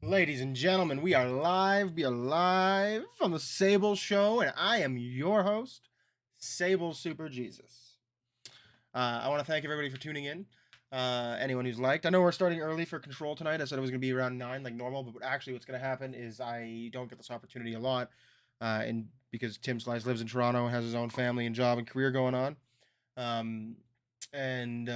Ladies and gentlemen, we are live. We are live on the Sable Show, and I am your host, Sable Super Jesus. I want to thank everybody for tuning in. Anyone who's liked. I know we're starting early for Control tonight. I said it was going to be around 9 like normal, but actually what's going to happen is I don't get this opportunity a lot, and because Tim Slice lives in Toronto and has his own family and job and career going on. Um, and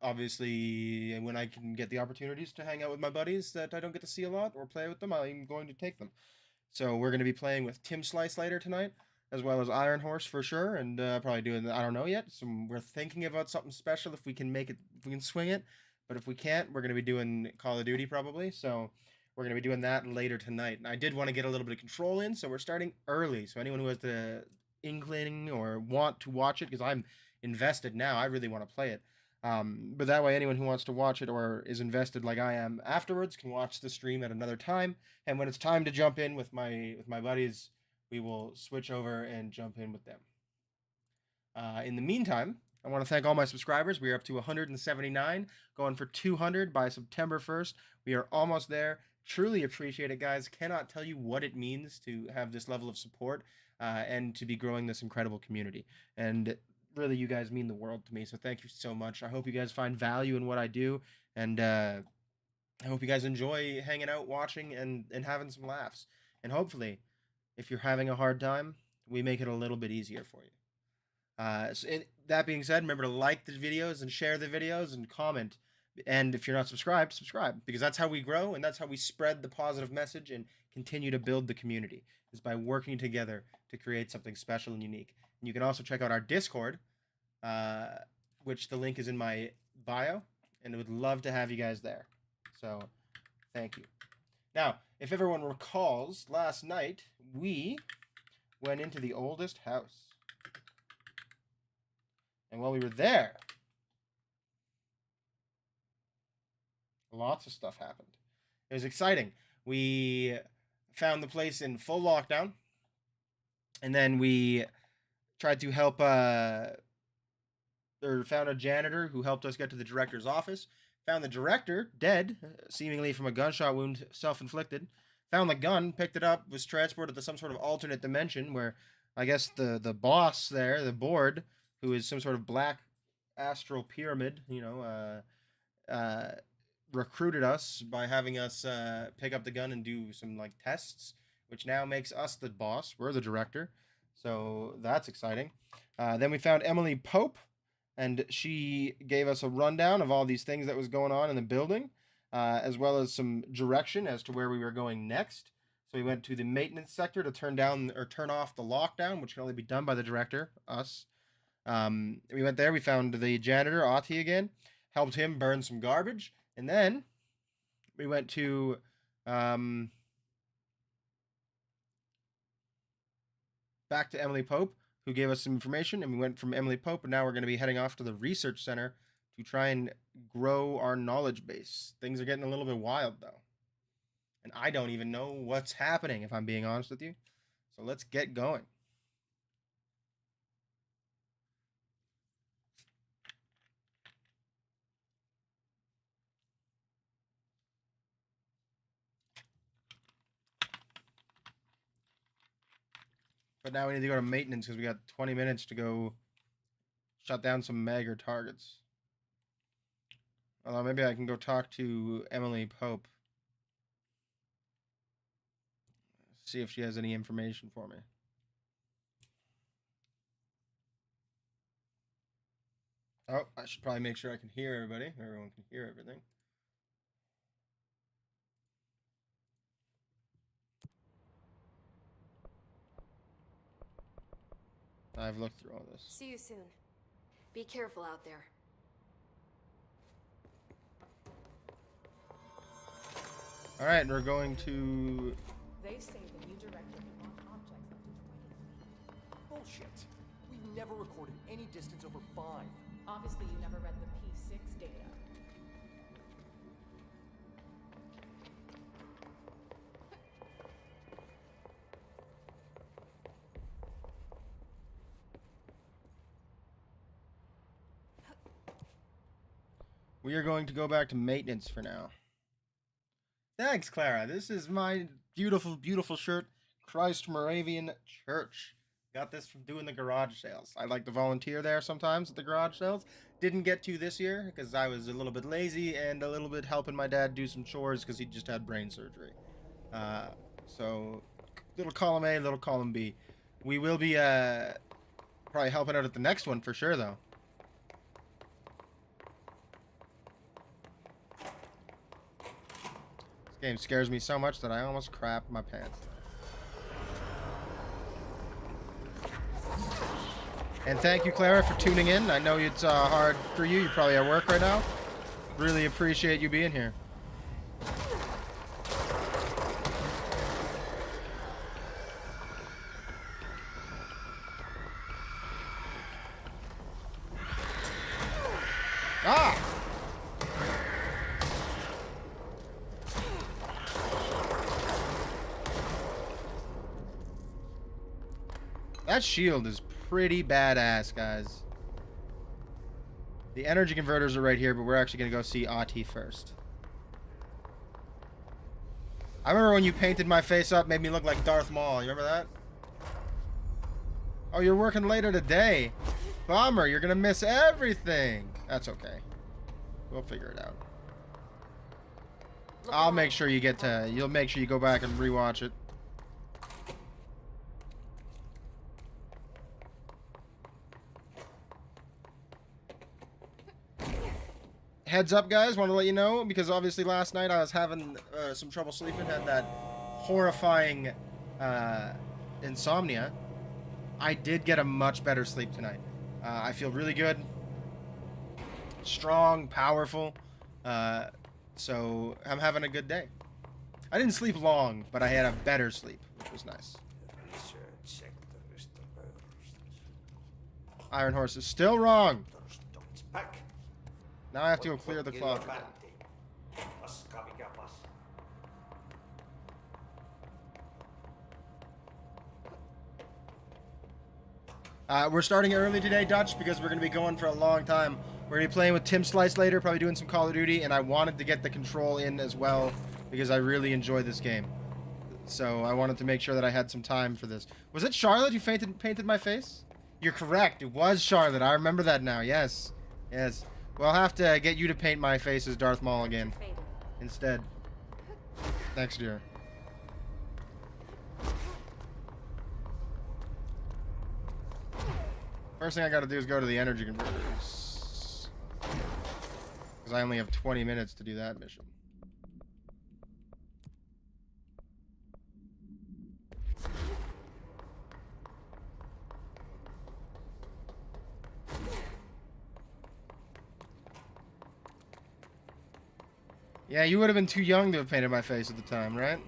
obviously, when I can get the opportunities to hang out with my buddies that I don't get to see a lot or play with them, I'm going to take them. So we're going to be playing with Tim Slice later tonight, as well as Iron Horse for sure, and probably doing I don't know yet. So we're thinking about something special if we can make it, if we can swing it. But if we can't, we're going to be doing Call of Duty probably. So we're going to be doing that later tonight. And I did want to get a little bit of Control in, so we're starting early. So anyone who has the inkling or want to watch it, because I'm invested now, I really want to play it. But that way, anyone who wants to watch it or is invested like I am afterwards can watch the stream at another time. And when it's time to jump in with my buddies, we will switch over and jump in with them. In the meantime, I want to thank all my subscribers. We are up to 179, going for 200 by September 1st. We are almost there. Truly appreciate it, guys. Cannot tell you what it means to have this level of support and to be growing this incredible community. And really, you guys mean the world to me. So thank you so much. I hope you guys find value in what I do. And I hope you guys enjoy hanging out, watching, and having some laughs. And hopefully, if you're having a hard time, we make it a little bit easier for you. That being said, remember to like the videos and share the videos and comment. And if you're not subscribed, subscribe, because that's how we grow and that's how we spread the positive message and continue to build the community, is by working together to create something special and unique. And you can also check out our Discord, which the link is in my bio, and I would love to have you guys there. So, thank you. Now, if everyone recalls, last night we went into the oldest house. And while we were there, lots of stuff happened. It was exciting. We found the place in full lockdown, and then we tried to help or found a janitor who helped us get to the director's office. Found the director dead, seemingly from a gunshot wound, self-inflicted. Found the gun, picked it up, was transported to some sort of alternate dimension where I guess the boss there, the board, who is some sort of black astral pyramid, recruited us by having us pick up the gun and do some like tests, which now makes us the boss. We're the director, so that's exciting. Then we found Emily Pope, and she gave us a rundown of all these things that was going on in the building, as well as some direction as to where we were going next. So we went to the maintenance sector to turn off the lockdown, which can only be done by the director, us. We went there. We found the janitor, Ahti, again. Helped him burn some garbage. And then we went to back to Emily Pope, who gave us some information. And we went from Emily Pope, and now we're going to be heading off to the research center to try and grow our knowledge base. Things are getting a little bit wild, though. And I don't even know what's happening, if I'm being honest with you. So let's get going. But now we need to go to maintenance because we got 20 minutes to go shut down some Magger targets. Although maybe I can go talk to Emily Pope. See if she has any information for me. Oh, I should probably make sure I can hear everybody. Everyone can hear everything. I've looked through all this. See you soon. Be careful out there. All right, we're going to... They say the new director can launch objects up to 20 feet. Bullshit. We've never recorded any distance over 5. Obviously, you never read the P6 data. We are going to go back to maintenance for now. Thanks, Clara. This is my beautiful, beautiful shirt, Christ Moravian Church. Got this from doing the garage sales. I like to volunteer there sometimes at the garage sales. Didn't get to this year because I was a little bit lazy and a little bit helping my dad do some chores because he just had brain surgery. So, little column A, little column B. We will be probably helping out at the next one for sure, though. This game scares me so much that I almost crapped my pants. And thank you, Clara, for tuning in. I know it's hard for you. You're probably at work right now. Really appreciate you being here. Ah! That shield is pretty badass, guys. The energy converters are right here, but we're actually going to go see Ahti first. I remember when you painted my face up, made me look like Darth Maul. You remember that? Oh, you're working later today. Bummer, you're going to miss everything. That's okay. We'll figure it out. I'll make sure you get to... You'll make sure you go back and rewatch it. Heads up, guys, want to let you know, because obviously last night I was having some trouble sleeping, had that horrifying insomnia. I did get a much better sleep tonight. I feel really good, strong, powerful, so I'm having a good day. I didn't sleep long, but I had a better sleep, which was nice. Iron Horse is still wrong. Now I have to go clear the clock again. We're starting early today, Dutch, because we're going to be going for a long time. We're going to be playing with Tim Slice later, probably doing some Call of Duty, and I wanted to get the control in as well because I really enjoy this game. So I wanted to make sure that I had some time for this. Was it Charlotte who painted my face? You're correct. It was Charlotte. I remember that now. Yes. Yes. We'll have to get you to paint my face as Darth Maul again. Instead. Next year. First thing I gotta do is go to the energy converters. Because I only have 20 minutes to do that mission. Yeah, you would have been too young to have painted my face at the time, right?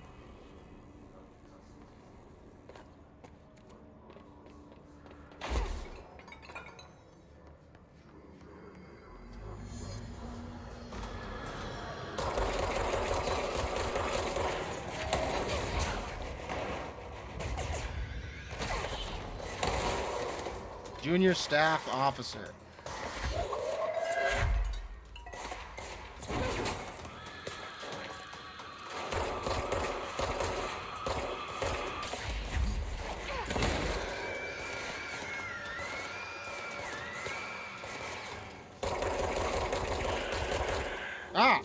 Junior Staff Officer. Ah!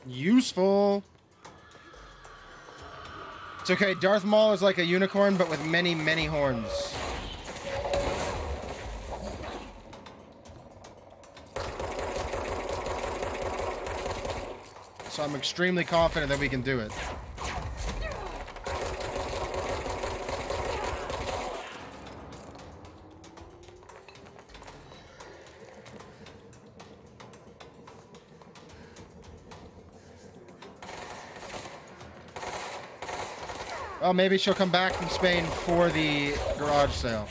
Useful. It's okay, Darth Maul is like a unicorn, but with many, many horns. So I'm extremely confident that we can do it. Oh, maybe she'll come back from Spain for the garage sale.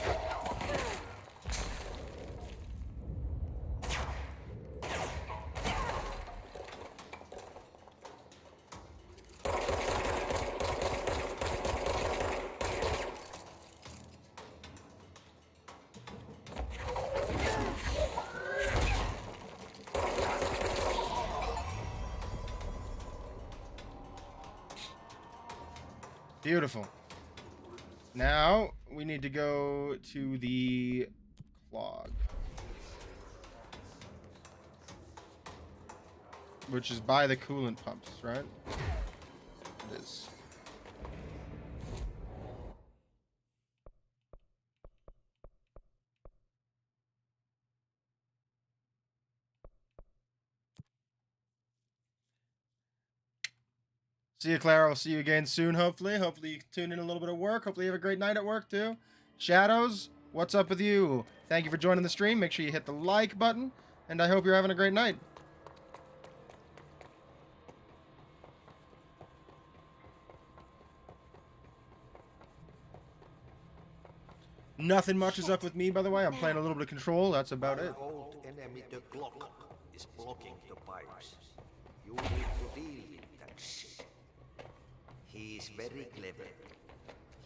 Beautiful. Now we need to go to the clog, which is by the coolant pumps, right? It is. See you, Clara. I'll see you again soon, hopefully. Hopefully you tune in a little bit of work. Hopefully you have a great night at work, too. Shadows, what's up with you? Thank you for joining the stream. Make sure you hit the like button, and I hope you're having a great night. Nothing much is up with me, by the way. I'm playing a little bit of Control. That's about it. Old enemy, the clock, is blocking the pipes. You need to deal with that shit. He's very clever.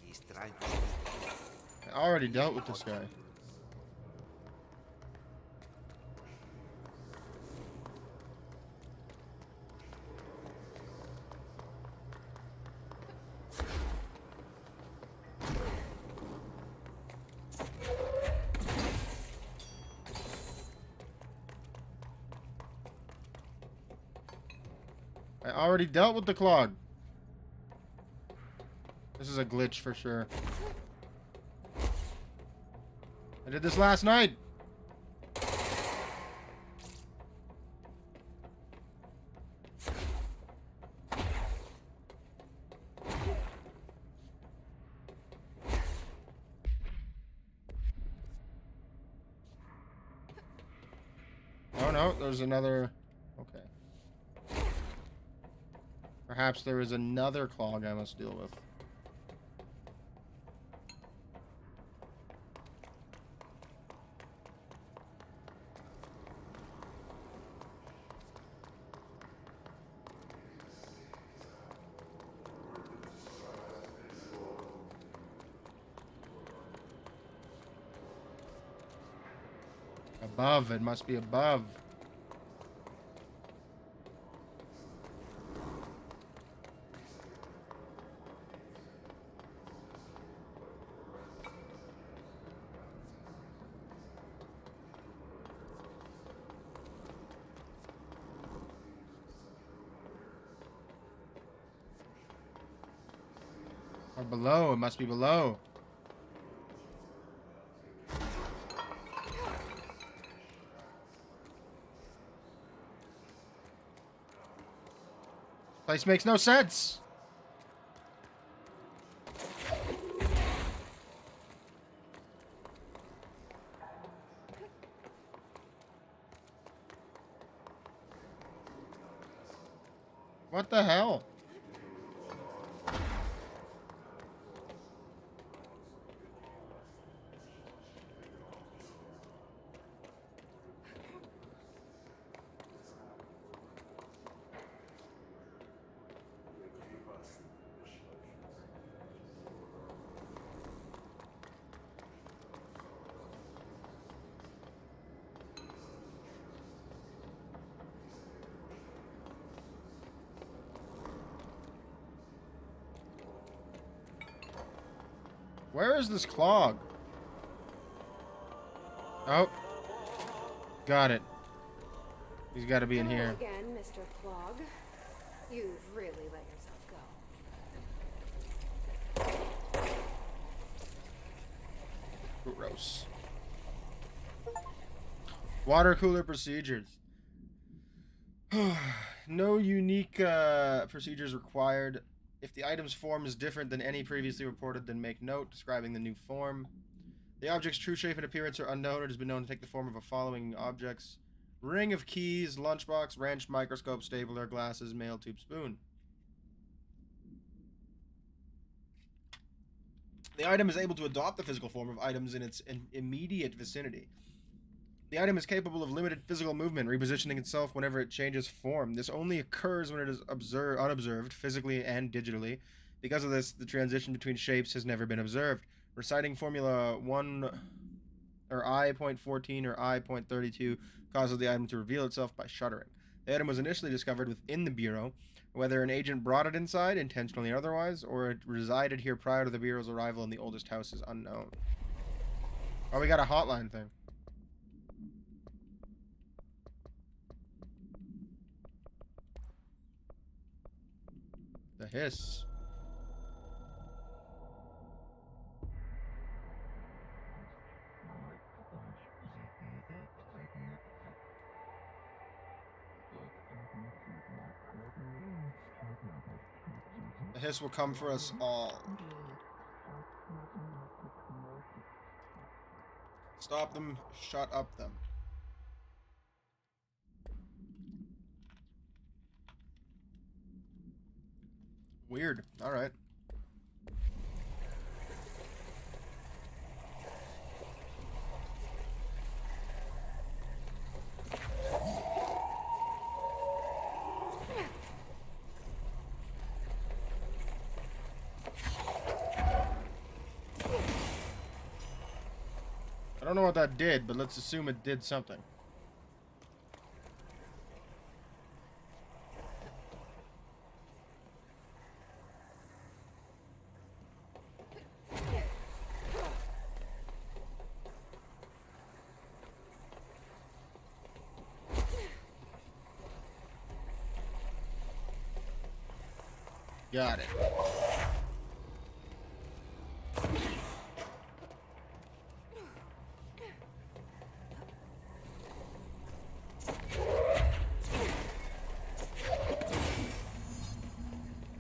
He's trying to... I already dealt with this guy. I already dealt with the clog. This is a glitch for sure. I did this last night. Oh no, there's another... Okay. Perhaps there is another clog I must deal with. Above, it must be above. Or below, it must be below. Place makes no sense. What the hell? Where is this clog? Oh. Got it. He's got to be in Hello here. again, Mr. Clog. You've really let yourself go. Gross. Water cooler procedures. No unique procedures required. If the item's form is different than any previously reported, then make note describing the new form. The object's true shape and appearance are unknown. It has been known to take the form of the following objects: ring of keys, lunchbox, wrench, microscope, stapler, glasses, mail tube, spoon. The item is able to adopt the physical form of items in its immediate vicinity. The item is capable of limited physical movement, repositioning itself whenever it changes form. This only occurs when it is unobserved, physically and digitally. Because of this, the transition between shapes has never been observed. Reciting Formula 1 or I.14 or I.32 causes the item to reveal itself by shuddering. The item was initially discovered within the Bureau, Whether an agent brought it inside, intentionally or otherwise, or it resided here prior to the Bureau's arrival in the oldest house is unknown. Oh, we got a hotline thing. The hiss. The hiss will come for us all. Stop them, shut up them. Weird. Alright. I don't know what that did, but let's assume it did something. Got it.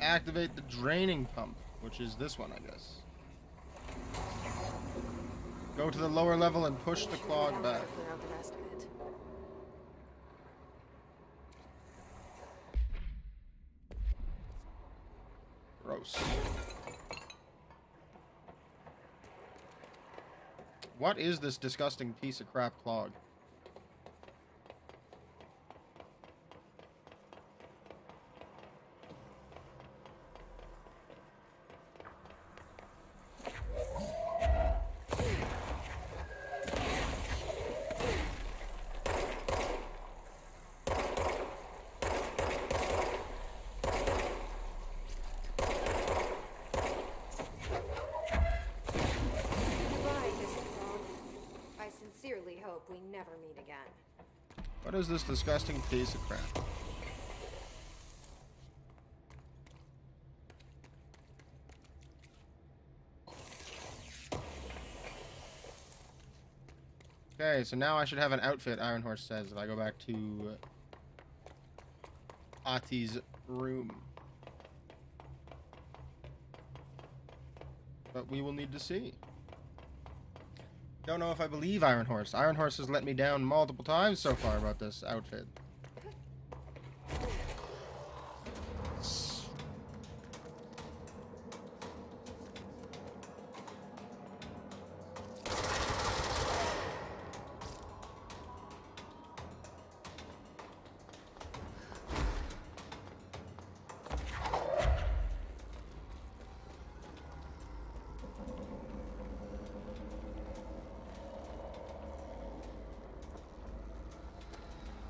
Activate the draining pump, which is this one, I guess. Go to the lower level and push the clog back. Clear out the rest of it. Gross. What is this disgusting piece of crap clog? Hope we never meet again. What is this disgusting piece of crap? Okay, so now I should have an outfit, Iron Horse says, if I go back to Ahti's room. But we will need to see. Don't know if I believe Iron Horse. Iron Horse has let me down multiple times so far about this outfit.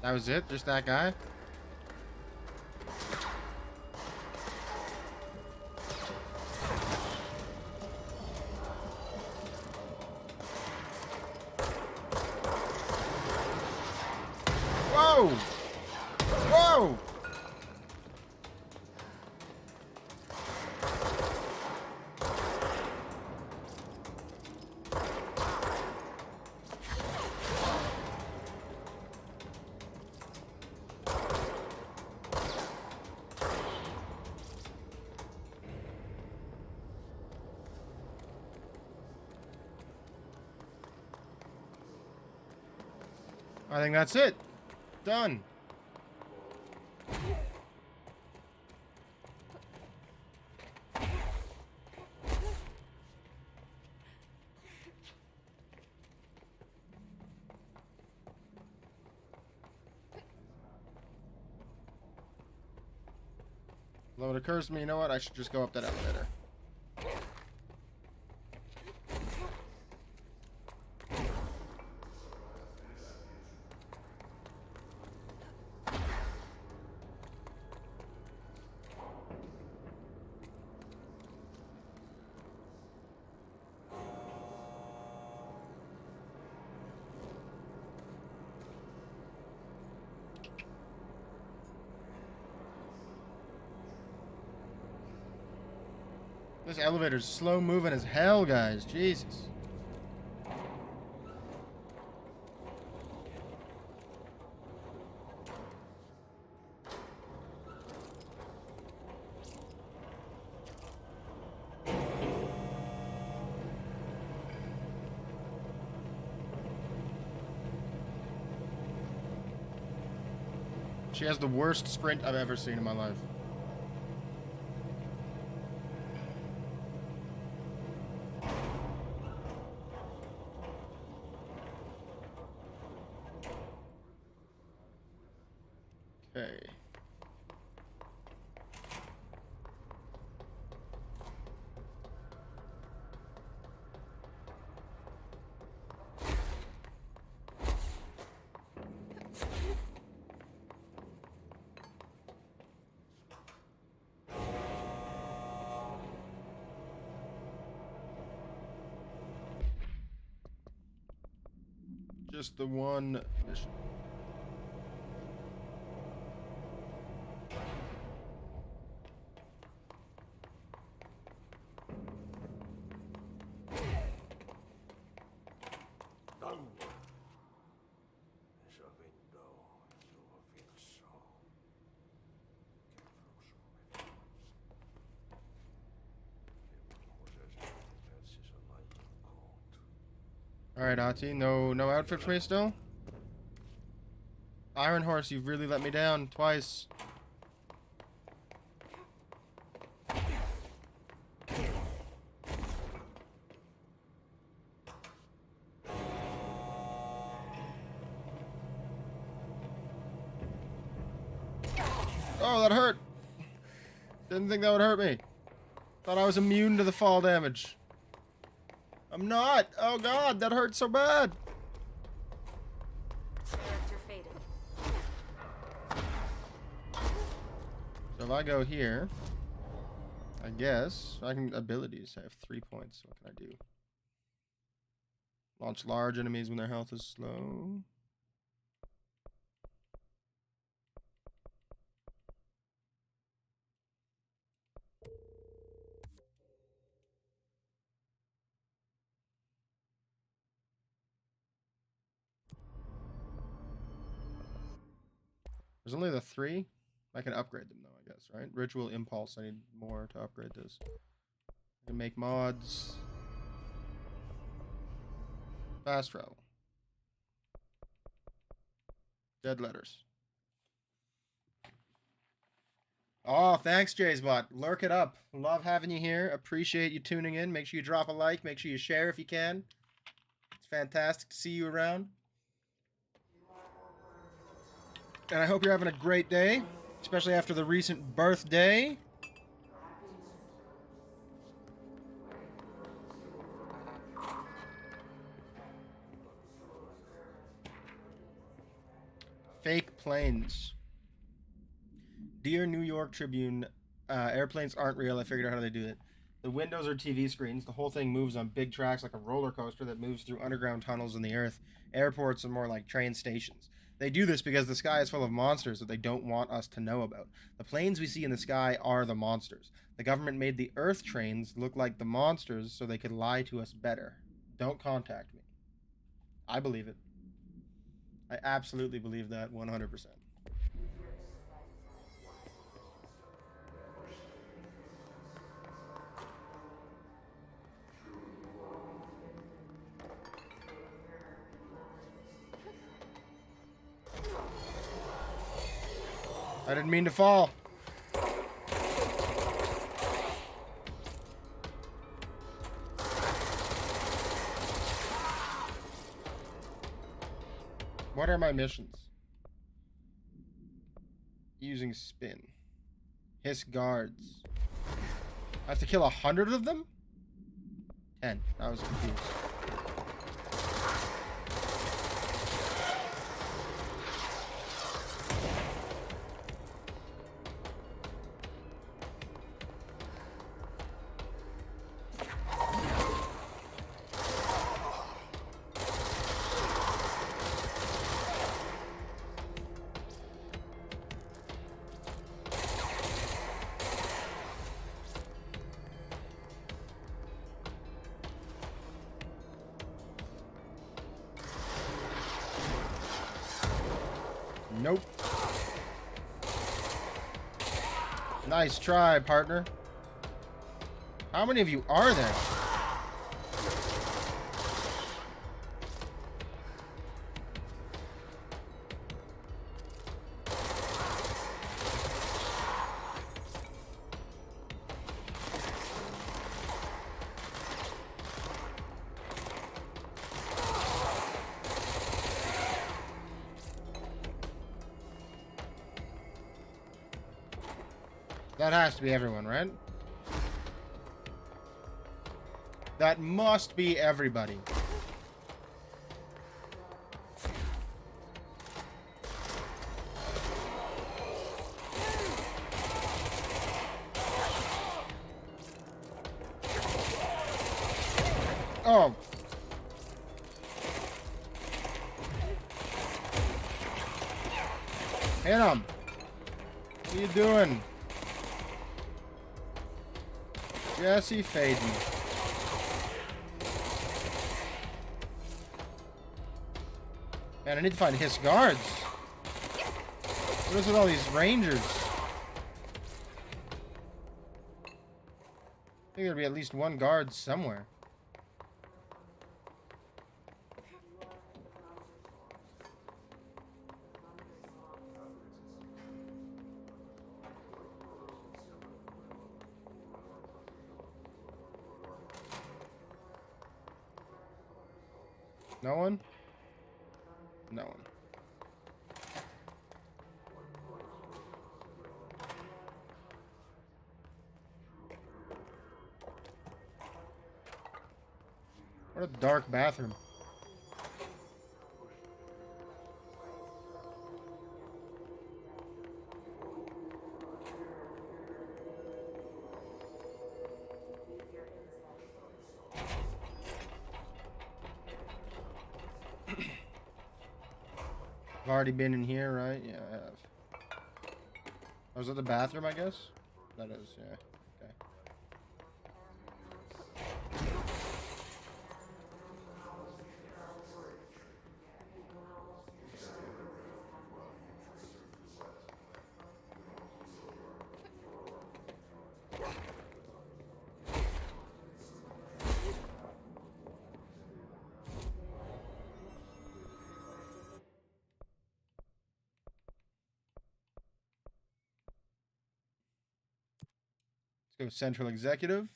That was it? Just that guy? Whoa! Whoa! I think that's it. Done. Although it occurs to me, you know what? I should just go up that elevator. This elevator's slow moving as hell, guys. Jesus. She has the worst sprint I've ever seen in my life. Okay. Just the one mission. Alright, Ahti, no outfit for me still? Iron Horse, you've really let me down twice. Oh, that hurt! Didn't think that would hurt me. Thought I was immune to the fall damage. I'm not! Oh god, that hurt so bad! Character Faden. So if I go here, I guess I can abilities. I have 3 points. What can I do? Launch large enemies when their health is slow. There's only the 3. I can upgrade them though, I guess, right? Ritual Impulse. I need more to upgrade this. I can make mods. Fast travel. Dead letters. Oh, thanks, Jaysbot. Lurk it up. Love having you here. Appreciate you tuning in. Make sure you drop a like. Make sure you share if you can. It's fantastic to see you around. And I hope you're having a great day, especially after the recent birthday. Fake planes. Dear New York Tribune, airplanes aren't real. I figured out how they do it. The windows are TV screens. The whole thing moves on big tracks like a roller coaster that moves through underground tunnels in the earth. Airports are more like train stations. They do this because the sky is full of monsters that they don't want us to know about. The planes we see in the sky are the monsters. The government made the Earth trains look like the monsters so they could lie to us better. Don't contact me. I believe it. I absolutely believe that 100%. I didn't mean to fall. What are my missions? Using spin. Hiss guards. I have to kill 100 of them? 10. I was confused. Nope. Nice try, partner. How many of you are there? That has to be everyone, right? That must be everybody. Oh. Hit him. What are you doing? Jesse Faden. Man, I need to find his guards. What is with all these rangers? I think there'd be at least one guard somewhere. No one? No one. What a dark bathroom. I've already been in here, right? Yeah, I have. Oh, is that the bathroom, I guess? That is, yeah. Okay. Let's go Central Executive.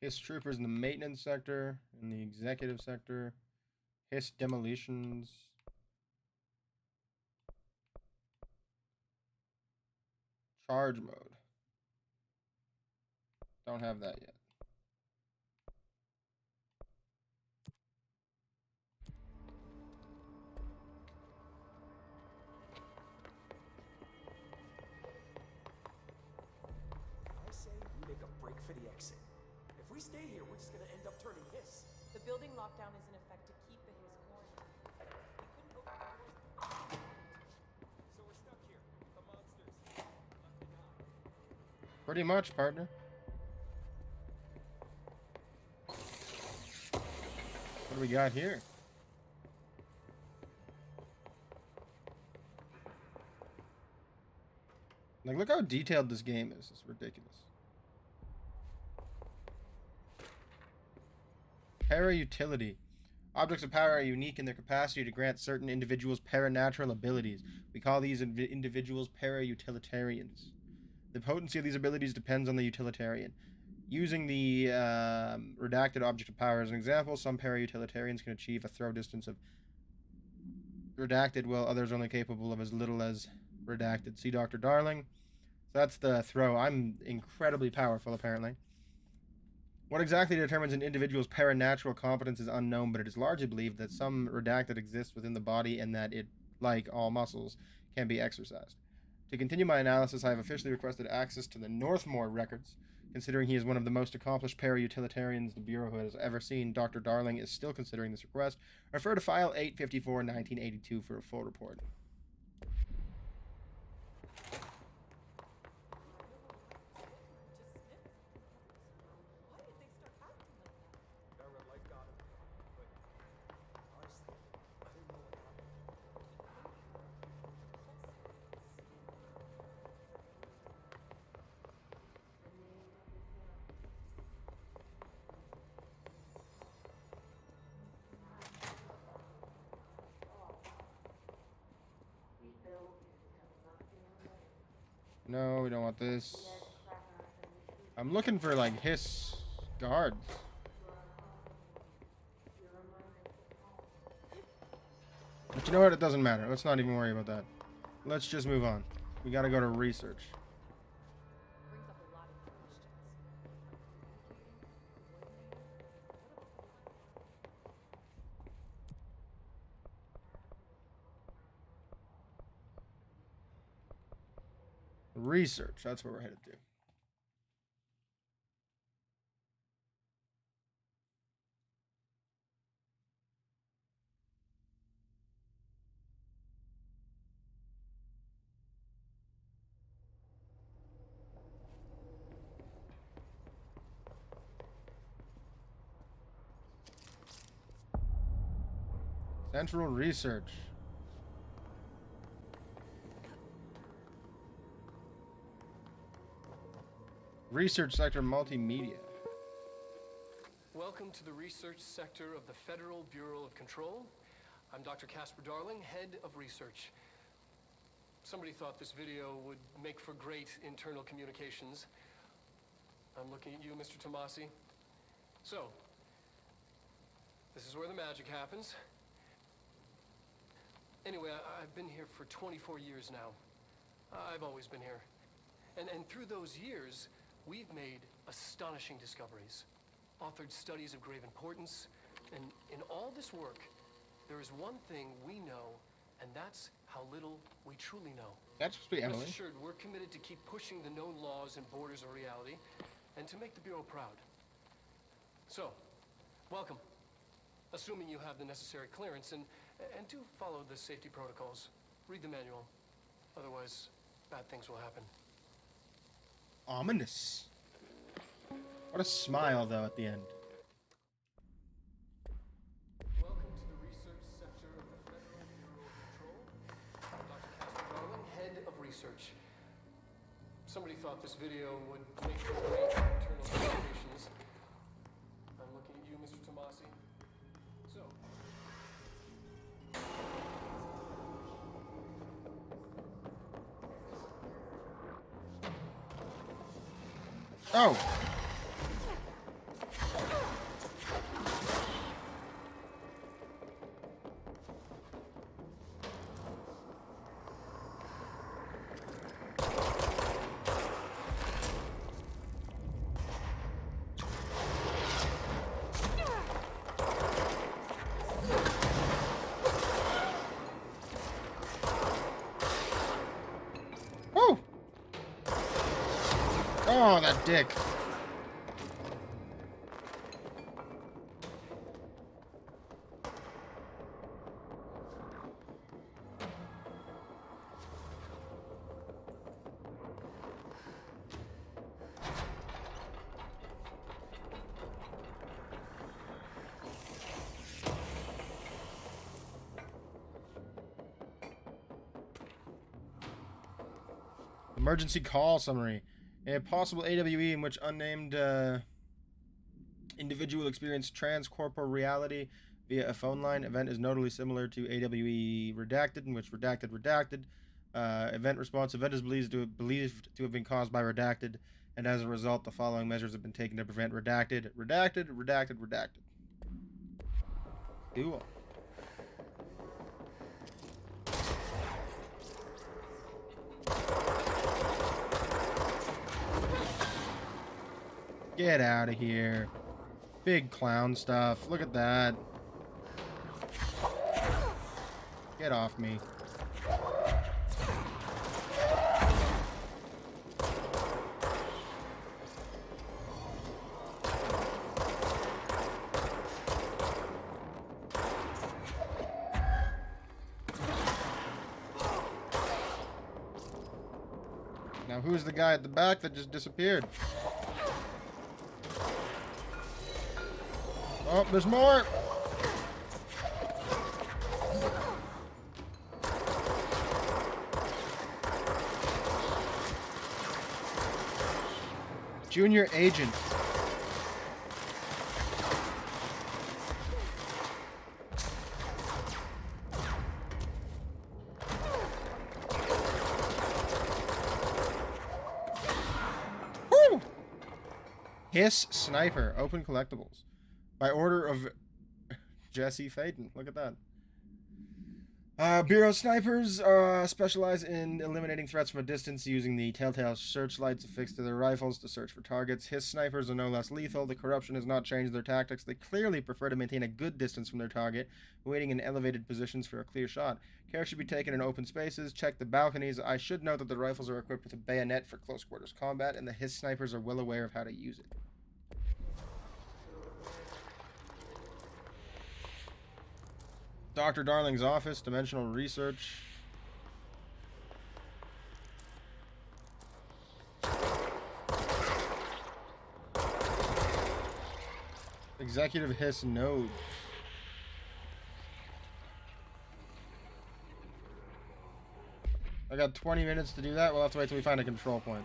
His troopers in the maintenance sector, in the executive sector. His demolitions. Charge mode. Don't have that yet. I say we make a break for the exit. If we stay here, we're just gonna end up turning Hiss. The building lockdown is in effect to keep the Hiss quarantined. We couldn't open the doors. So we're stuck here. The monsters. Left to die. Pretty much, partner. What do we got here? Like, look how detailed this game is. It's ridiculous. Para-utility. Objects of power are unique in their capacity to grant certain individuals paranatural abilities. We call these individuals para-utilitarians. The potency of these abilities depends on the utilitarian. Using the redacted object of power as an example, some para-utilitarians can achieve a throw distance of redacted, while others are only capable of as little as redacted. See Dr. Darling. So that's the throw. I'm incredibly powerful, apparently. What exactly determines an individual's paranatural competence is unknown, but it is largely believed that some redacted exists within the body and that it, like all muscles, can be exercised. To continue my analysis, I have officially requested access to the Northmore records. Considering he is one of the most accomplished para-utilitarians the Bureau has ever seen, Dr. Darling is still considering this request. Refer to File 854-1982 for a full report. Why did they start acting like that? Our red light got him. But honestly, I didn't know what happened. No, we don't want this. I'm looking for, like, hiss guards. But you know what? It doesn't matter. Let's not even worry about that. Let's just move on. We gotta go to research. Brings up a lot of questions. Research. That's where we're headed to. Central Research. Research Sector Multimedia. Welcome to the research sector of the Federal Bureau of Control. I'm Dr. Casper Darling, head of research. Somebody thought this video would make for great internal communications. I'm looking at you, Mr. Tomasi. So, this is where the magic happens. Anyway, I've been here for 24 years now. I've always been here. And through those years, we've made astonishing discoveries, authored studies of grave importance, and in all this work, there is one thing we know, and that's how little we truly know. That's supposed to be Emily. Rest assured, we're committed to keep pushing the known laws and borders of reality, and to make the Bureau proud. So, welcome. Assuming you have the necessary clearance, and do follow the safety protocols. Read the manual. Otherwise, bad things will happen. Ominous. What a smile, though, at the end. Welcome to the research sector of the Federal Bureau of Control. I'm Dr. Casper Darling, head of research. Somebody thought this video would make for great internal communications. I'm looking at you, Mr. Tomasi. So, Oh! Woo! Oh, that dick. Emergency call summary. A possible AWE in which unnamed individual experienced transcorporeal reality via a phone line. Event is notably similar to AWE Redacted, in which Redacted. Event response. Event is believed to have been caused by Redacted, and as a result, the following measures have been taken to prevent Redacted. Redacted. Cool. Get out of here. Big clown stuff. Look at that. Get off me. Now, who's the guy at the back that just disappeared? Oh, there's more! Junior agent. Woo! Hiss Sniper. Open collectibles. By order of Jesse Faden. Look at that. Bureau snipers specialize in eliminating threats from a distance using the telltale searchlights affixed to their rifles to search for targets. His snipers are no less lethal. The corruption has not changed their tactics. They clearly prefer to maintain a good distance from their target, waiting in elevated positions for a clear shot. Care should be taken in open spaces. Check the balconies. I should note that the rifles are equipped with a bayonet for close quarters combat, and the His snipers are well aware of how to use it. Dr. Darling's office, dimensional research. Executive Hiss node. I got 20 minutes to do that. We'll have to wait till we find a control point.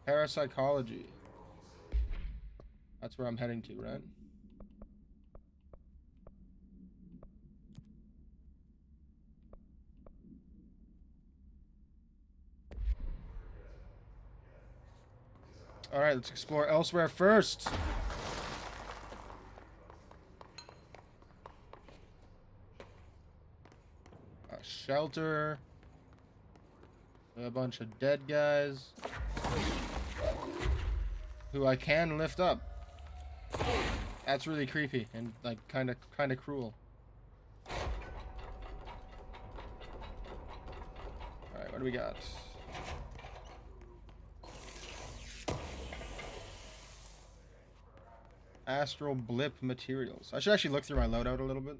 Parapsychology. That's where I'm heading to, right? Alright, let's explore elsewhere first. A shelter. A bunch of dead guys. Who I can lift up. That's really creepy and like kind of cruel. All right, what do we got? Astral blip materials. I should actually look through my loadout a little bit.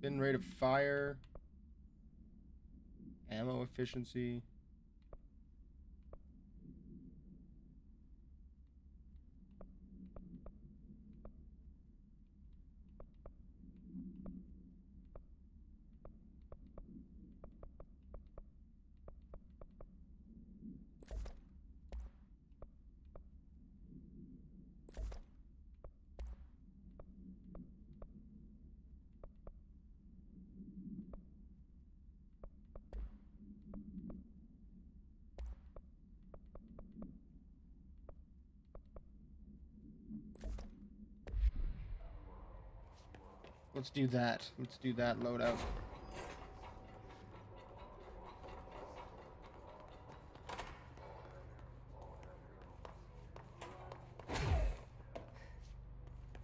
Spin rate of fire. Ammo efficiency. Let's do that. Let's do that loadout.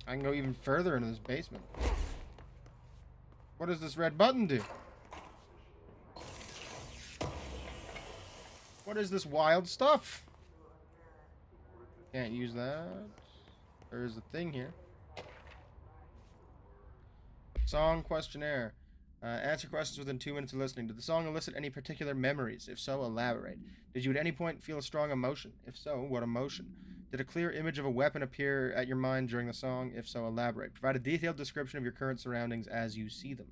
I can go even further into this basement. What does this red button do? What is this wild stuff? Can't use that. There is a thing here. Song questionnaire. Answer questions within 2 minutes of listening. Did the song elicit any particular memories? If so, elaborate. Did you at any point feel a strong emotion? If so, what emotion? Did a clear image of a weapon appear at your mind during the song? If so, elaborate. Provide a detailed description of your current surroundings as you see them.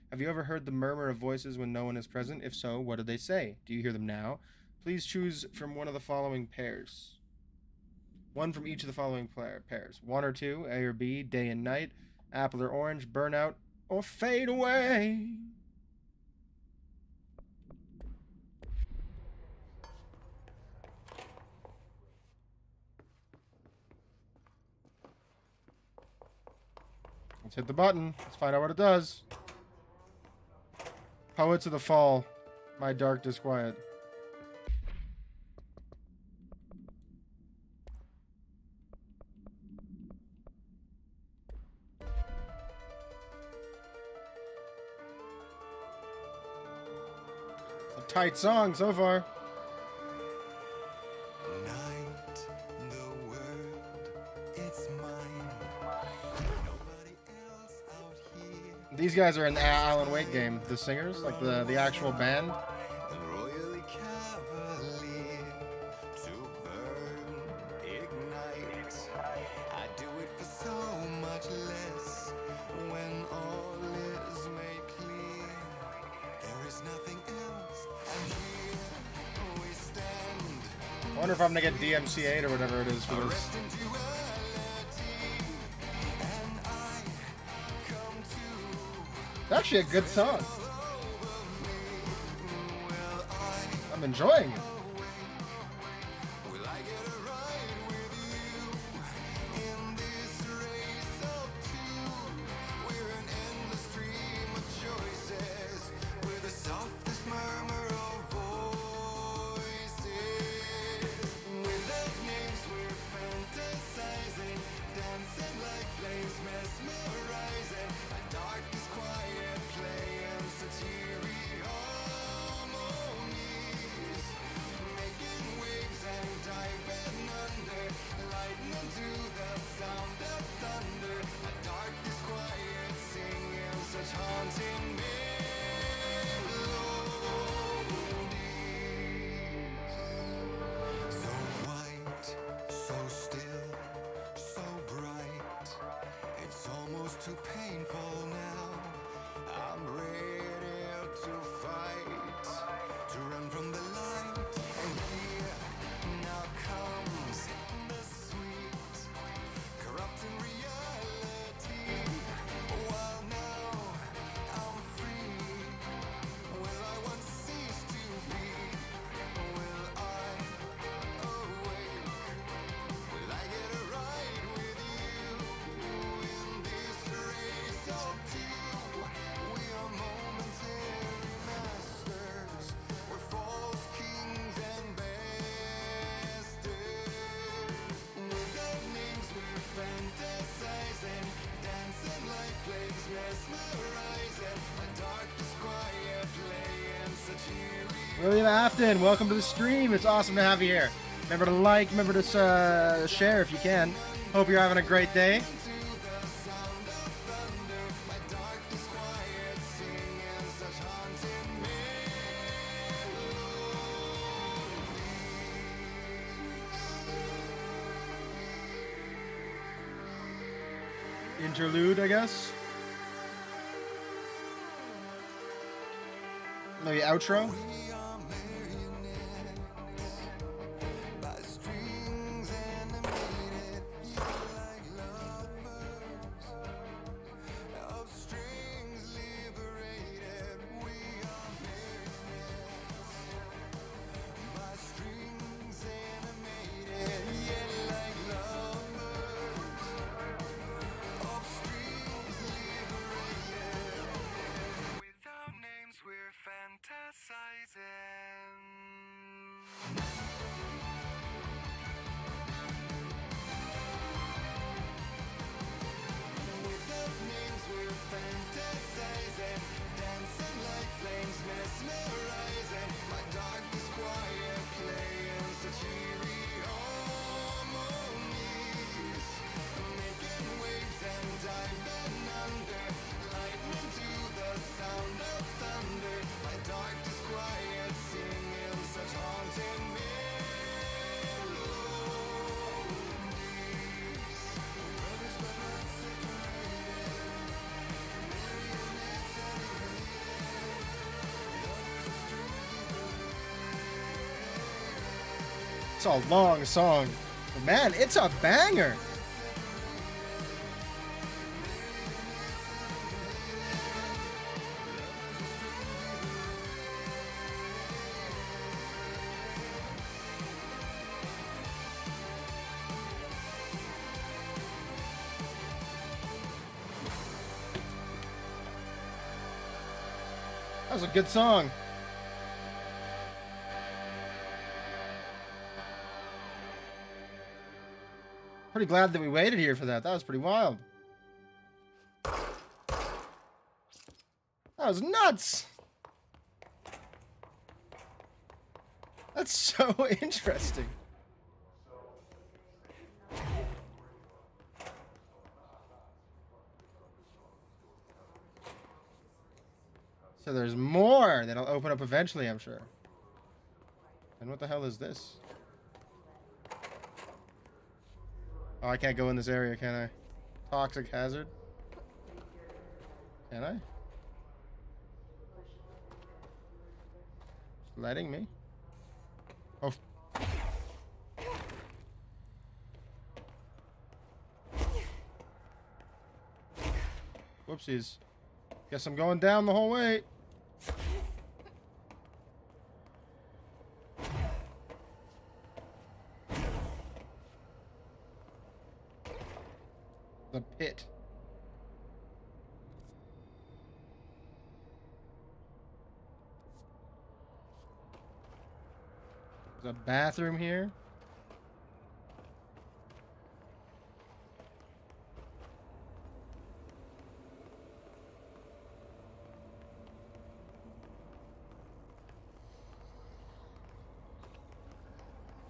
Have you ever heard the murmur of voices when no one is present? If so, what did they say? Do you hear them now? Please choose from one of the following pairs. One from each of the following pairs. 1 or 2, A or B, day and night. Apple or orange, burn out or fade away. Let's hit the button. Let's find out what it does. Poets of the Fall. My dark disquiet. A tight song so far. Night, the world, it's mine. Nobody else out here. These guys are in the Alan Wake game. The singers, like the actual band. And royally cavalier to burn, ignite. I do it for so much less when all is made clear. There is nothing else, and here we stand. I wonder if I'm gonna get DMCA'd or whatever it is for this. Rest in duality, and I come to. It's actually a good song. I'm enjoying it. Will I get a ride with you in this race of two? We're an endless stream of choices with the softest murmur of voices. Without names, we're fantasizing, dancing like flames, mesmerizing. A dark, disquiet play and satiric harmonies, making waves and diving under, lightning to the sound of thunder. A dark, disquiet singing such haunting melodies. So white, so still, so bright. It's almost too painful now. I'm ready to fight, to run from the light. And here now comes the sweet, corrupting reality. While now I'm free, will I once cease to be? Will I awake? Will I get a ride with you in this race of two? We are momentary masters. We're false kings and bastards. Without names, we're fantasizing, dancing like flames, mesmerizing. A dark, disquiet play and satiric. William Afton, welcome to the stream. It's awesome to have you here. Remember to like, remember to share if you can. Hope you're having a great day. Interlude, I guess. Maybe outro. By strings animated, like lovers of strings liberated. We are marionettes. By strings animated, yet like lovers of strings liberated. Without names, we're fantasizing. Without names, we're fantasizing, dancing like flames, mesmerizing. My dark, disquiet play and satiric harmonies, making waves and diving under, lightning to the sound of thunder. My dark, disquiet singing such haunting melodies. Brothers but not separated, marionettes animated, lovers of strings liberated. It's a long song. But man, it's a banger. was a good song. Pretty glad that we waited here for that. That was pretty wild. That was nuts. That's so interesting. So there's more that'll open up eventually, I'm sure. And what the hell is this? Oh, I can't go in this area, can I? Toxic hazard? Can I? It's letting me. Oh. Whoopsies. Guess I'm going down the whole way. The pit. There's a bathroom here.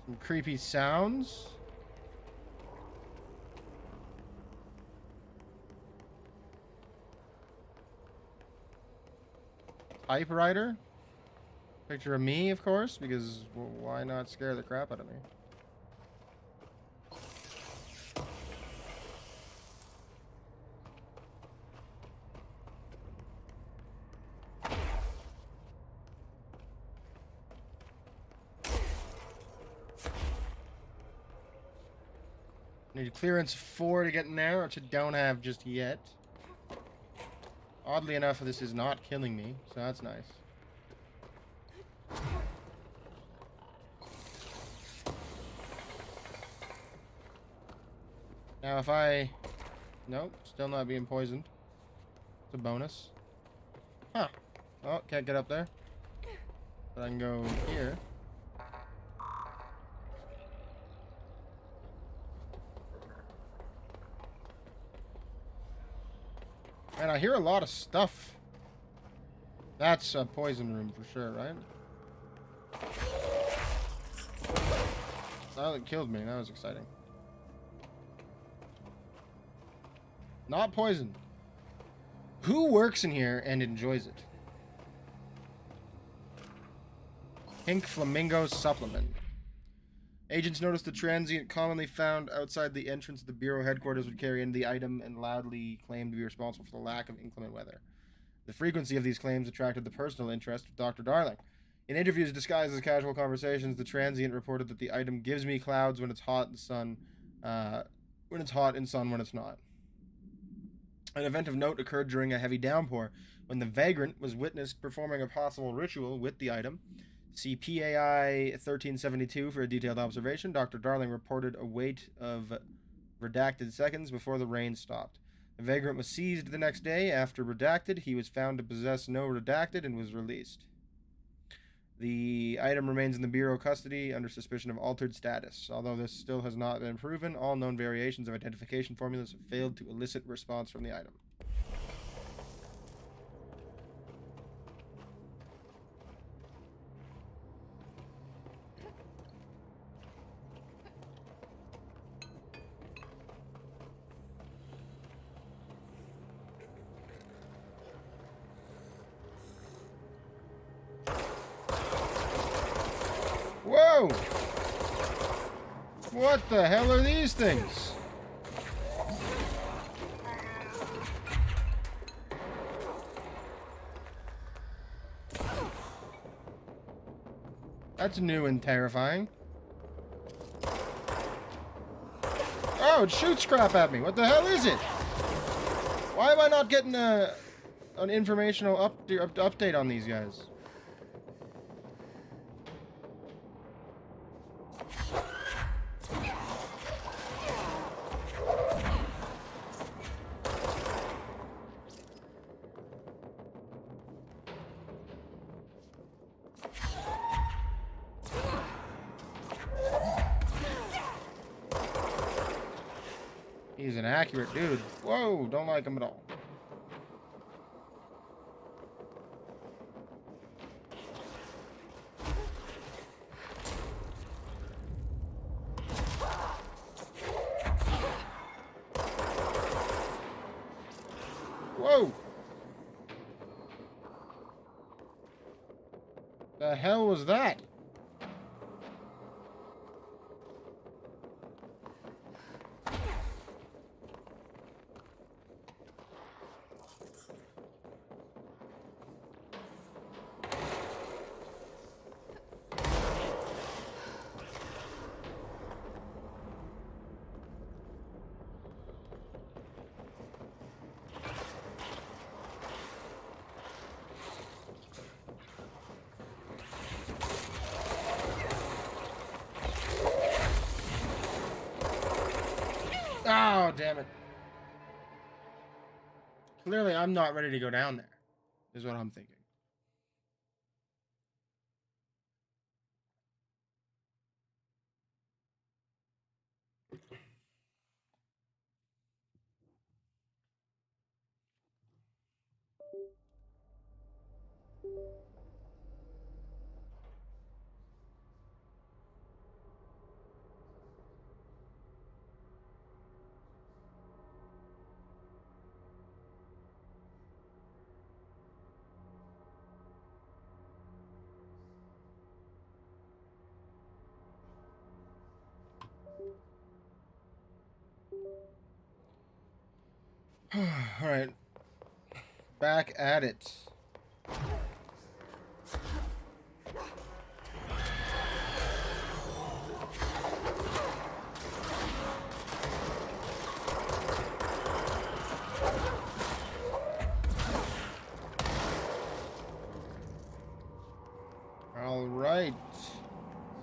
Some creepy sounds. Typewriter. Picture of me, of course, because why not scare the crap out of me? Need clearance 4 to get in there, which I don't have just yet. Oddly enough, this is not killing me, so that's nice. Now if I... Nope, still not being poisoned. It's a bonus. Huh. Oh, can't get up there. But I can go here. And I hear a lot of stuff. That's a poison room for sure, right? Oh, it killed me. That was exciting. Not poison. Who works in here and enjoys it? Pink Flamingo Supplement. Agents noticed the transient commonly found outside the entrance of the Bureau headquarters would carry in the item and loudly claimed to be responsible for the lack of inclement weather. The frequency of these claims attracted the personal interest of Dr. Darling. In interviews disguised as casual conversations, the transient reported that the item gives me clouds when it's hot in sun, when it's not. An event of note occurred during a heavy downpour when the vagrant was witnessed performing a possible ritual with the item. See PAI 1372 for a detailed observation. Dr. Darling reported a wait of redacted seconds before the rain stopped. The vagrant was seized the next day. After redacted, he was found to possess no redacted and was released. The item remains in the Bureau custody under suspicion of altered status. Although this still has not been proven, all known variations of identification formulas have failed to elicit response from the item. Whoa! What the hell are these things? That's new and terrifying. Oh, it shoots crap at me. What the hell is it? Why am I not getting an informational update on these guys? He's an accurate dude. Whoa, don't like him at all. Whoa! The hell was that? Oh, damn it. Clearly, I'm not ready to go down there, is what I'm thinking. All right. Back at it. All right.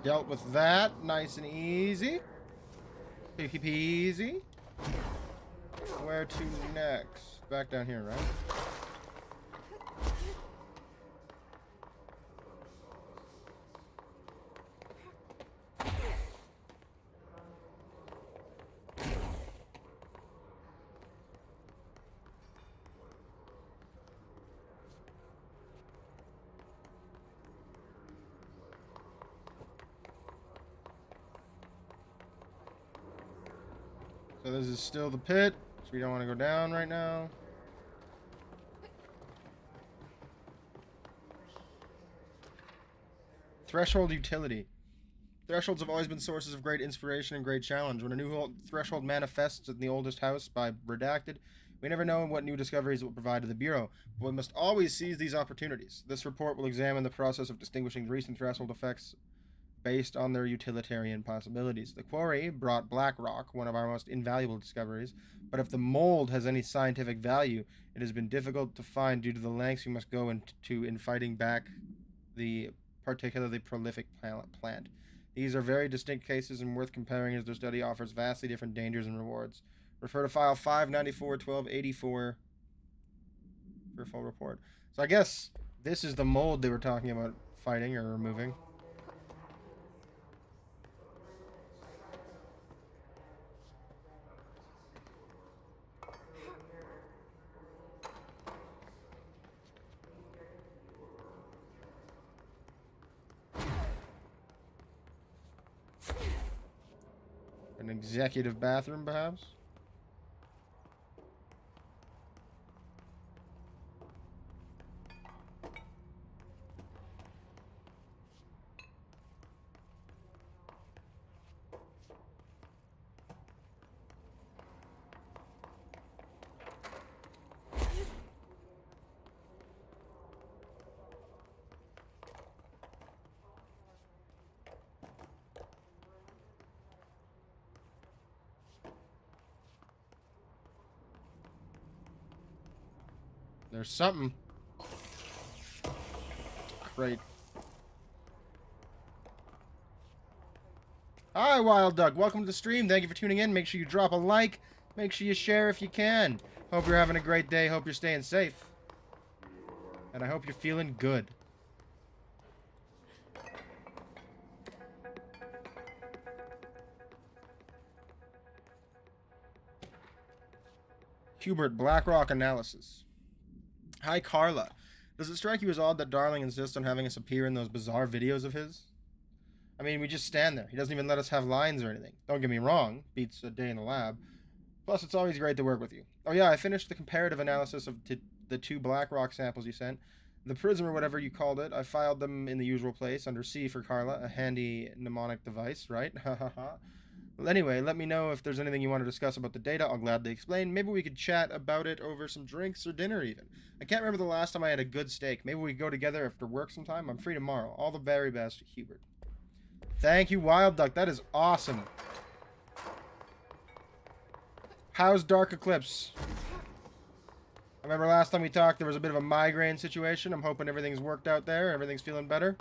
Dealt with that. Nice and easy. Peasy. Where to next? Back down here, right? So this is still the pit, so we don't want to go down right now. Threshold utility. Thresholds have always been sources of great inspiration and great challenge. When a new threshold manifests in the oldest house by redacted, we never know what new discoveries it will provide to the Bureau, but we must always seize these opportunities. This report will examine the process of distinguishing recent threshold effects based on their utilitarian possibilities. The quarry brought black rock, one of our most invaluable discoveries, but if the mold has any scientific value, it has been difficult to find due to the lengths we must go into in fighting back the particularly prolific plant. These are very distinct cases and worth comparing as their study offers vastly different dangers and rewards. Refer to file 594-1284 for a full report. So I guess this is the mold they were talking about fighting or removing. An executive bathroom, perhaps? There's something. Great. Hi, Wild Duck. Welcome to the stream. Thank you for tuning in. Make sure you drop a like. Make sure you share if you can. Hope you're having a great day. Hope you're staying safe. And I hope you're feeling good. Hubert, Blackrock Analysis. Hi, Carla. Does it strike you as odd that Darling insists on having us appear in those bizarre videos of his? I mean, we just stand there. He doesn't even let us have lines or anything. Don't get me wrong. Beats a day in the lab. Plus, it's always great to work with you. Oh yeah, I finished the comparative analysis of the 2 Blackrock samples you sent. The prism or whatever you called it, I filed them in the usual place, under C for Carla, a handy mnemonic device, right? Ha ha ha. Well, anyway, let me know if there's anything you want to discuss about the data. I'll gladly explain. Maybe we could chat about it over some drinks or dinner even. I can't remember the last time I had a good steak. Maybe we could go together after work sometime. I'm free tomorrow. All the very best, Hubert. Thank you, Wild Duck. That is awesome. How's Dark Eclipse? I remember last time we talked, there was a bit of a migraine situation. I'm hoping everything's worked out there. Everything's feeling better.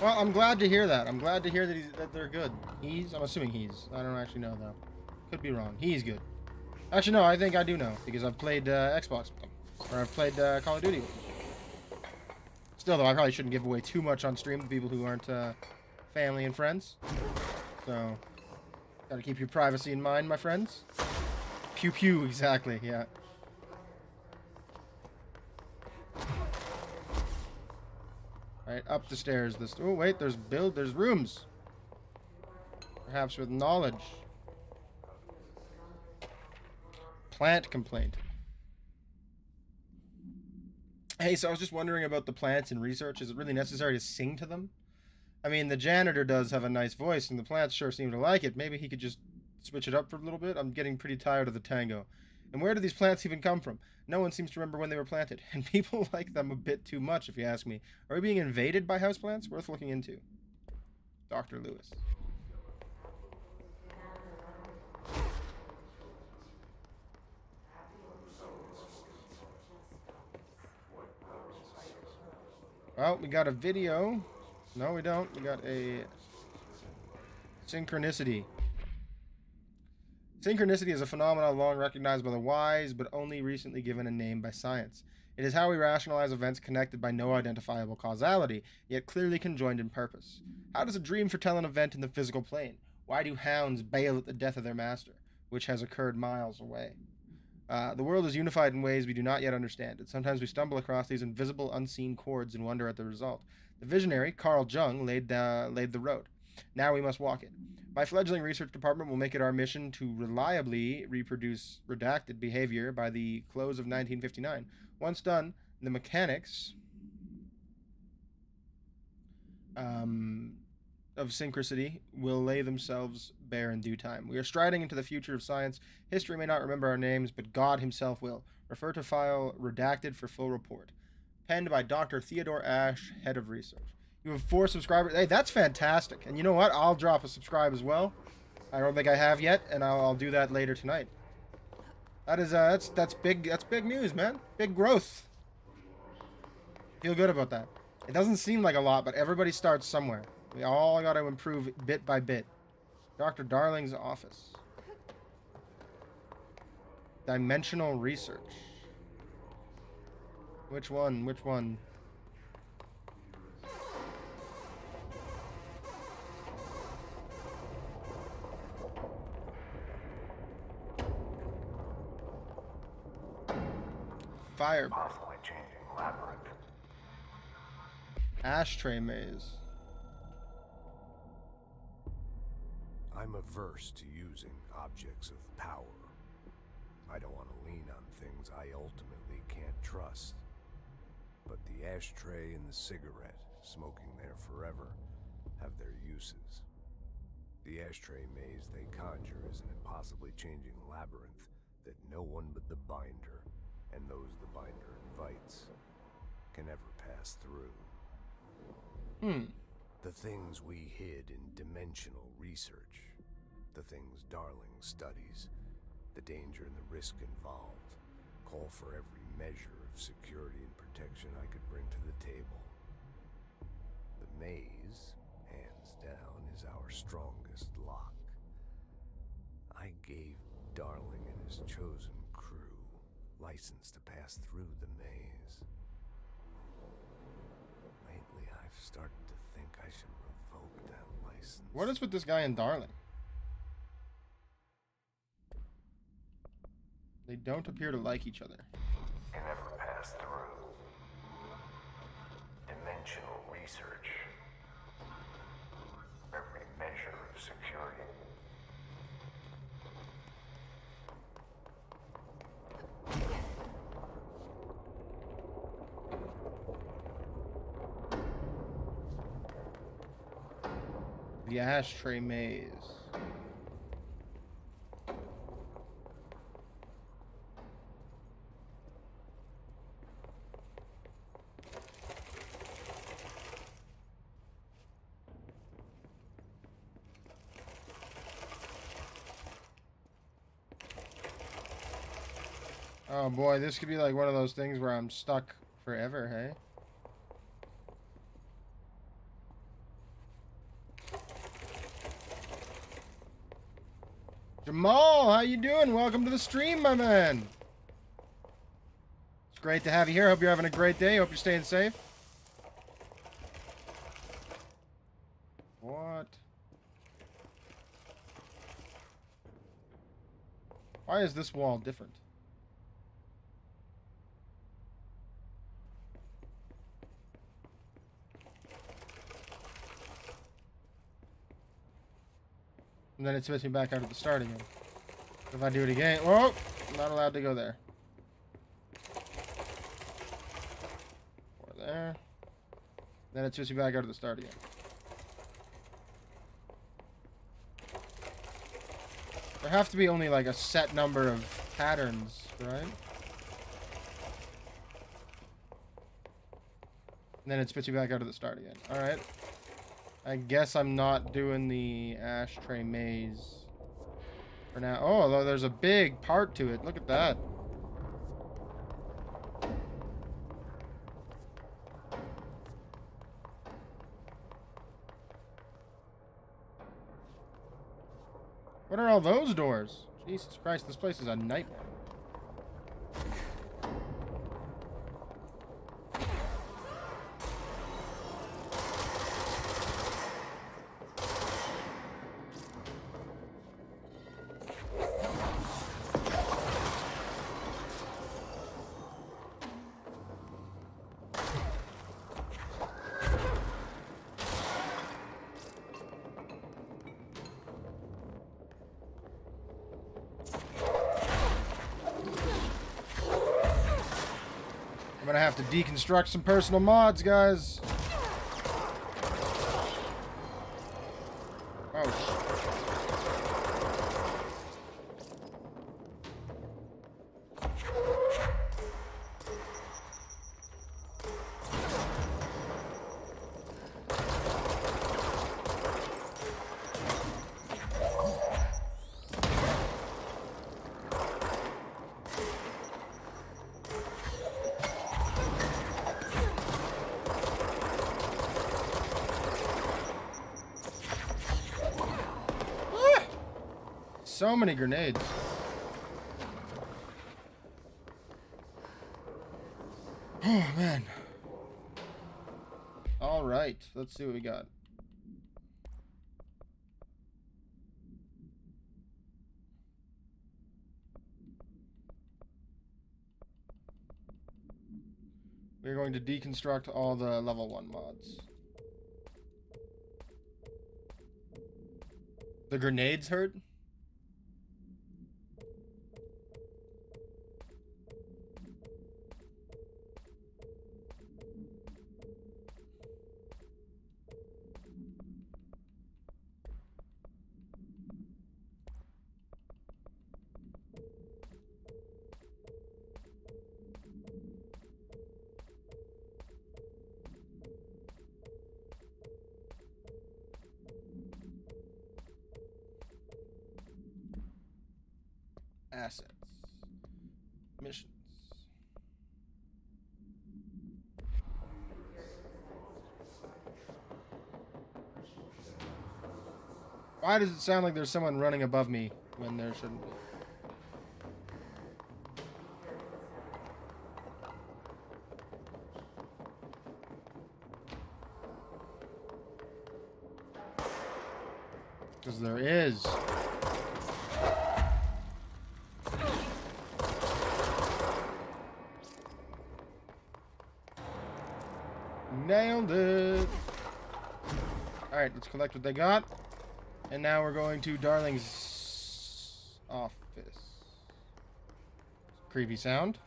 Well, I'm glad to hear that. I'm glad to hear that they're good. I'm assuming he's. I don't actually know, though. Could be wrong. He's good. Actually, no, I think I do know, because I've played Xbox with them. Or I've played Call of Duty with them. Still, though, I probably shouldn't give away too much on stream to people who aren't family and friends. So, gotta keep your privacy in mind, my friends. Pew pew, exactly, yeah. Alright, up the stairs. Oh, wait, there's rooms. Perhaps with knowledge. Plant complaint. Hey, so I was just wondering about the plants in research. Is it really necessary to sing to them? I mean, the janitor does have a nice voice, and the plants sure seem to like it. Maybe he could just switch it up for a little bit. I'm getting pretty tired of the tango. And where do these plants even come from? No one seems to remember when they were planted, and people like them a bit too much, if you ask me. Are we being invaded by houseplants? Worth looking into. Dr. Lewis. Well, we got a video. No, we don't. We got a synchronicity. Synchronicity is a phenomenon long recognized by the wise, but only recently given a name by science. It is how we rationalize events connected by no identifiable causality, yet clearly conjoined in purpose. How does a dream foretell an event in the physical plane? Why do hounds bail at the death of their master, which has occurred miles away? The world is unified in ways we do not yet understand, and sometimes we stumble across these invisible, unseen chords and wonder at the result. The visionary, Carl Jung, laid the road. Now we must walk it. My fledgling research department will make it our mission to reliably reproduce redacted behavior by the close of 1959. Once done, the mechanics of synchronicity will lay themselves bare in due time. We are striding into the future of science. History may not remember our names, but God himself will. Refer to file redacted for full report. Penned by Dr. Theodore Ash, head of research. You have 4 subscribers. Hey, that's fantastic. And you know what? I'll drop a subscribe as well. I don't think I have yet, and I'll do that later tonight. That is that's big. That's big news, man. Big growth. Feel good about that. It doesn't seem like a lot, but everybody starts somewhere. We all got to improve bit by bit. Dr. Darling's office. Dimensional research. Which one? Which one? Fire. Constantly changing labyrinth. Ashtray maze. I'm averse to using objects of power. I don't want to lean on things I ultimately can't trust. But the ashtray and the cigarette, smoking there forever, have their uses. The ashtray maze they conjure is an impossibly changing labyrinth that no one but the binder, and those the binder invites, can ever pass through. The things we hid in dimensional research, the things Darling studies, the danger and the risk involved call for every measure of security and protection I could bring to the table. The maze, hands down, is our strongest lock. I gave Darling and his chosen crew license to pass through the maze. Lately, I've started to think I should revoke that license. What is with this guy and Darling? They don't appear to like each other. Can never pass through. Dimensional research. Every measure of security. The ashtray maze. Oh boy, this could be like one of those things where I'm stuck forever, hey? Jamal, how you doing? Welcome to the stream, my man. It's great to have you here. Hope you're having a great day. Hope you're staying safe. What? Why is this wall different? And then it spits me back out at the start again. If I do it again, whoa, I'm not allowed to go there. Or there. Then it spits me back out at the start again. There have to be only like a set number of patterns, right? And then it spits you back out at the start again. Alright. I guess I'm not doing the ashtray maze for now. Oh, although there's a big part to it. Look at that. What are all those doors? Jesus Christ, this place is a nightmare. I'm gonna have to deconstruct some personal mods, guys. Oh, so many grenades. Oh, man. All right, let's see what we got. We're going to deconstruct all the level 1 mods. The grenades hurt? Assets. Missions. Why does it sound like there's someone running above me when there shouldn't be? Because there is. Nailed it. Alright, let's collect what they got. And now we're going to Darling's office. Creepy sound.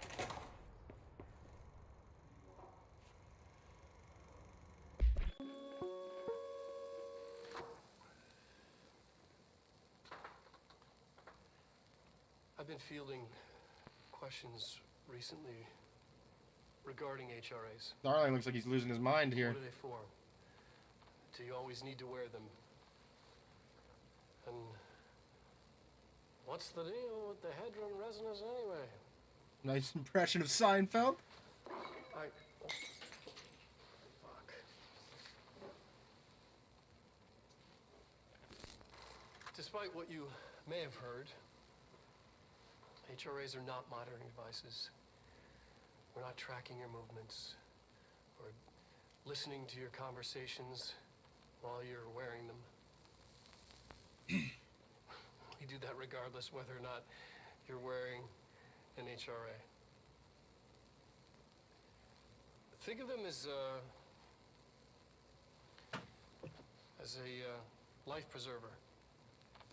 I've been fielding questions recently regarding HRAs. Darling looks like he's losing his mind here. What are they for? Do you always need to wear them? And what's the deal with the Hedron resonance anyway? Nice impression of Seinfeld. Fuck. Despite what you may have heard, HRAs are not monitoring devices. We're not tracking your movements or listening to your conversations while you're wearing them. We do that regardless whether or not you're wearing an HRA. Think of them as a life preserver.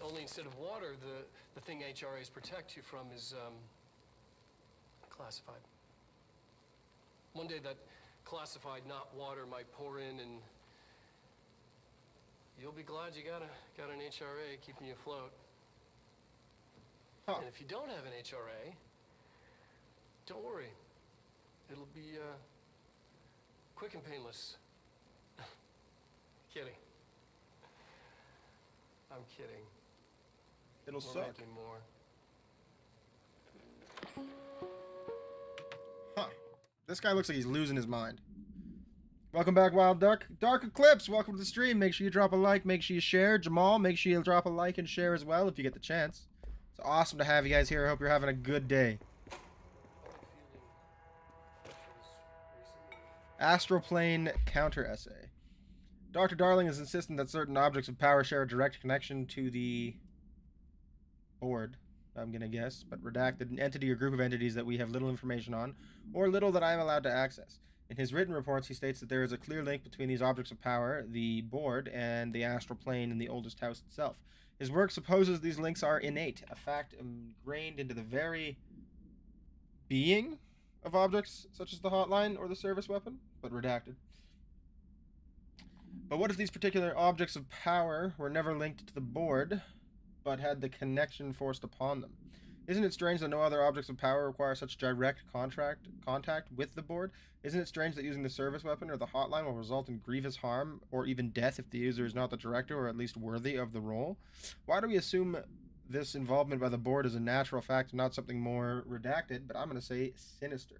Only instead of water, the thing HRAs protect you from is classified. One day that classified, not water, might pour in, and you'll be glad you got an HRA keeping you afloat. Huh. And if you don't have an HRA, don't worry. It'll be quick and painless. Kidding. I'm kidding. It'll We're suck. ranting more. Huh. This guy looks like he's losing his mind. Welcome back, Wild Duck. Dark Eclipse, welcome to the stream. Make sure you drop a like, make sure you share. Jamal, make sure you drop a like and share as well if you get the chance. It's awesome to have you guys here. I hope you're having a good day. Astral Plane counter essay. Dr. Darling is insistent that certain objects of power share a direct connection to the board, I'm going to guess, but redacted, an entity or group of entities that we have little information on, or little that I am allowed to access. In his written reports, he states that there is a clear link between these objects of power, the board, and the astral plane in the oldest house itself. His work supposes these links are innate, a fact ingrained into the very being of objects such as the hotline or the service weapon, but redacted. But what if these particular objects of power were never linked to the board, but had the connection forced upon them? Isn't it strange that no other objects of power require such direct contact with the board? Isn't it strange that using the service weapon or the hotline will result in grievous harm or even death if the user is not the director or at least worthy of the role? Why do we assume this involvement by the board is a natural fact and not something more redacted, but I'm going to say sinister?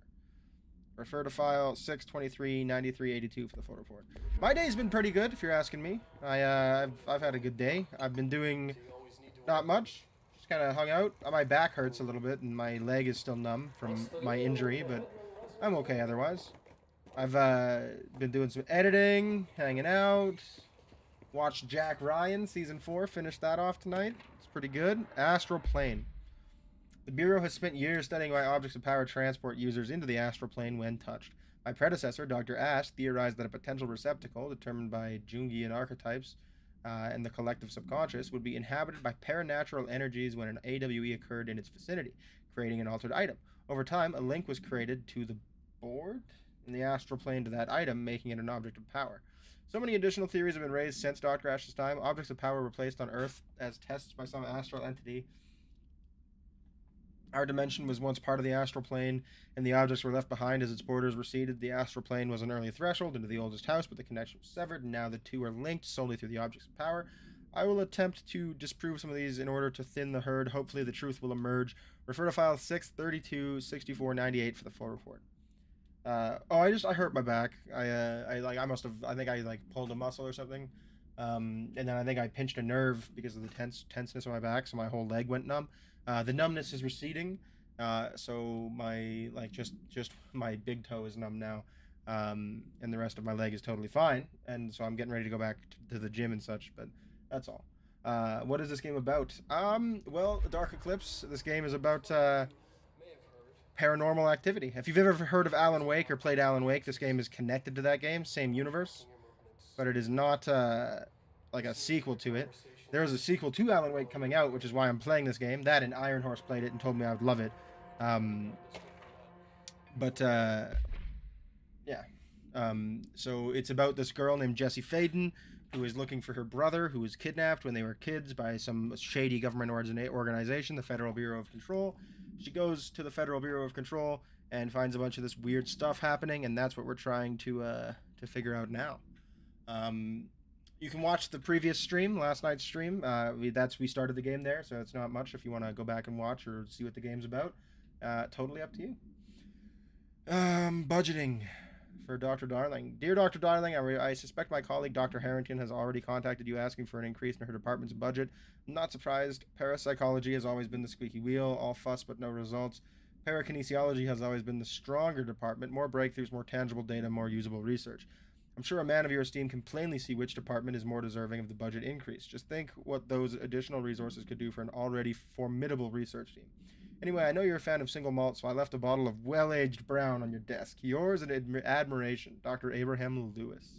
Refer to file 6239382 for the full report. My day's been pretty good, if you're asking me. I've had a good day. I've been doing not much. Just kind of hung out. My back hurts a little bit, and my leg is still numb from my injury, but I'm okay otherwise. I've been doing some editing, hanging out. Watched Jack Ryan, Season 4. Finished that off tonight. It's pretty good. Astral Plane. The Bureau has spent years studying why objects of power transport users into the astral plane when touched. My predecessor, Dr. Ash, theorized that a potential receptacle, determined by Jungian archetypes and the collective subconscious, would be inhabited by paranatural energies when an AWE occurred in its vicinity, creating an altered item. Over time, a link was created to the board in the astral plane to that item, making it an object of power. So many additional theories have been raised since Dr. Ash's time. Objects of power were placed on Earth as tests by some astral entity. Our dimension was once part of the astral plane, and the objects were left behind as its borders receded. The astral plane was an early threshold into the oldest house, but the connection was severed, and now the two are linked solely through the objects of power. I will attempt to disprove some of these in order to thin the herd. Hopefully the truth will emerge. Refer to file 6326498 for the full report. I hurt my back. I think I like pulled a muscle or something. And then I think I pinched a nerve because of the tenseness of my back, so my whole leg went numb. The numbness is receding, so my just my big toe is numb now, and the rest of my leg is totally fine. And so I'm getting ready to go back to the gym and such. But that's all. What is this game about? Well, Dark Eclipse. This game is about paranormal activity. If you've ever heard of Alan Wake or played Alan Wake, this game is connected to that game, same universe, but it is not like a sequel to it. There is a sequel to Alan Wake coming out, which is why I'm playing this game. That and Iron Horse played it and told me I would love it. So it's about this girl named Jessie Faden, who is looking for her brother, who was kidnapped when they were kids by some shady government organization, the Federal Bureau of Control. She goes to the Federal Bureau of Control and finds a bunch of this weird stuff happening, and that's what we're trying to figure out now. You can watch the previous stream, last night's stream. We started the game there, so it's not much if you want to go back and watch or see what the game's about. Totally up to you. Budgeting for Dr. Darling. Dear Dr. Darling, I suspect my colleague Dr. Harrington has already contacted you asking for an increase in her department's budget. I'm not surprised. Parapsychology has always been the squeaky wheel, all fuss but no results. Parakinesiology has always been the stronger department, more breakthroughs, more tangible data, more usable research. I'm sure a man of your esteem can plainly see which department is more deserving of the budget increase. Just think what those additional resources could do for an already formidable research team. Anyway, I know you're a fan of single malt, so I left a bottle of well-aged brown on your desk. Yours in admiration, Dr. Abraham Lewis.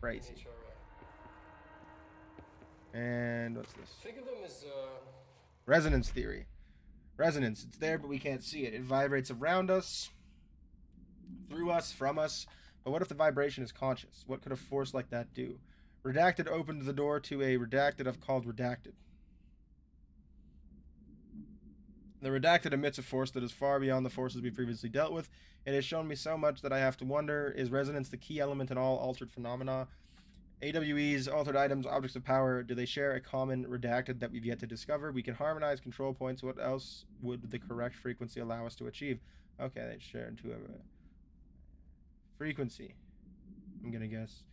Crazy. And what's this? Think of them as Resonance theory. Resonance, it's there, but we can't see it. It vibrates around us, through us, from us. But what if the vibration is conscious? What could a force like that do? Redacted opened the door to a redacted I've called redacted. The redacted emits a force that is far beyond the forces we previously dealt with. It has shown me so much that I have to wonder, is resonance the key element in all altered phenomena? AWEs, altered items, objects of power, do they share a common redacted that we've yet to discover? We can harmonize control points. What else would the correct frequency allow us to achieve? Okay, they share into a frequency, I'm gonna guess.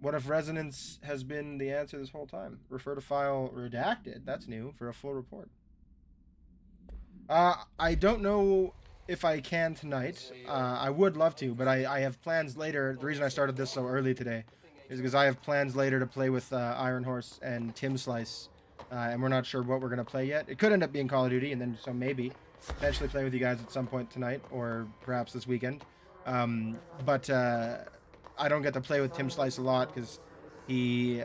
What if resonance has been the answer this whole time? Refer to file redacted, that's new, for a full report. I don't know if I can tonight. I would love to, but I have plans later. The reason I started this so early today is because I have plans later to play with Iron Horse and Tim Slice, and we're not sure what we're going to play yet. It could end up being Call of Duty, and then so maybe potentially play with you guys at some point tonight, or perhaps this weekend. But I don't get to play with Tim Slice a lot because he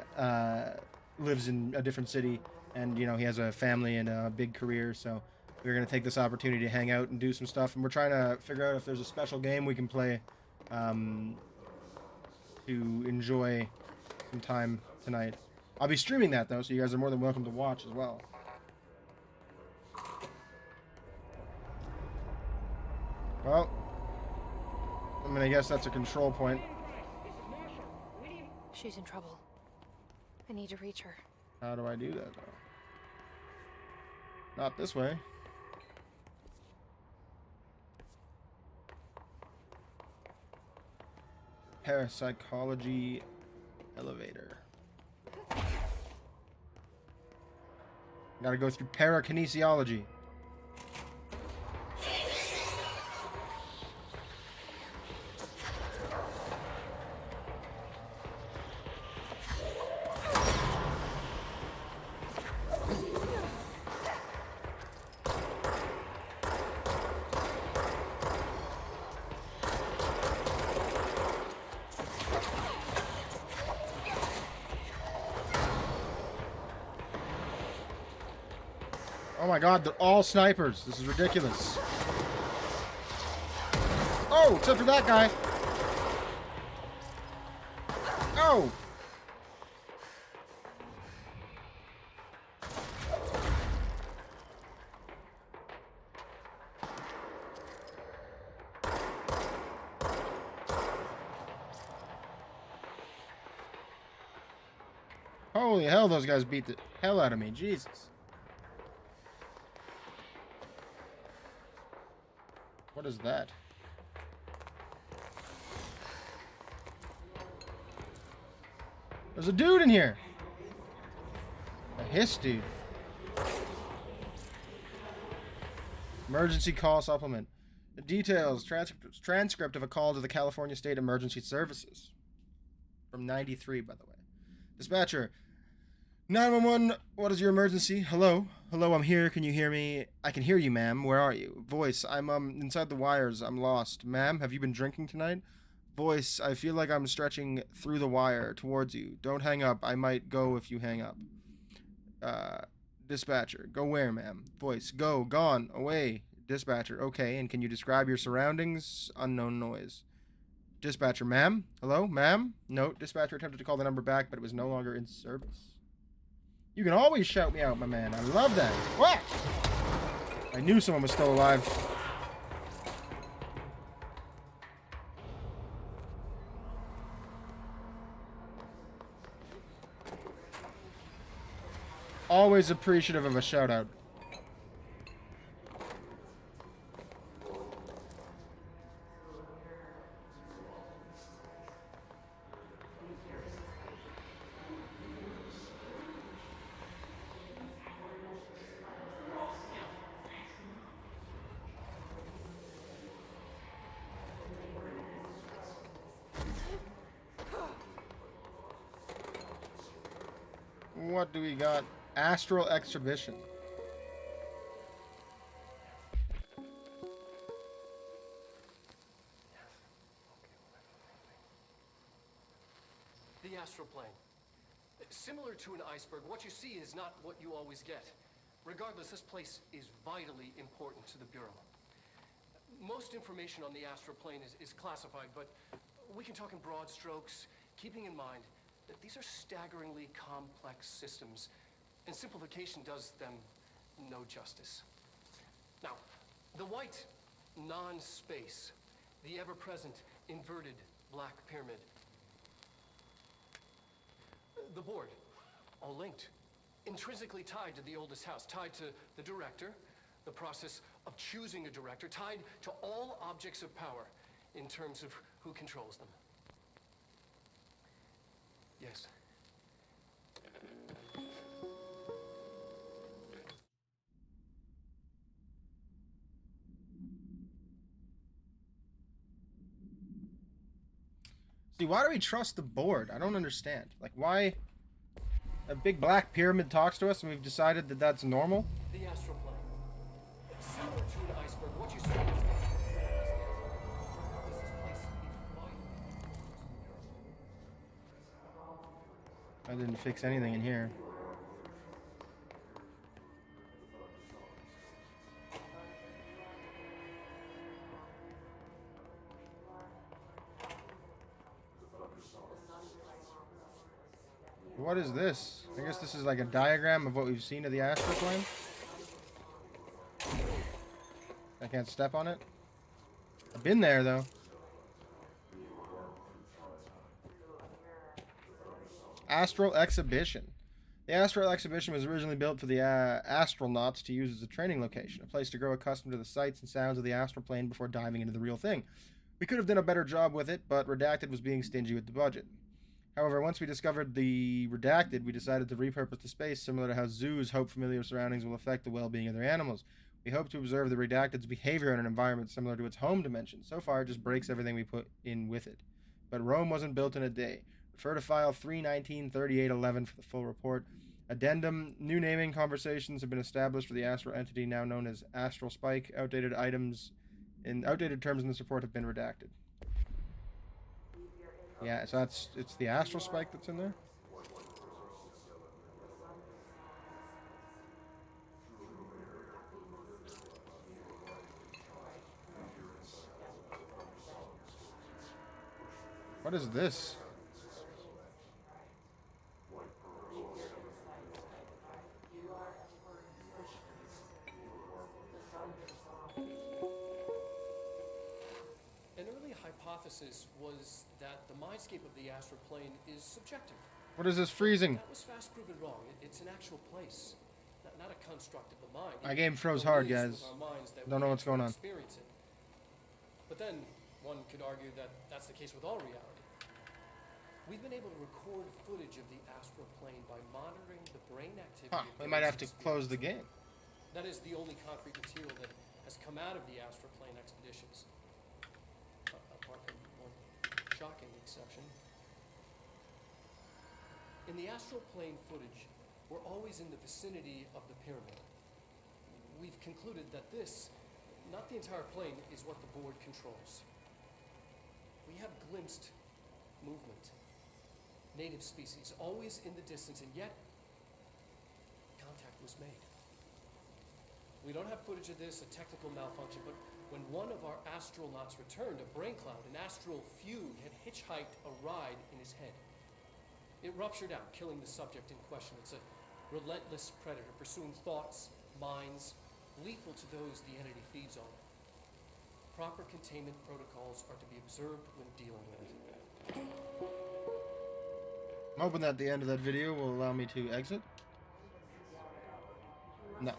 lives in a different city, and you know he has a family and a big career, so we're going to take this opportunity to hang out and do some stuff, and we're trying to figure out if there's a special game we can play to enjoy some time tonight. I'll be streaming that, though, so you guys are more than welcome to watch as well. Well, I mean, I guess that's a control point. She's in trouble. I need to reach her. How do I do that, though? Not this way. Parapsychology elevator. Gotta go through parakinesiology. Oh my god, they're all snipers. This is ridiculous. Oh, except for that guy. Oh! Holy hell, those guys beat the hell out of me. Jesus. What is that? There's a dude in here. A hiss dude. Emergency call supplement. The details. Transcript of a call to the California State Emergency Services. From 93, by the way. Dispatcher. 911, what is your emergency? Hello? Hello, I'm here. Can you hear me? I can hear you, ma'am. Where are you? Voice, I'm inside the wires. I'm lost. Ma'am, have you been drinking tonight? Voice, I feel like I'm stretching through the wire towards you. Don't hang up. I might go if you hang up. Dispatcher, go where, ma'am? Voice, go, gone, away. Dispatcher, okay, and can you describe your surroundings? Unknown noise. Dispatcher, ma'am? Hello, ma'am? No, dispatcher attempted to call the number back, but it was no longer in service. You can always shout me out, my man. I love that. What? I knew someone was still alive. Always appreciative of a shout out. What do we got? Astral Exhibition. The Astral Plane. Similar to an iceberg, what you see is not what you always get. Regardless, this place is vitally important to the Bureau. Most information on the Astral Plane is classified, but we can talk in broad strokes, keeping in mind that these are staggeringly complex systems, and simplification does them no justice. Now, the white non-space, the ever-present inverted black pyramid, the board, all linked, intrinsically tied to the oldest house, tied to the director, the process of choosing a director, tied to all objects of power in terms of who controls them. Yes. See, why do we trust the board? I don't understand. Like, why a big black pyramid talks to us and we've decided that that's normal? The Astral Plane. Similar to an iceberg, what you see is... I didn't fix anything in here. What is this? I guess this is like a diagram of what we've seen of the Astral Plane. I can't step on it. I've been there though. Astral Exhibition. The Astral Exhibition was originally built for the astronauts to use as a training location, a place to grow accustomed to the sights and sounds of the astral plane before diving into the real thing. We could have done a better job with it, but Redacted was being stingy with the budget. However, once we discovered the Redacted, we decided to repurpose the space similar to how zoos hope familiar surroundings will affect the well-being of their animals. We hope to observe the Redacted's behavior in an environment similar to its home dimension. So far, it just breaks everything we put in with it. But Rome wasn't built in a day. Refer to file 3193811 for the full report. Addendum: new naming conversations have been established for the astral entity now known as Astral Spike. Outdated terms in this report have been redacted. Yeah, so it's the Astral Spike that's in there? What is this? An early hypothesis was that the mindscape of the astral plane is subjective. What is this freezing? That was fast proven wrong. It's an actual place, not a construct of the mind. My game froze hard, guys. Don't know what's going on. But then, one could argue that that's the case with all reality. We've been able to record footage of the astral plane by monitoring the brain activity. Huh, we might have to close the game. That is the only concrete material that has come out of the astral plane expeditions. Apart from one shocking exception. In the astral plane footage, we're always in the vicinity of the pyramid. We've concluded that this, not the entire plane, is what the board controls. We have glimpsed movement, native species, always in the distance, and yet contact was made. We don't have footage of this, a technical malfunction, but when one of our astronauts returned, a brain cloud, an astral feud, had hitchhiked a ride in his head. It ruptured out, killing the subject in question. It's a relentless predator, pursuing thoughts, minds, lethal to those the entity feeds on. Proper containment protocols are to be observed when dealing with it. I'm hoping that the end of that video will allow me to exit. No.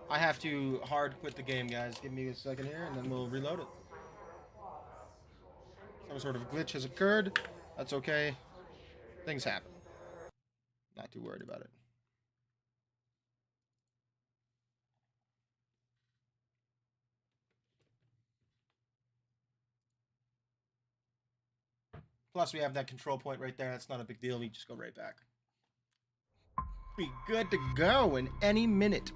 I have to hard quit the game, guys. Give me a second here, and then we'll reload it. Some sort of glitch has occurred. That's okay. Things happen. Not too worried about it. Plus, we have that control point right there. That's not a big deal. We just go right back. Be good to go in any minute.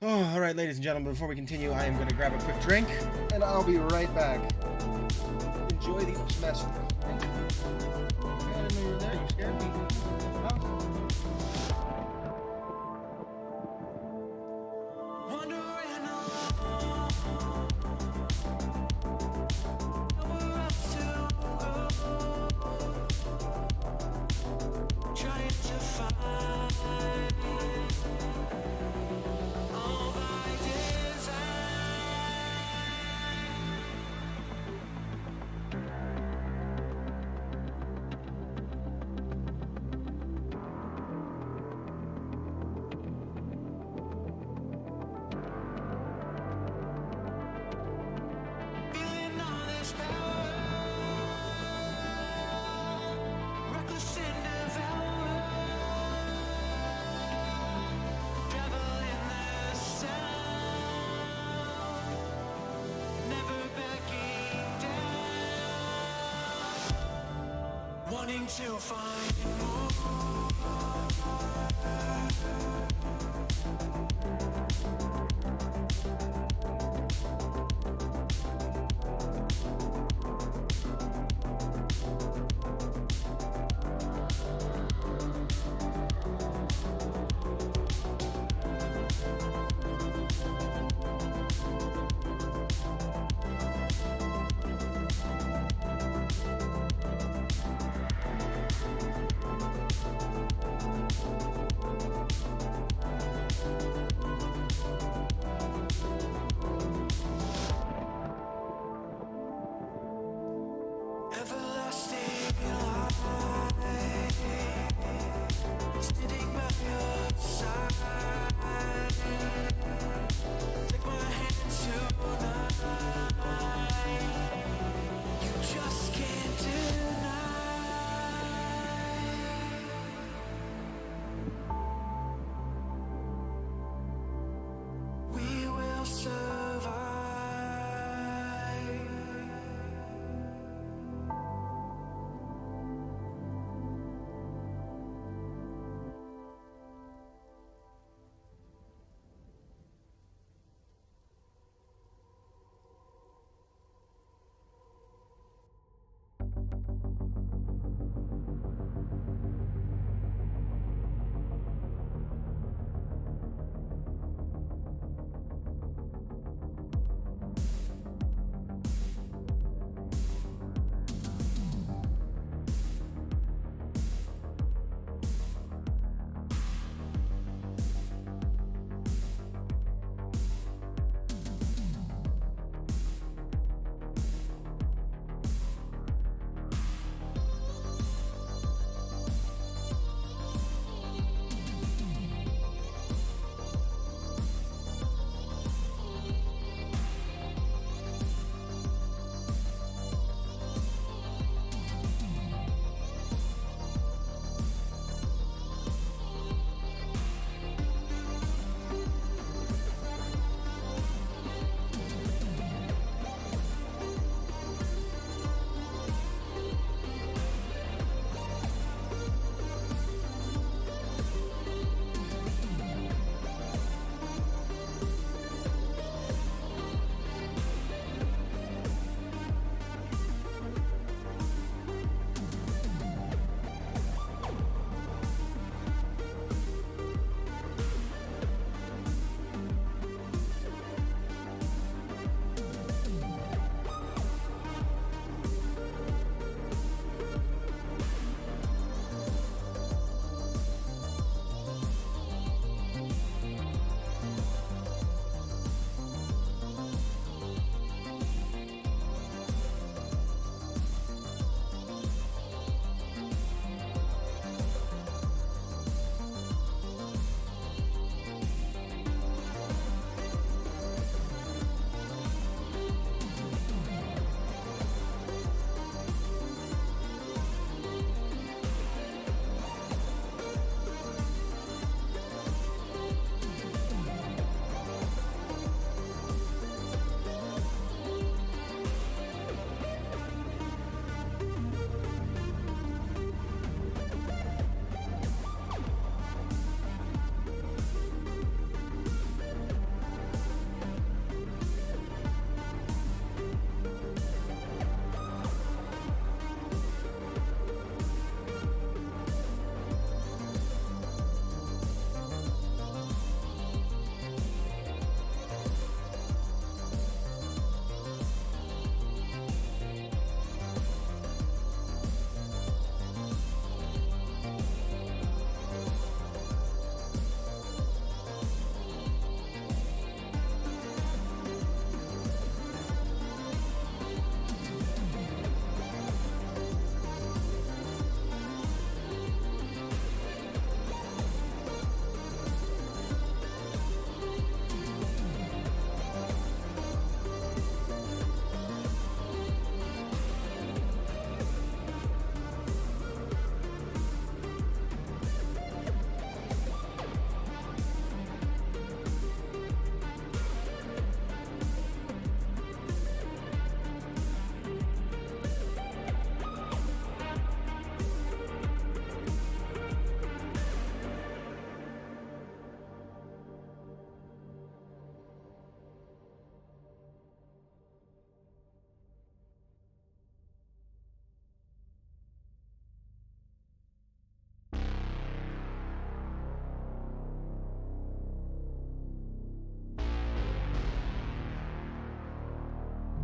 Oh, all right, ladies and gentlemen, before we continue, I am going to grab a quick drink, and I'll be right back. Enjoy the message. I didn't know you were there. You scared me. Wanting to find more.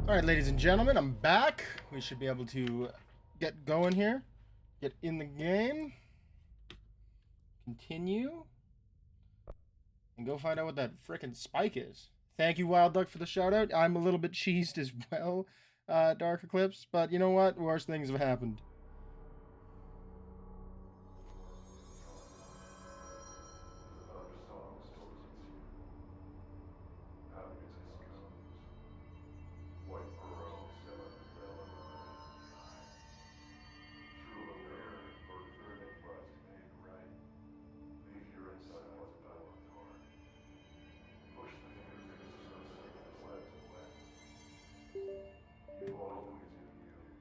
All right, ladies and gentlemen, I'm back. We should be able to get going here. Get in the game. Continue. And go find out what that frickin' spike is. Thank you, Wild Duck, for the shout out. I'm a little bit cheesed as well, Dark Eclipse. But you know what? Worse things have happened.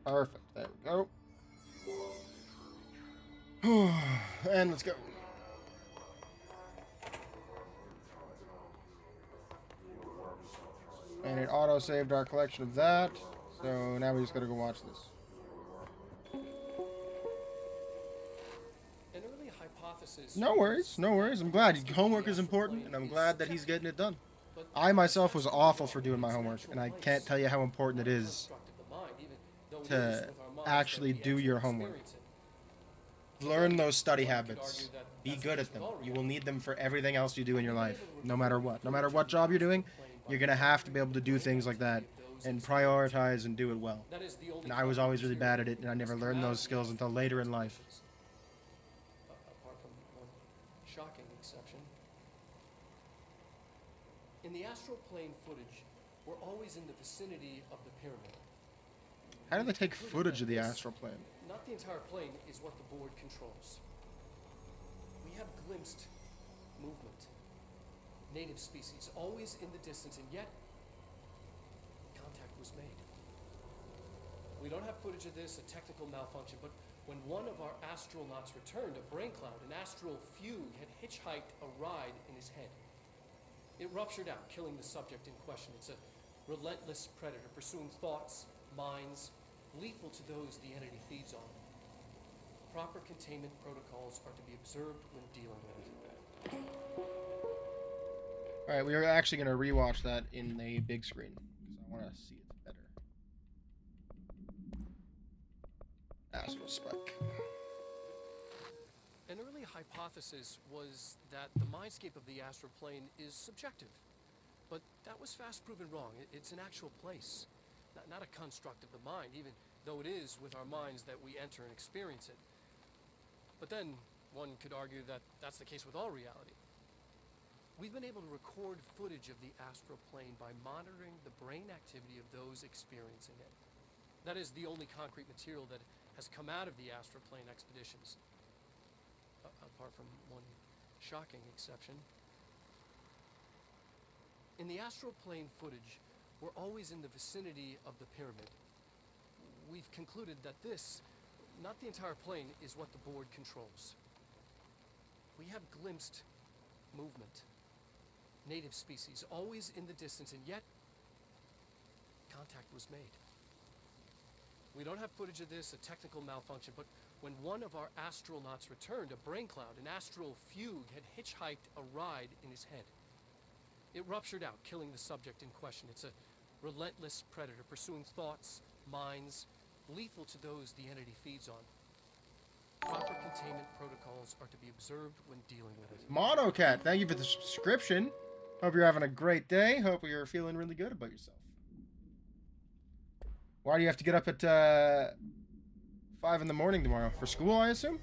Perfect. There we go. And let's go. And it auto-saved our collection of that. So now we just gotta go watch this. An early hypothesis. No worries, no worries. I'm glad. Homework is important, and I'm glad that he's getting it done. I myself was awful for doing my homework, and I can't tell you how important it is to actually do your homework. Learn those study habits. Be good at them. You will need them for everything else you do in your life, no matter what. No matter what job you're doing, you're going to have to be able to do things like that and prioritize and do it well. And I was always really bad at it, and I never learned those skills until later in life. Apart from one shocking exception. In the Astral Plane footage, we're always in the vicinity of the pyramid. How do they take footage of the Astral Plane? Not the entire plane is what the board controls. We have glimpsed movement. Native species, always in the distance, and yet contact was made. We don't have footage of this, a technical malfunction, but when one of our astronauts returned, a brain cloud, an astral fugue, had hitchhiked a ride in his head. It ruptured out, killing the subject in question. It's a relentless predator, pursuing thoughts, minds, lethal to those the entity feeds on. Proper containment protocols are to be observed when dealing with it. Alright, we are actually going to rewatch that in a big screen, because I want to see it better. Astral Spike. An early hypothesis was that the mindscape of the astral plane is subjective. But that was fast proven wrong. It's an actual place. Not a construct of the mind, even though it is with our minds that we enter and experience it. But then, one could argue that that's the case with all reality. We've been able to record footage of the astral plane by monitoring the brain activity of those experiencing it. That is the only concrete material that has come out of the astral plane expeditions. Apart from one shocking exception. In the astral plane footage, we're always in the vicinity of the pyramid. We've concluded that this, not the entire plane, is what the board controls. We have glimpsed movement. Native species, always in the distance, and yet contact was made. We don't have footage of this, a technical malfunction, but when one of our astronauts returned, a brain cloud, an astral fugue, had hitchhiked a ride in his head. It ruptured out, killing the subject in question. It's a relentless predator, pursuing thoughts, minds, lethal to those the entity feeds on. Proper containment protocols are to be observed when dealing with it. Monocat, thank you for the subscription. Hope you're having a great day. Hope you're feeling really good about yourself. Why do you have to get up at 5 in the morning tomorrow? For school, I assume?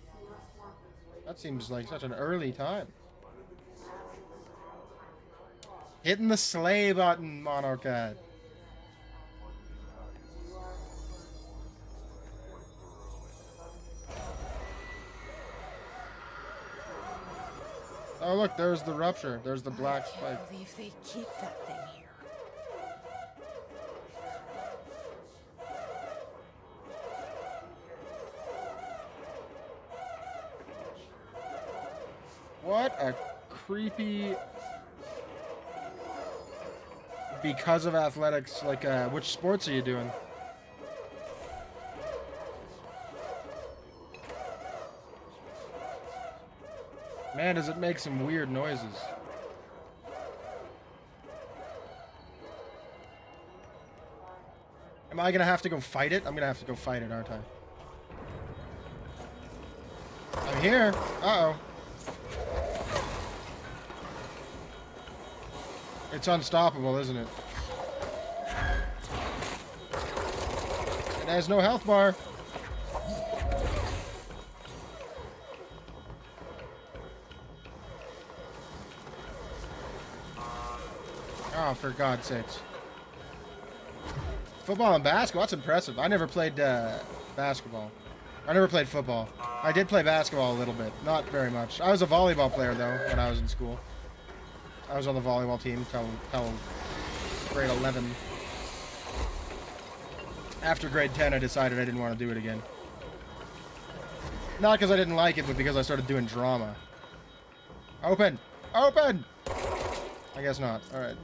That seems like such an early time. Hitting the sleigh button, Monocat. Oh look, there's the rupture. There's the black spike. I can't believe they keep that thing here. What a creepy... Because of athletics, like, which sports are you doing? Man, does it make some weird noises. Am I gonna have to go fight it? I'm gonna have to go fight it, aren't I? I'm here. Uh-oh. It's unstoppable, isn't it? It has no health bar. Oh, for God's sakes. Football and basketball? That's impressive. I never played basketball. I never played football. I did play basketball a little bit. Not very much. I was a volleyball player, though, when I was in school. I was on the volleyball team till grade 11. After grade 10, I decided I didn't want to do it again. Not because I didn't like it, but because I started doing drama. Open! Open! I guess not. Alright.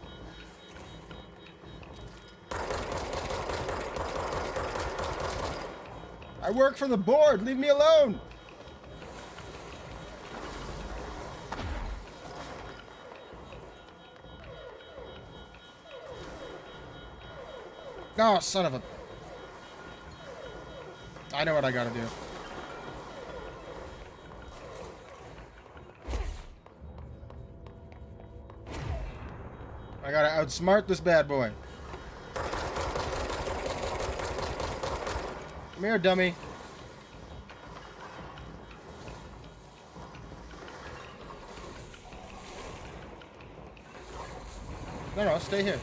I work for the board! Leave me alone! Oh, son of a... I know what I gotta do. I gotta outsmart this bad boy. Come here, dummy. No, stay here.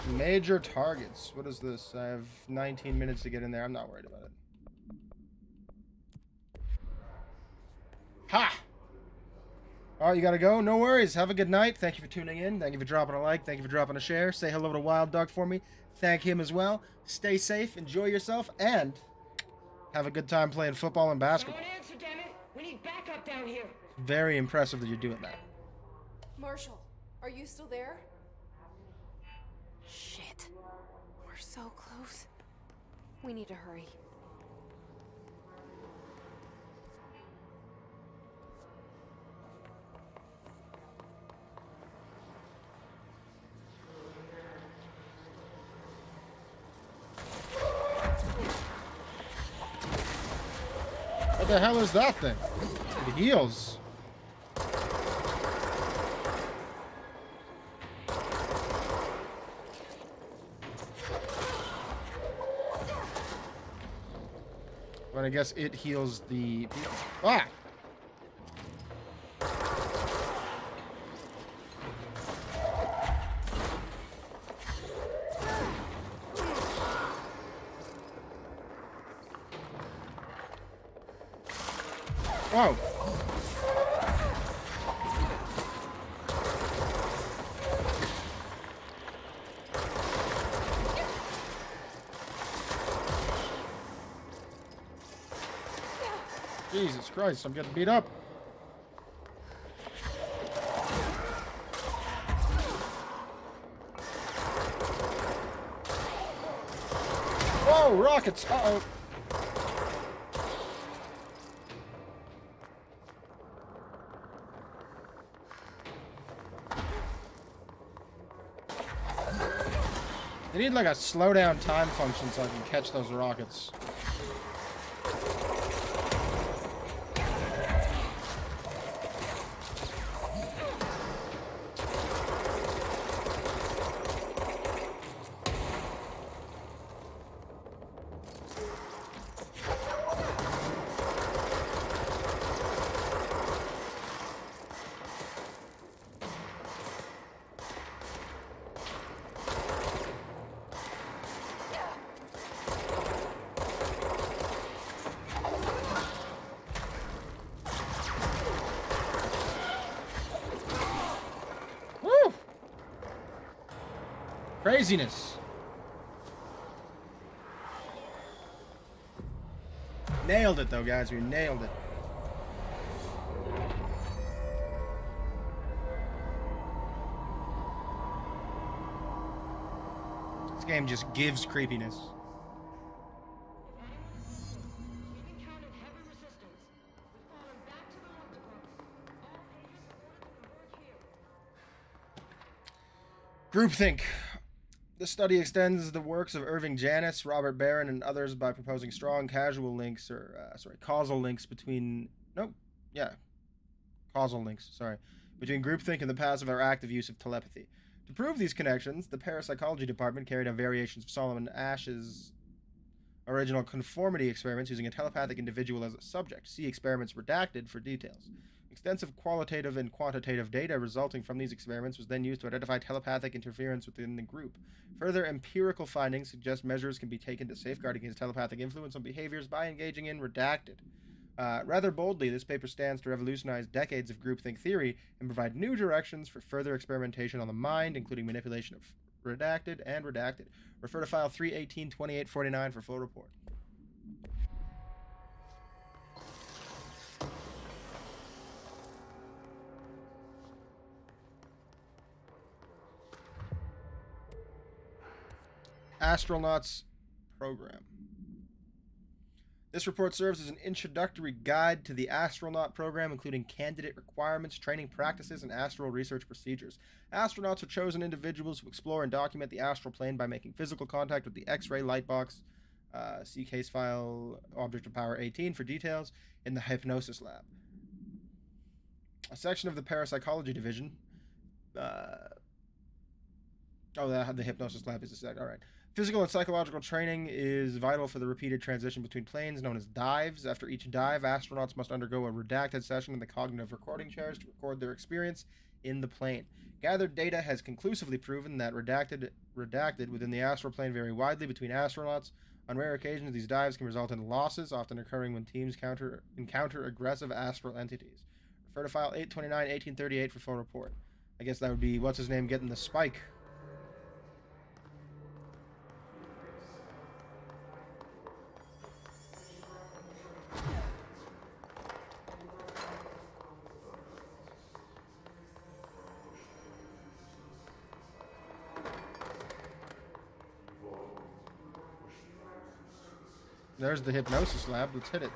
Major targets. What is this? I have 19 minutes to get in there. I'm not worried about it. Ha! Alright, you gotta go. No worries. Have a good night. Thank you for tuning in. Thank you for dropping a like. Thank you for dropping a share. Say hello to Wild Dog for me. Thank him as well. Stay safe. Enjoy yourself. And have a good time playing football and basketball. Don't answer, damn it! We need backup down here. Very impressive that you're doing that. Marshall, are you still there? Shit. We're so close. We need to hurry. What the hell is that thing? It heals. But I guess it heals the... Ah! Whoa! Jesus Christ, I'm getting beat up. Whoa, rockets! Uh-oh. They need like a slow down time function so I can catch those rockets. Craziness. Nailed it though, guys. We nailed it. This game just gives creepiness. Groupthink. This study extends the works of Irving Janis, Robert Barron, and others by proposing strong causal links between between groupthink and the passive or active use of telepathy. To prove these connections, the parapsychology department carried out variations of Solomon Ashe's original conformity experiments using a telepathic individual as a subject. See experiments redacted for details. Extensive qualitative and quantitative data resulting from these experiments was then used to identify telepathic interference within the group. Further empirical findings suggest measures can be taken to safeguard against telepathic influence on behaviors by engaging in redacted. Rather boldly, this paper stands to revolutionize decades of groupthink theory and provide new directions for further experimentation on the mind, including manipulation of redacted and redacted. Refer to file 318-2849 for full report. Astronauts Program. This report serves as an introductory guide to the astronaut program, including candidate requirements, training practices, and astral research procedures. Astronauts are chosen individuals who explore and document the astral plane by making physical contact with the X-ray light box. See case file Object of Power 18 for details in the Hypnosis Lab. A section of the Parapsychology Division. The Hypnosis Lab is a sec. All right. Physical and psychological training is vital for the repeated transition between planes, known as dives. After each dive, astronauts must undergo a redacted session in the cognitive recording chairs to record their experience in the plane. Gathered data has conclusively proven that redacted within the astral plane vary widely between astronauts. On rare occasions, these dives can result in losses, often occurring when teams encounter aggressive astral entities. Refer to file 829-1838 for full report. I guess that would be what's his name getting the spike. There's the Hypnosis Lab. Let's hit it.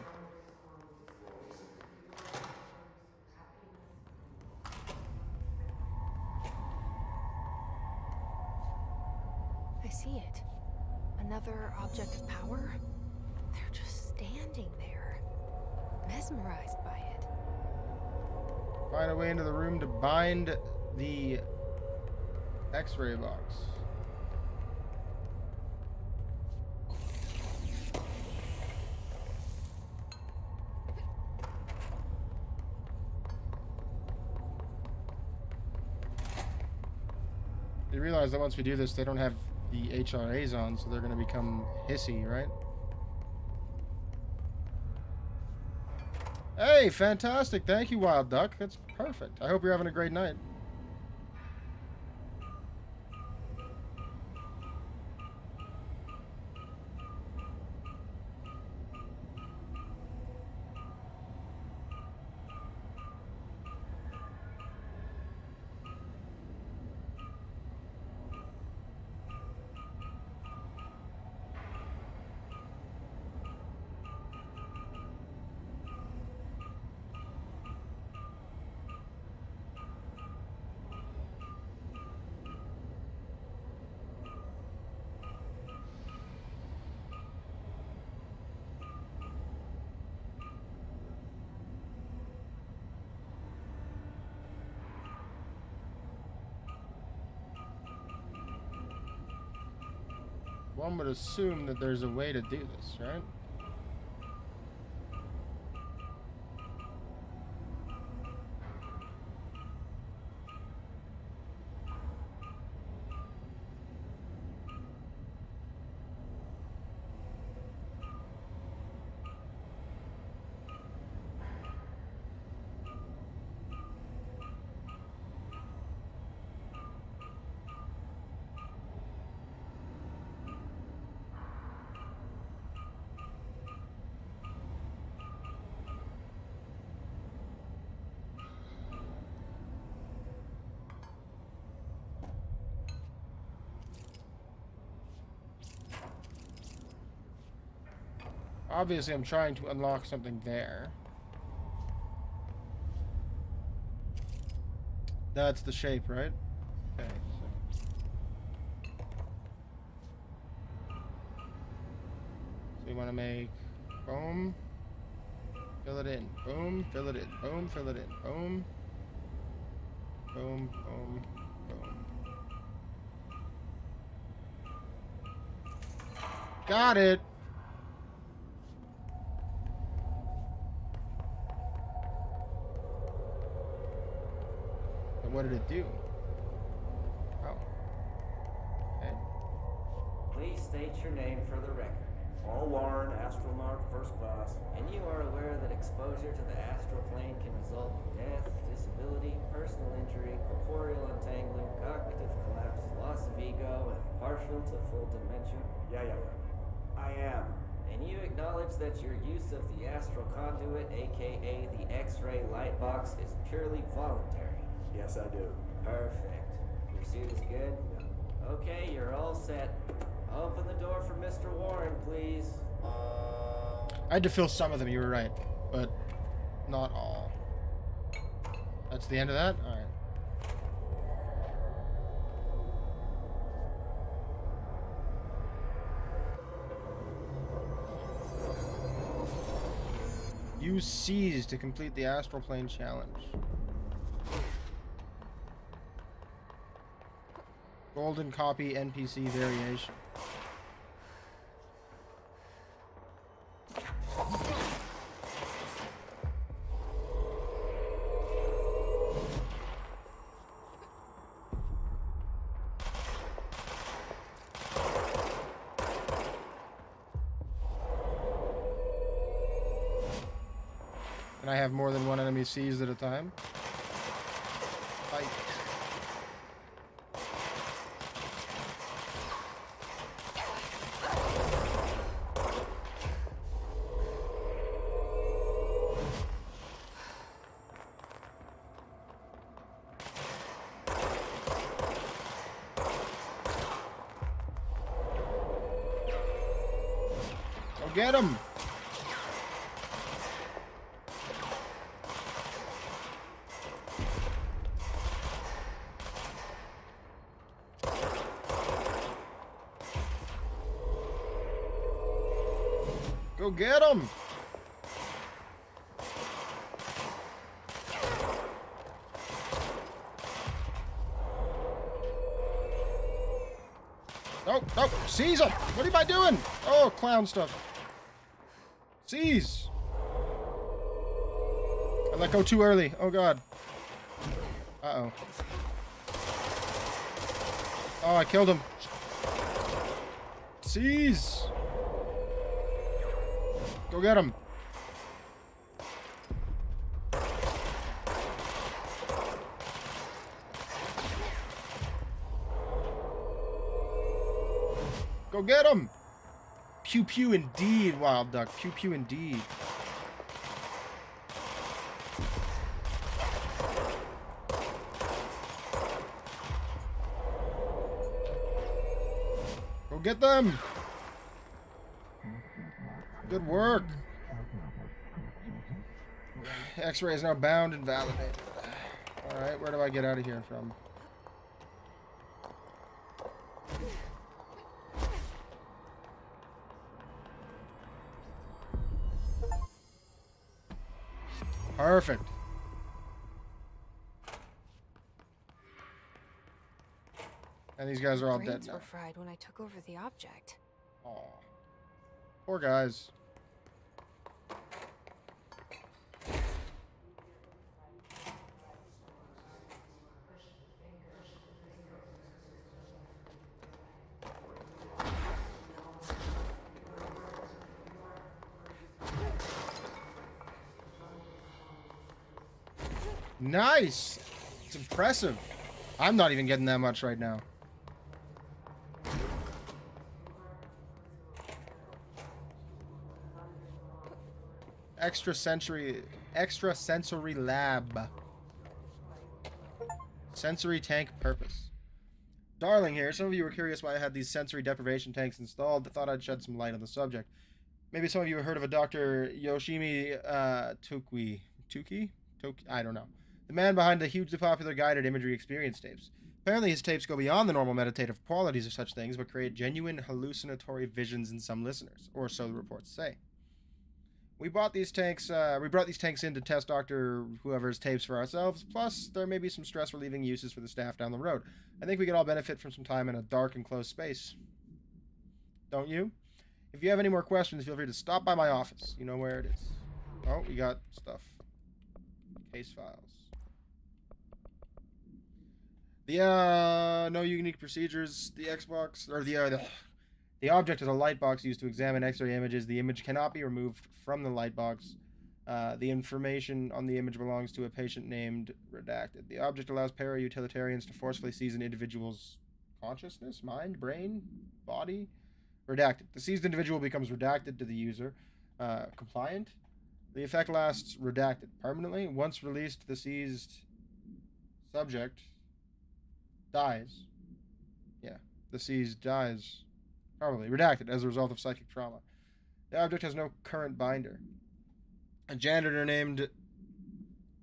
I see it. Another object of power? They're just standing there, mesmerized by it. Find a way into the room to bind the X-ray box. You realize that once we do this, they don't have the HRAs on, so they're going to become hissy, right? Hey, fantastic. Thank you, Wild Duck. That's perfect. I hope you're having a great night. One would assume that there's a way to do this, right? Obviously, I'm trying to unlock something there. That's the shape, right? Okay. So. We want to make boom, fill it in, boom, fill it in, boom, fill it in, boom, boom, boom, boom. Got it. But what did it do? Oh. Okay. Please state your name for the record. Paul Warren, Astronaut, First Class. And you are aware that exposure to the astral plane can result in death, disability, personal injury, corporeal untangling, cognitive collapse, loss of ego, and partial to full dementia? Yeah. I am. And you acknowledge that your use of the astral conduit, aka the X-ray light box, is purely voluntary? Yes, I do. Perfect. Your suit is good? Okay, you're all set. Open the door for Mr. Warren, please. I had to fill some of them, you were right. But not all. That's the end of that? Alright. Use C's to complete the Astral Plane challenge. Golden copy NPC variation. Can I have more than one enemy seized at a time? Fight. Go get him! Go get him! Nope, nope, seize him! What am I doing? Oh, clown stuff. Seize! I let go too early. Oh god. Uh-oh. Oh, I killed him. Seize! Go get him. Go get him. Pew pew indeed, wild duck. Pew pew indeed. Go get them. Good work. X-ray is now bound and validated. Alright, where do I get out of here from? Perfect. And these guys are all dead Brains now. were fried when I took over the object. Aw. Poor guys. Nice. It's impressive. I'm not even getting that much right now. Extrasensory lab. Sensory tank purpose. Darling here, some of you were curious why I had these sensory deprivation tanks installed. I thought I'd shed some light on the subject. Maybe some of you have heard of a Dr. Yoshimi Tuki? I don't know. The man behind the hugely popular guided imagery experience tapes. Apparently, his tapes go beyond the normal meditative qualities of such things, but create genuine hallucinatory visions in some listeners, or so the reports say. We brought these tanks in to test Dr. Whoever's tapes for ourselves, plus there may be some stress-relieving uses for the staff down the road. I think we could all benefit from some time in a dark and closed space. Don't you? If you have any more questions, feel free to stop by my office. You know where it is. Oh, we got stuff. Case files. No unique procedures. The Xbox, or the object is a light box used to examine X-ray images. The image cannot be removed from the light box. The information on the image belongs to a patient named Redacted. The object allows para-utilitarians to forcefully seize an individual's consciousness, mind, brain, body. Redacted. The seized individual becomes redacted to the user. Compliant. The effect lasts redacted permanently. Once released, the seized subject dies. Yeah, the seized dies. Probably redacted as a result of psychic trauma. The object has no current binder. A janitor named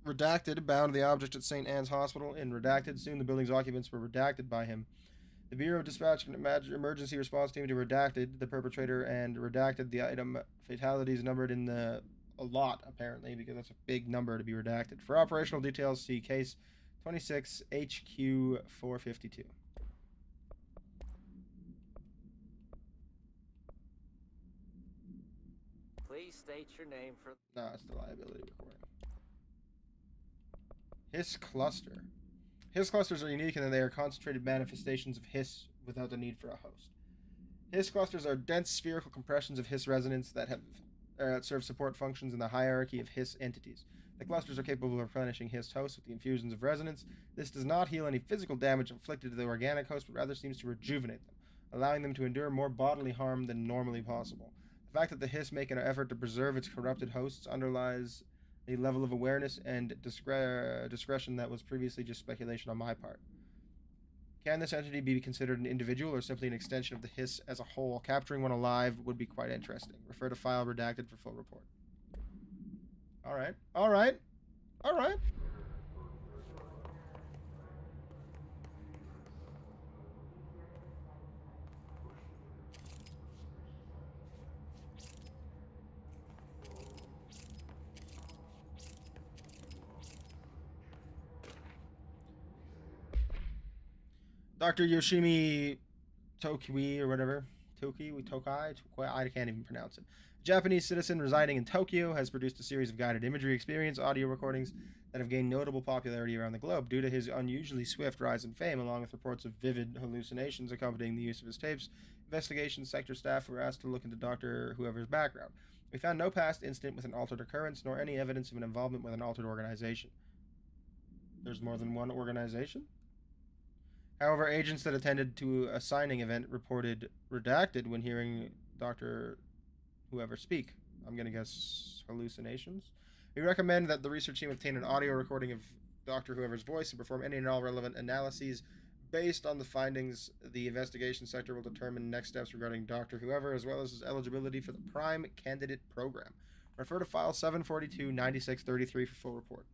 Redacted bound the object at St. Anne's Hospital in Redacted. Soon the building's occupants were redacted by him. The Bureau dispatched an emergency response team to Redacted, the perpetrator, and redacted the item. Fatalities numbered in a lot, apparently, because that's a big number to be redacted. For operational details, see case 26 HQ 452. Please state your name for... No, it's the liability recording. Hiss cluster. Hiss clusters are unique in that they are concentrated manifestations of hiss without the need for a host. Hiss clusters are dense spherical compressions of hiss resonance that serve support functions in the hierarchy of hiss entities. The clusters are capable of replenishing hiss hosts with the infusions of resonance. This does not heal any physical damage inflicted to the organic host, but rather seems to rejuvenate them, allowing them to endure more bodily harm than normally possible. The fact that the hiss make an effort to preserve its corrupted hosts underlies a level of awareness and discretion that was previously just speculation on my part. Can this entity be considered an individual or simply an extension of the hiss as a whole? Capturing one alive would be quite interesting. Refer to file redacted for full report. Alright, alright, alright. Dr. Yoshimi Tokai, or whatever. Tokai? I can't even pronounce it. A Japanese citizen residing in Tokyo has produced a series of guided imagery experience audio recordings that have gained notable popularity around the globe. Due to his unusually swift rise in fame, along with reports of vivid hallucinations accompanying the use of his tapes, investigation sector staff were asked to look into Dr. Whoever's background. We found no past incident with an altered occurrence, nor any evidence of an involvement with an altered organization. There's more than one organization? However, agents that attended to a signing event reported redacted when hearing Dr. Whoever speak. I'm going to guess hallucinations. We recommend that the research team obtain an audio recording of Dr. Whoever's voice and perform any and all relevant analyses. Based on the findings, the investigation sector will determine next steps regarding Dr. Whoever, as well as his eligibility for the Prime Candidate Program. Refer to file 742-9633 for full report.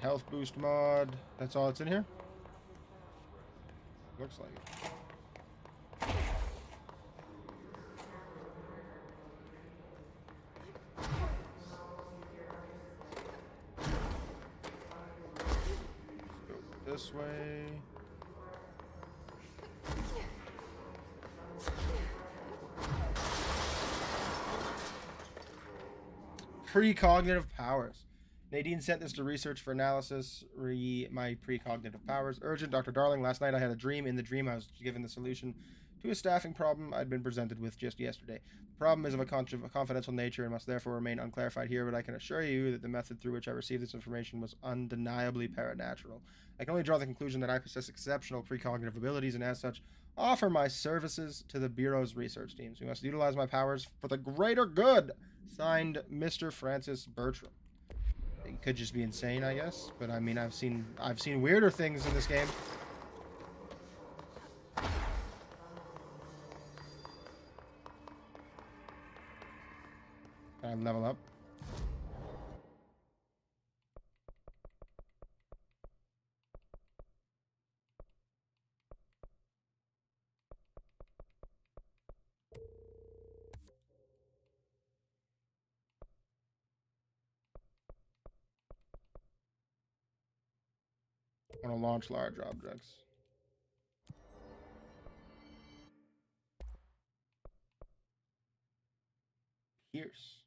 Health boost mod. That's all that's in here? Looks like it. Go this way. Precognitive powers. Nadine sent this to research for analysis. My precognitive powers. Urgent, Dr. Darling. Last night I had a dream. In the dream, I was given the solution to a staffing problem I'd been presented with just yesterday. The problem is of a confidential nature and must therefore remain unclarified here, but I can assure you that the method through which I received this information was undeniably paranatural. I can only draw the conclusion that I possess exceptional precognitive abilities, and as such, offer my services to the Bureau's research teams. We must utilize my powers for the greater good. Signed, Mr. Francis Bertram. He could just be insane, I guess. But I mean, I've seen weirder things in this game. Can I level up? I want to launch large objects. Pierce.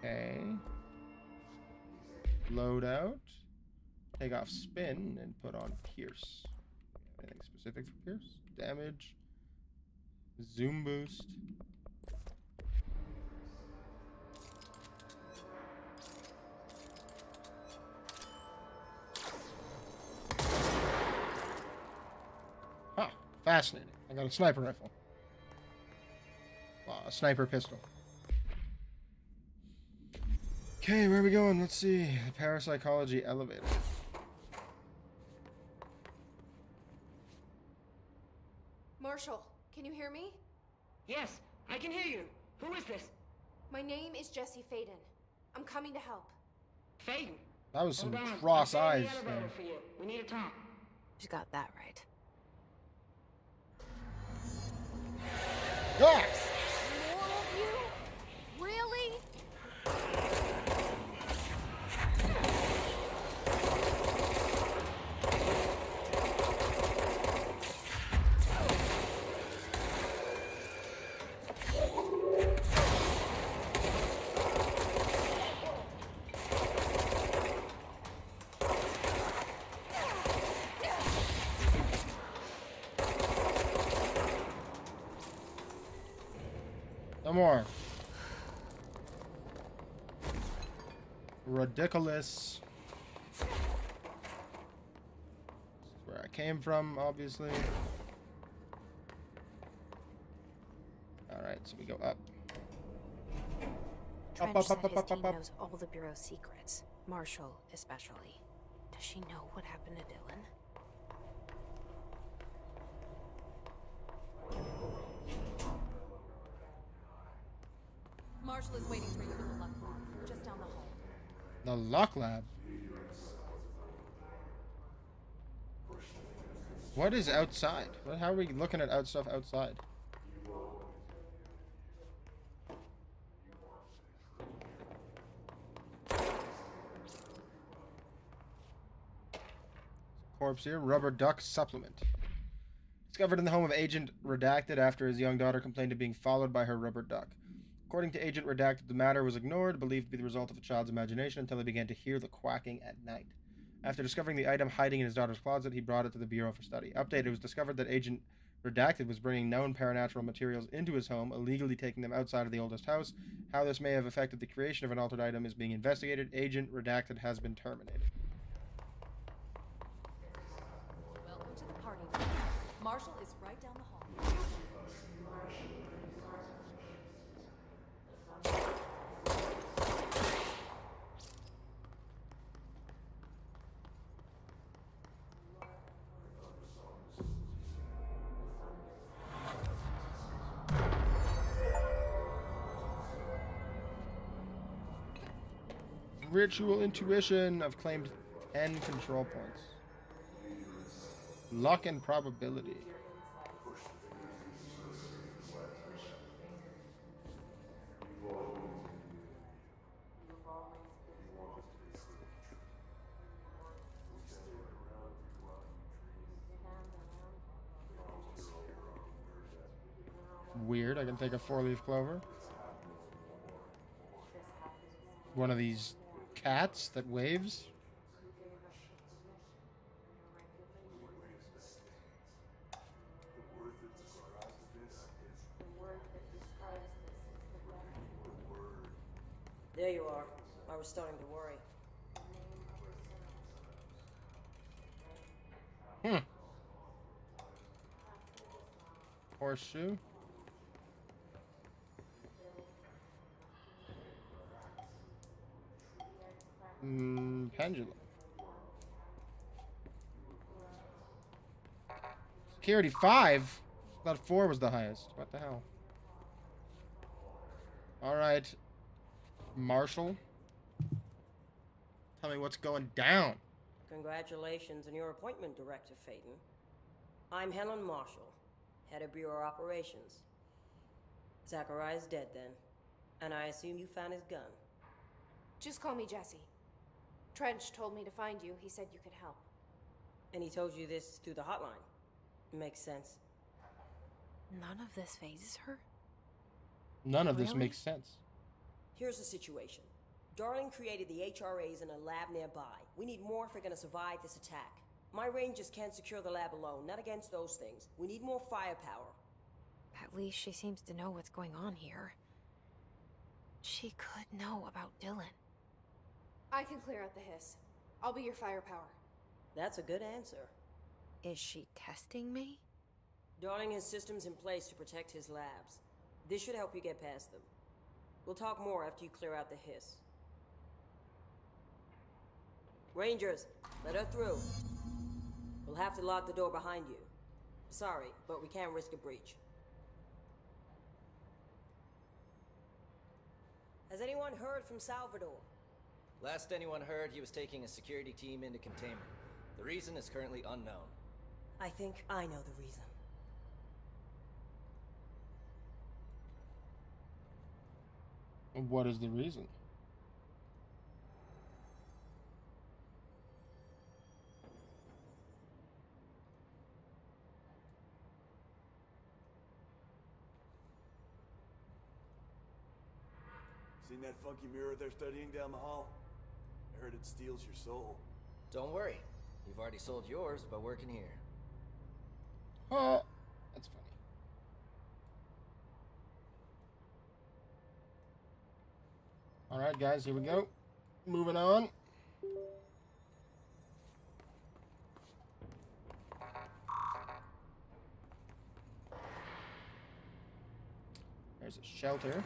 Okay. Load out. Take off spin and put on pierce. Anything specific for pierce? Damage. Zoom boost. Huh. Fascinating. I got a sniper rifle. A sniper pistol. Okay, where are we going? Let's see. The parapsychology elevator. Marshall, can you hear me? Yes, I can hear you. Who is this? My name is Jesse Faden. I'm coming to help. Faden. That was some Hold on. cross I'll eyes stay in the there. elevator for you. We need to talk. She's got that right. Yes! More of you? Really? No more. Ridiculous. This is where I came from, obviously. Alright, so we go up. Trench said his team knows all the Bureau's secrets. Marshall, especially. Does she know what happened to Dylan? Marshall is waiting for you in the luck lab, just down the hall. The Luck Lab. What is outside? How are we looking at stuff outside? Corpse here. Rubber duck supplement. Discovered in the home of Agent Redacted after his young daughter complained of being followed by her rubber duck. According to Agent Redacted, the matter was ignored, believed to be the result of a child's imagination, until he began to hear the quacking at night. After discovering the item hiding in his daughter's closet, he brought it to the Bureau for study. Updated, it was discovered that Agent Redacted was bringing known paranatural materials into his home, illegally taking them outside of the oldest house. How this may have affected the creation of an altered item is being investigated. Agent Redacted has been terminated. Welcome to the party. Marshall is right down the hall. Ritual intuition. I've claimed 10 control points. Luck and probability. can take a 4-leaf clover. One of these cats that waves. There you are. I was starting to worry. Horseshoe. Pendulum. Security 5? I thought 4 was the highest. What the hell? Alright. Marshall. Tell me what's going down. Congratulations on your appointment, Director Faden. I'm Helen Marshall, head of Bureau Operations. Zachariah's dead then, and I assume you found his gun. Just call me Jesse. Trench told me to find you. He said you could help. And he told you this through the hotline. Makes sense. None of this phases her? None of this makes sense. Here's the situation. Darling created the HRAs in a lab nearby. We need more if we're gonna survive this attack. My rangers can't secure the lab alone, not against those things. We need more firepower. At least she seems to know what's going on here. She could know about Dylan. I can clear out the hiss. I'll be your firepower. That's a good answer. Is she testing me? Darling has systems in place to protect his labs. This should help you get past them. We'll talk more after you clear out the hiss. Rangers, let her through. We'll have to lock the door behind you. Sorry, but we can't risk a breach. Has anyone heard from Salvador? Last anyone heard, he was taking a security team into containment. The reason is currently unknown. I think I know the reason. What is the reason? Seen that funky mirror they're studying down the hall? I heard it steals your soul. Don't worry. You've already sold yours by working here. That's funny. Alright, guys, here we go. Moving on. There's a shelter.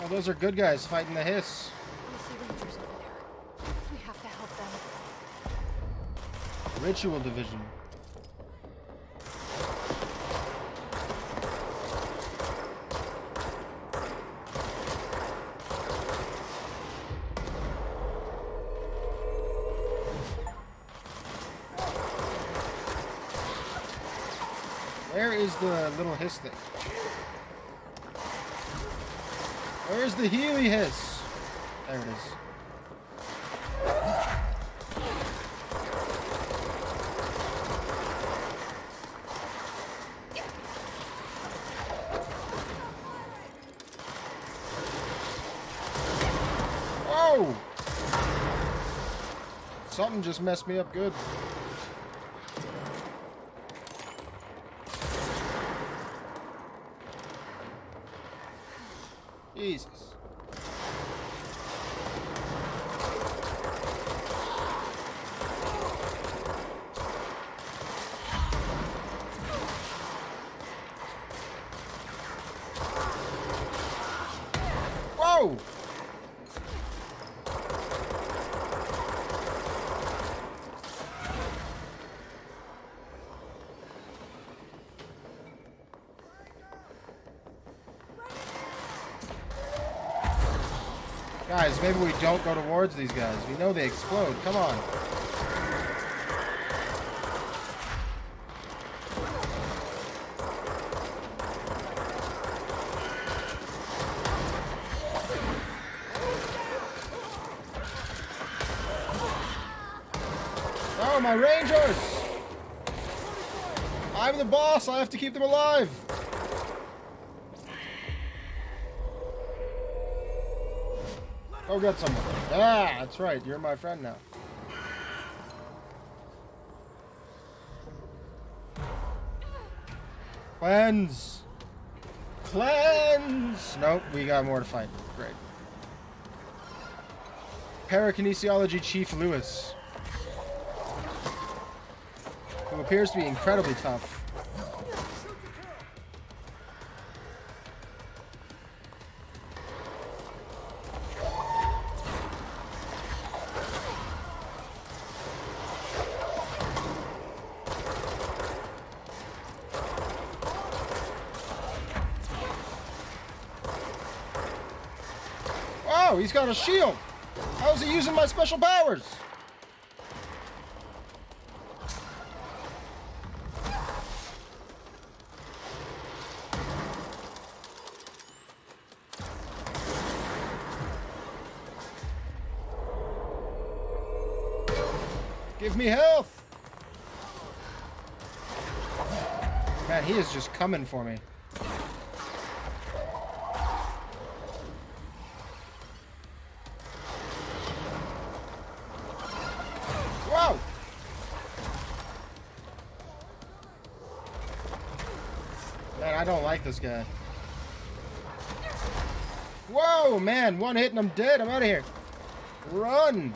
Oh, those are good guys fighting the hiss. I see rangers over there. We have to help them. Ritual division. Where is the little hiss thing? Where's the Healy hiss? There it is. Whoa! Something just messed me up good. Jesus. Whoa! Guys, maybe we don't go towards these guys. We know they explode. Come on. my rangers! I'm the boss, I have to keep them alive! Go get someone. Ah, that's right, you're my friend now. Cleanse! Cleanse! Nope, we got more to fight. Great. Parakinesiology Chief Lewis, who appears to be incredibly tough. Oh, he's got a shield! How is he using my special powers? Give me health! Man, he is just coming for me. Whoa! Man, I don't like this guy. Whoa, man, one hit and I'm dead. I'm out of here. Run!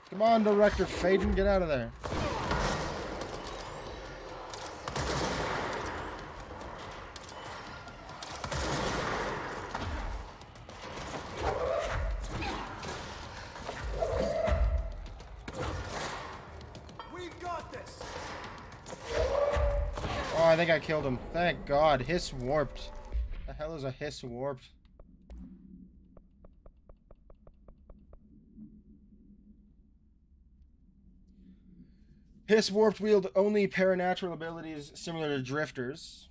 Come on, Director Faden, get out of there. We've got this. Oh, I think I killed him. Thank God. Hiss warped. The hell is a hiss warped? Hiss warped wield only paranatural abilities similar to drifters.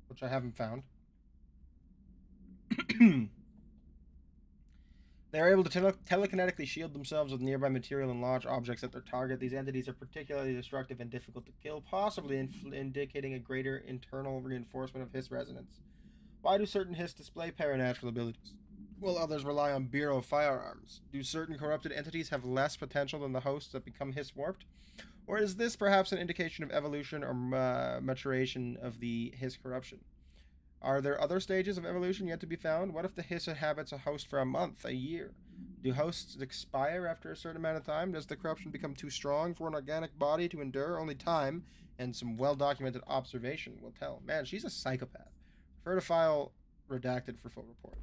Which I haven't found. They are able to telekinetically shield themselves with nearby material and launch objects at their target. These entities are particularly destructive and difficult to kill, possibly indicating a greater internal reinforcement of Hiss resonance. Why do certain Hiss display paranatural abilities, while others rely on Bureau firearms? Do certain corrupted entities have less potential than the hosts that become Hiss warped? Or is this perhaps an indication of evolution or maturation of the Hiss corruption? Are there other stages of evolution yet to be found? What if the Hiss inhabits a host for a month, a year? Do hosts expire after a certain amount of time? Does the corruption become too strong for an organic body to endure? Only time and some well-documented observation will tell. Man, she's a psychopath. Refer to file redacted for full report.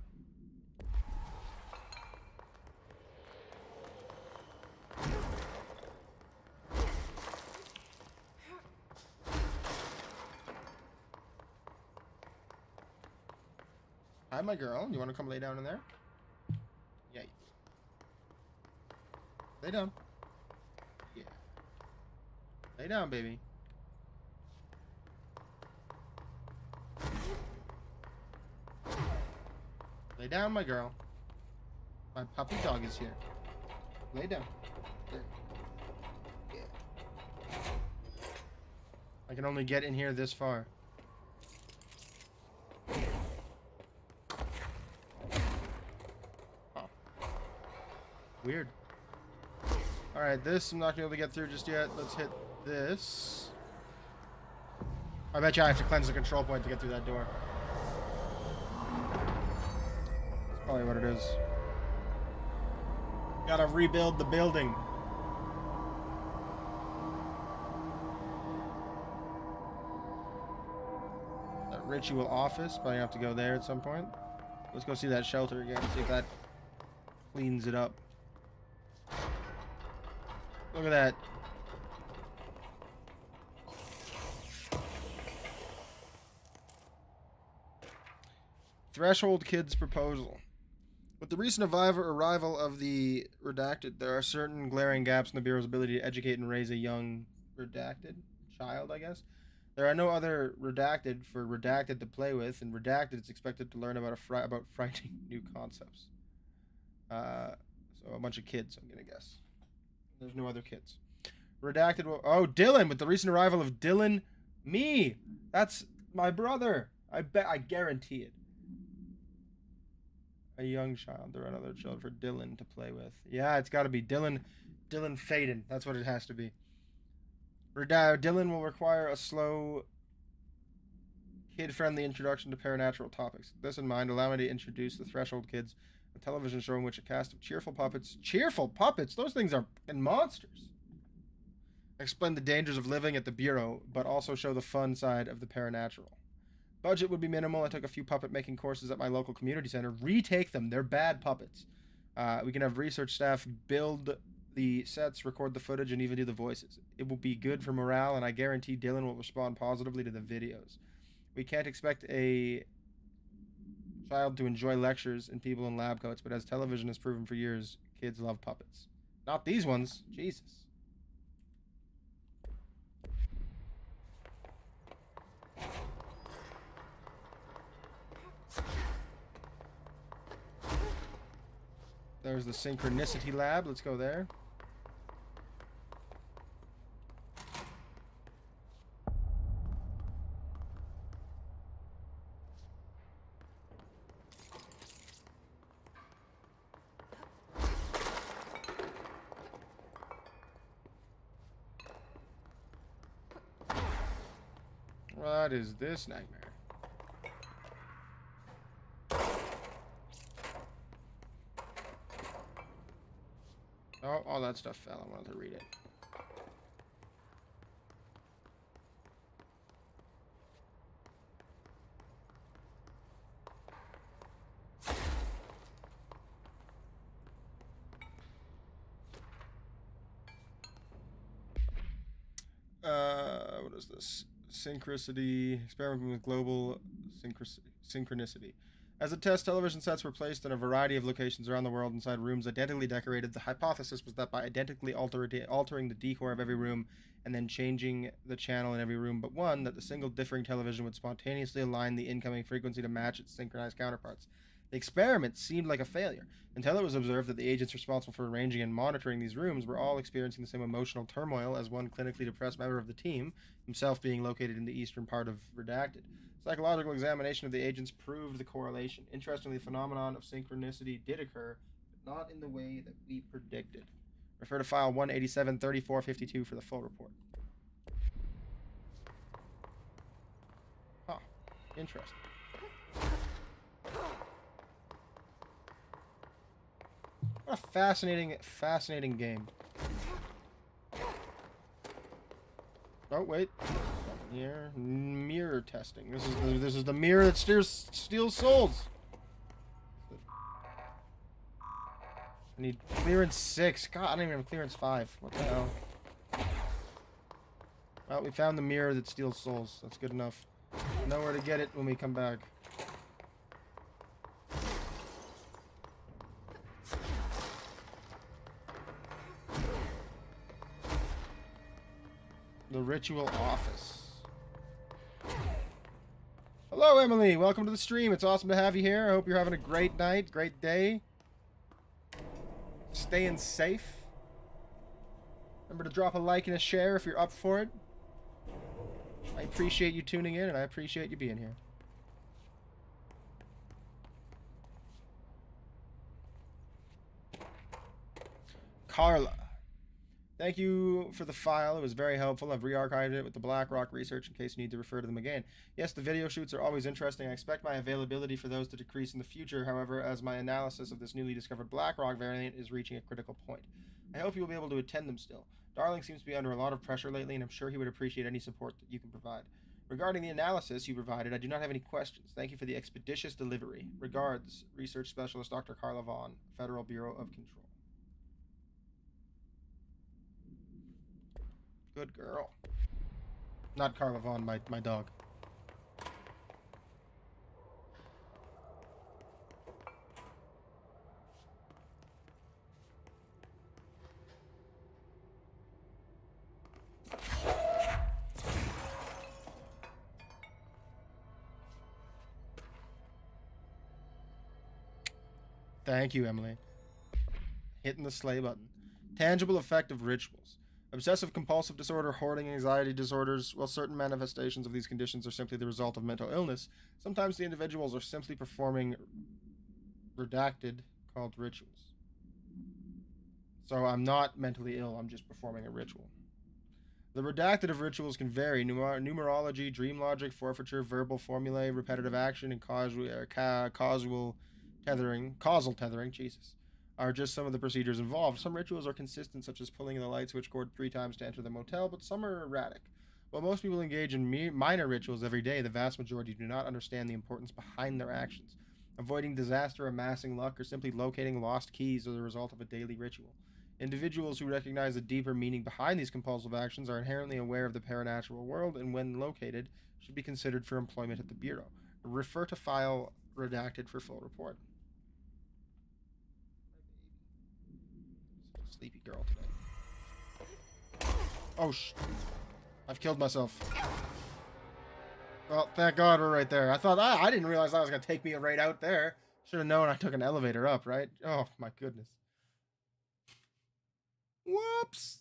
Hi, my girl. You want to come lay down in there? Yeah. Lay down. Yeah. Lay down, baby. Lay down, my girl. My puppy dog is here. Lay down. There. Yeah. I can only get in here this far. Weird. Alright, this I'm not gonna be able to get through just yet. Let's hit this. I bet you I have to cleanse the control point to get through that door. That's probably what it is. Gotta rebuild the building. That ritual office, probably have to go there at some point. Let's go see that shelter again, see if that cleans it up. Look at that. Threshold Kid's proposal. With the recent arrival of the Redacted, there are certain glaring gaps in the Bureau's ability to educate and raise a young Redacted child, I guess. There are no other Redacted for Redacted to play with, and Redacted is expected to learn about frightening new concepts. So a bunch of kids, I'm gonna guess. There's no other kids. Redacted will... Oh, Dylan, with the recent arrival of Dylan. Me! That's my brother. I guarantee it. A young child. There are other children for Dylan to play with. Yeah, it's got to be Dylan Faden. That's what it has to be. Dylan will require a slow, kid-friendly introduction to paranormal topics. With this in mind, allow me to introduce the Threshold Kids, a television show in which a cast of cheerful puppets... Cheerful puppets? Those things are monsters. Explain the dangers of living at the Bureau, but also show the fun side of the paranormal. Budget would be minimal. I took a few puppet making courses at my local community center. Retake them. They're bad puppets. We can have research staff build the sets, record the footage, and even do the voices. It will be good for morale, and I guarantee Dylan will respond positively to the videos. We can't expect a child to enjoy lectures and people in lab coats, but as television has proven for years, kids love puppets. Not these ones. Jesus. There's the Synchronicity Lab. Let's go there. What is this nightmare? Oh, all that stuff fell. I wanted to read it. What is this? Synchronicity. Experimenting with global synchronicity. As a test, television sets were placed in a variety of locations around the world inside rooms identically decorated. The hypothesis was that by identically altering the decor of every room and then changing the channel in every room but one, that the single differing television would spontaneously align the incoming frequency to match its synchronized counterparts. The experiment seemed like a failure, until it was observed that the agents responsible for arranging and monitoring these rooms were all experiencing the same emotional turmoil as one clinically depressed member of the team, himself being located in the eastern part of Redacted. Psychological examination of the agents proved the correlation. Interestingly, the phenomenon of synchronicity did occur, but not in the way that we predicted. Refer to file 187-3452 for the full report. Huh. Interesting. What a fascinating game. Oh, wait. Mirror testing. This is the mirror that steals souls. I need clearance 6. God, I don't even have clearance 5. What the hell? Well, we found the mirror that steals souls. That's good enough. Know where to get it when we come back. The ritual office. Hello, Emily. Welcome to the stream. It's awesome to have you here. I hope you're having a great night, great day. Staying safe. Remember to drop a like and a share if you're up for it. I appreciate you tuning in, and I appreciate you being here. Carla. Thank you for the file. It was very helpful. I've re-archived it with the BlackRock research in case you need to refer to them again. Yes, the video shoots are always interesting. I expect my availability for those to decrease in the future, however, as my analysis of this newly discovered BlackRock variant is reaching a critical point. I hope you will be able to attend them still. Darling seems to be under a lot of pressure lately, and I'm sure he would appreciate any support that you can provide. Regarding the analysis you provided, I do not have any questions. Thank you for the expeditious delivery. Regards, Research Specialist Dr. Carla Vaughn, Federal Bureau of Control. Good girl. Not Carla Vaughn, my dog. Thank you, Emily. Hitting the sleigh button. Tangible effect of rituals. Obsessive compulsive disorder, hoarding, anxiety disorders. While certain manifestations of these conditions are simply the result of mental illness, sometimes the individuals are simply performing redacted called rituals. So I'm not mentally ill, I'm just performing a ritual. The redacted of rituals can vary. Numerology, dream logic, forfeiture, verbal formulae, repetitive action, and causal tethering, Jesus, are just some of the procedures involved. Some rituals are consistent, such as pulling the light switch cord 3 times to enter the motel, but some are erratic. While most people engage in minor rituals every day, the vast majority do not understand the importance behind their actions. Avoiding disaster, amassing luck, or simply locating lost keys are the result of a daily ritual. Individuals who recognize the deeper meaning behind these compulsive actions are inherently aware of the paranatural world and, when located, should be considered for employment at the Bureau. Refer to file redacted for full report. Such a sleepy girl today. Oh, I've killed myself. Well, thank God we're right there. I thought, I didn't realize that was going to take me right out there. Should have known I took an elevator up, right? Oh, my goodness. Whoops.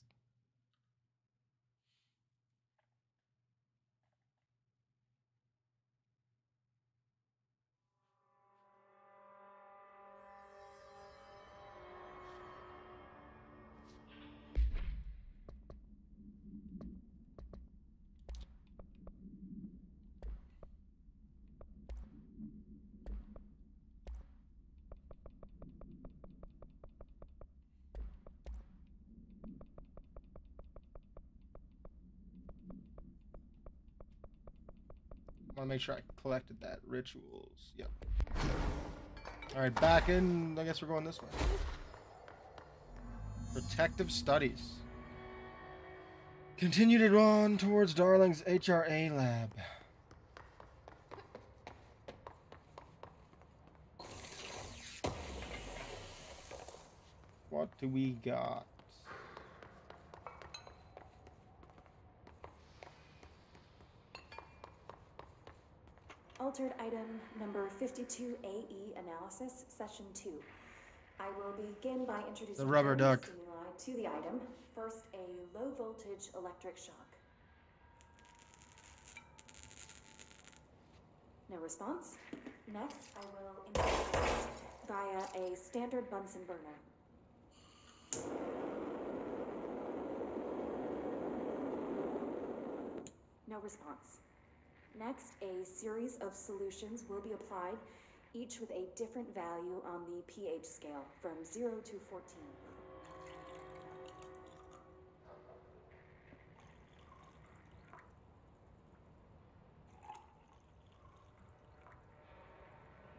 I want to make sure I collected that. Rituals. Yep. Alright, back in. I guess we're going this way. Protective studies. Continue to run towards Darling's HRA lab. What do we got? Altered item number 52AE analysis, session 2. I will begin by introducing the rubber duck stimuli to the item. First, a low voltage electric shock. No response. Next, I will investigate via a standard Bunsen burner. No response. Next, a series of solutions will be applied, each with a different value on the pH scale, from 0 to 14.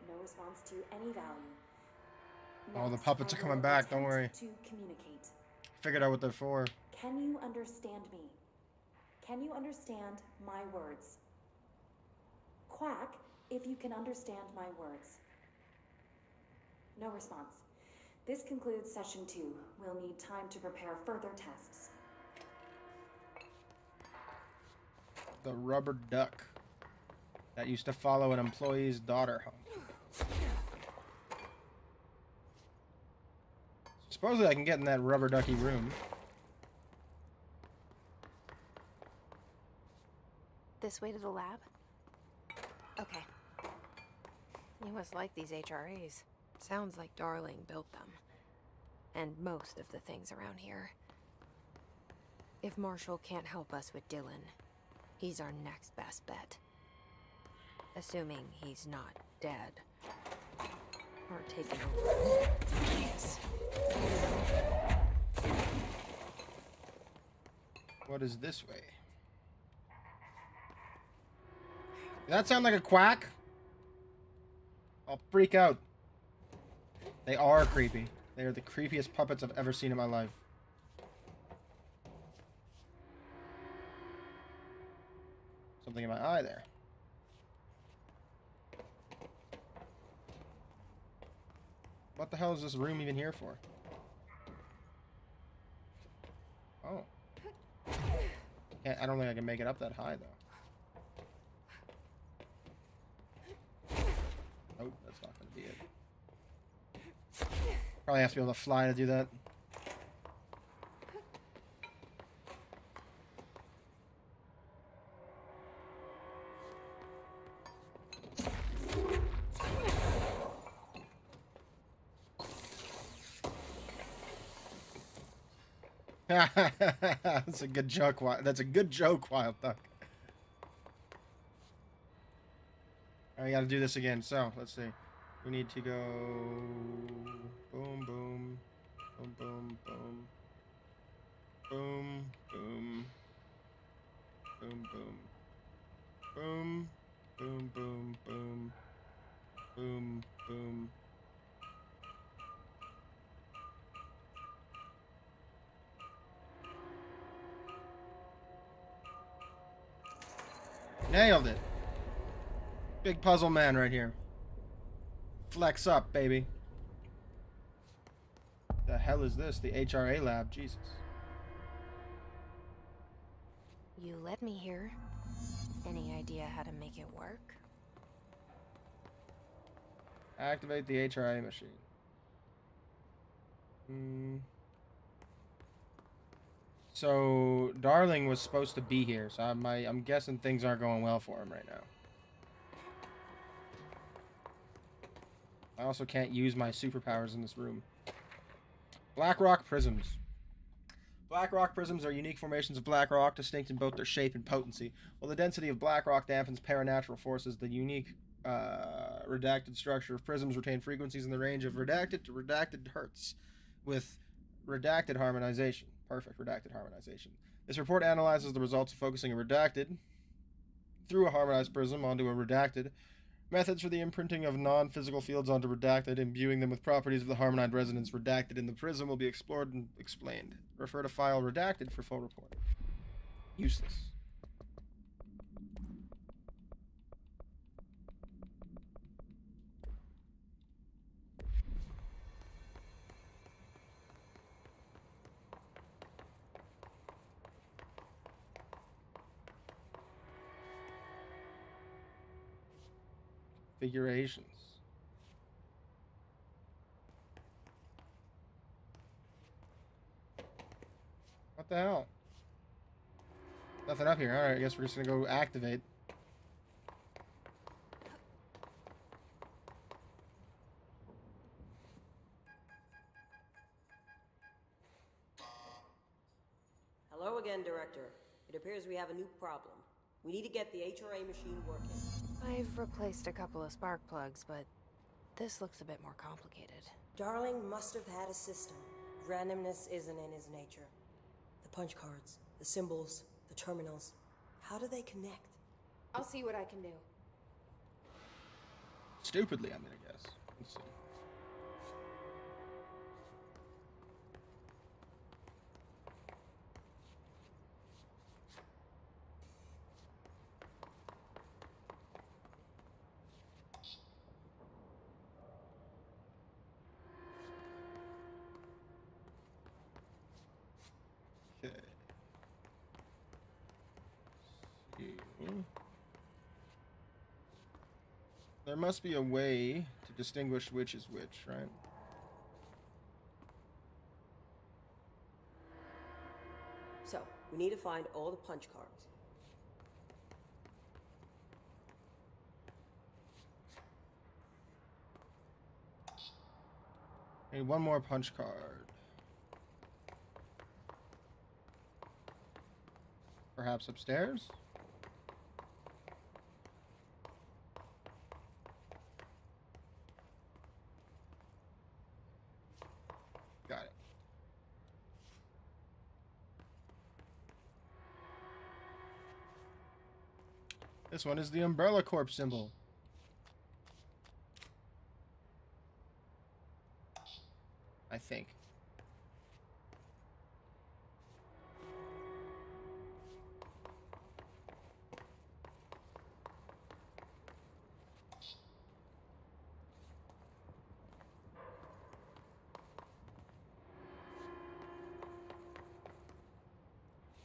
No response to any value. Oh, the puppets are coming back, don't worry. To communicate. Figured out what they're for. Can you understand me? Can you understand my words? Quack if you can understand my words. No response. This concludes session 2. We'll need time to prepare further tests. The rubber duck that used to follow an employee's daughter home. Supposedly I can get in that rubber ducky room. This way to the lab? Okay. You must like these HRAs. Sounds like Darling built them. And most of the things around here. If Marshall can't help us with Dylan, he's our next best bet. Assuming he's not dead. Or taken over. Yes. What is this way? Does that sound like a quack? I'll freak out. They are creepy. They are the creepiest puppets I've ever seen in my life. Something in my eye there. What the hell is this room even here for? Oh. I don't think I can make it up that high, though. Nope, that's not going to be it. Probably have to be able to fly to do that. That's a good joke. That's a good joke, Wild Duck. I gotta do this again. So let's see. We need to go boom, boom, boom, boom, boom, boom, boom, boom, boom, boom, boom, boom, boom, boom, boom. Nailed it. Big puzzle man right here. Flex up, baby. The hell is this? The HRA lab. Jesus. You led me here. Any idea how to make it work? Activate the HRA machine. So Darling was supposed to be here, so I'm guessing things aren't going well for him right now. I also can't use my superpowers in this room. Black rock prisms. Black rock prisms are unique formations of black rock, distinct in both their shape and potency. While the density of black rock dampens paranatural forces, the unique redacted structure of prisms retain frequencies in the range of redacted to redacted hertz, with redacted harmonization. Perfect, redacted harmonization. This report analyzes the results of focusing a redacted through a harmonized prism onto a redacted, methods for the imprinting of non-physical fields onto redacted, imbuing them with properties of the harmonized resonance redacted in the prism will be explored and explained. Refer to file redacted for full report. Useless. Configurations. What the hell? Nothing up here. Alright, I guess we're just gonna go activate. Hello again, Director. It appears we have a new problem. We need to get the HRA machine working. I've replaced a couple of spark plugs, but this looks a bit more complicated. Darling must have had a system. Randomness isn't in his nature. The punch cards, the symbols, the terminals. How do they connect? I'll see what I can do. Stupidly, I'm gonna guess. Let's see. Okay. There must be a way to distinguish which is which, right? So, we need to find all the punch cards. I need one more punch card. Perhaps upstairs? Got it. This one is the Umbrella Corp symbol. I think.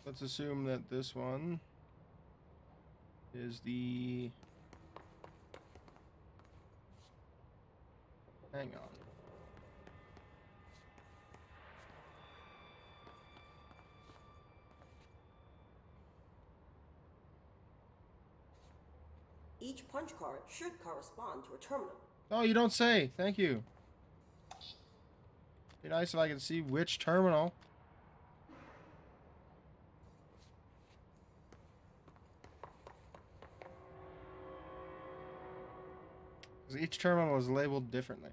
Let's assume that this one is the... Hang on. Each punch card should correspond to a terminal. Oh, you don't say. Thank you. Be nice if I could see which terminal. 'Cause each terminal is labeled differently.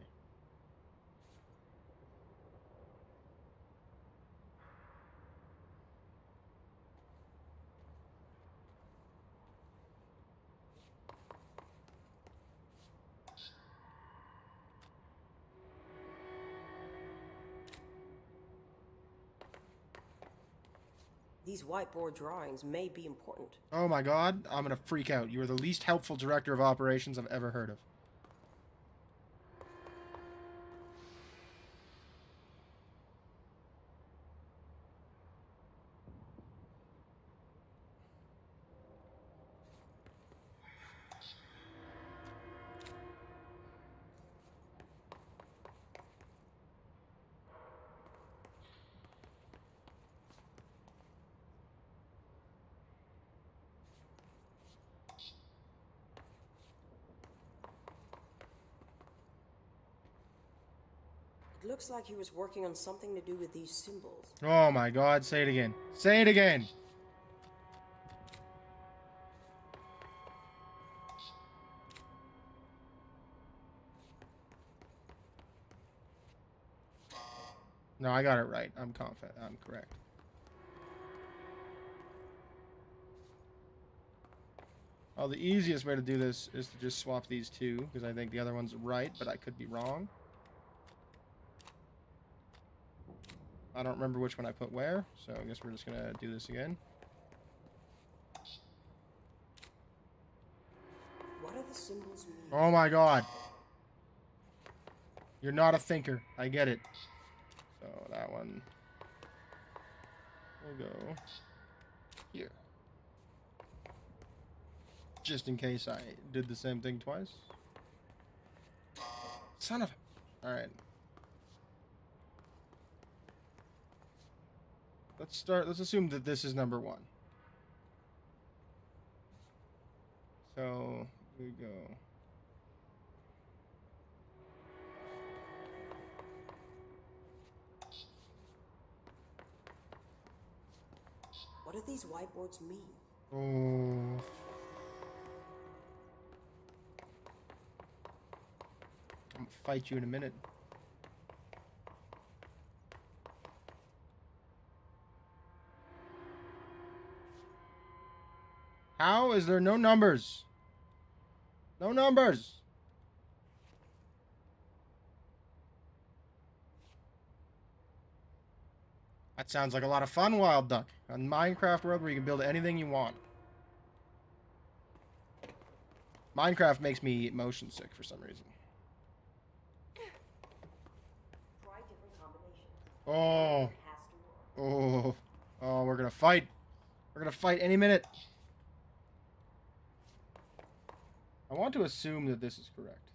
These whiteboard drawings may be important. Oh my god, I'm gonna freak out. You are the least helpful director of operations I've ever heard of. It looks like he was working on something to do with these symbols. Oh my god, say it again. Say it again! No, I got it right. I'm confident. I'm correct. Oh, the easiest way to do this is to just swap these two, because I think the other one's right, but I could be wrong. I don't remember which one I put where, so I guess we're just gonna do this again. What do the symbols mean? Oh my god. You're not a thinker. I get it. So that one will go here. Just in case I did the same thing twice. Son of a... Alright. Let's assume that this is number 1. So, we go... What do these whiteboards mean? Oh... I'm gonna fight you in a minute. How is there no numbers? No numbers. That sounds like a lot of fun, Wild Duck. A Minecraft world where you can build anything you want. Minecraft makes me motion sick for some reason. Try different combinations. Oh. It has to work. Oh. Oh, we're gonna fight. We're gonna fight any minute. I want to assume that this is correct.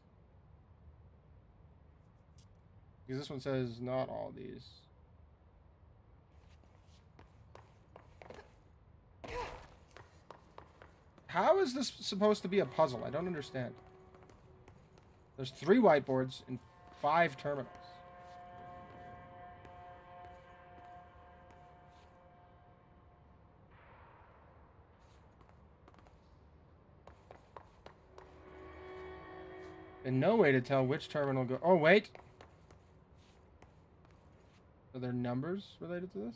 Because this one says not all these. How is this supposed to be a puzzle? I don't understand. There's 3 whiteboards and 5 terminals. And no way to tell which terminal go... Oh, wait! Are there numbers related to this?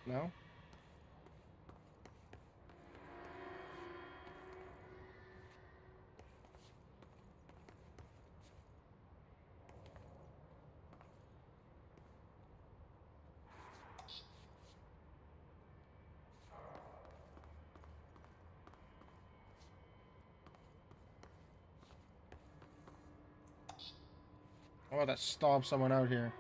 No? Oh, that stomped someone out here.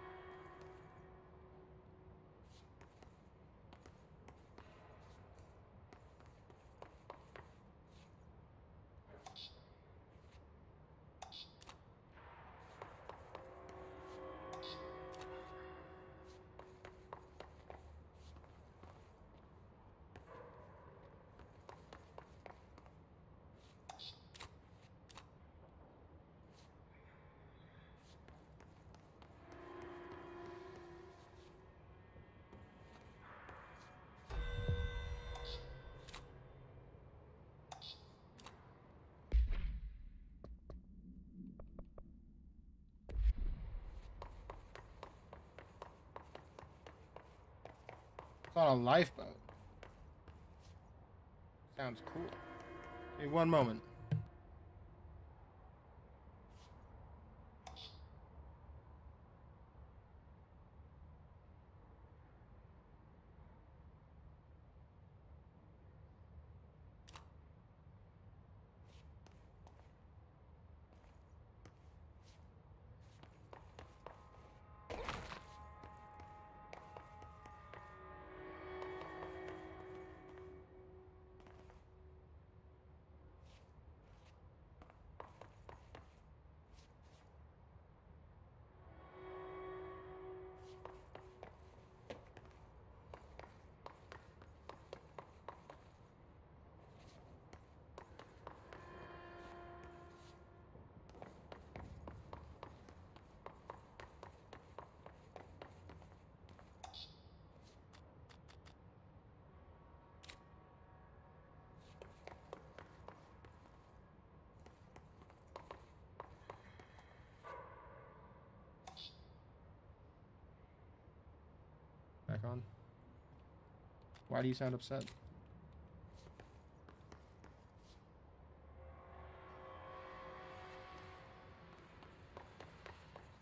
It's on a lifeboat. Sounds cool. Give me one moment. Back on. Why do you sound upset? Is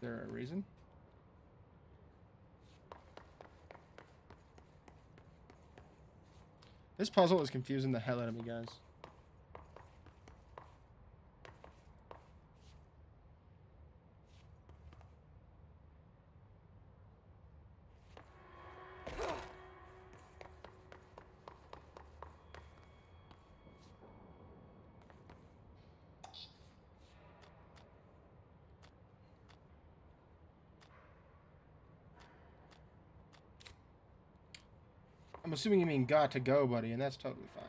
there a reason? This puzzle is confusing the hell out of me, guys. I'm assuming you mean got to go, buddy, and that's totally fine.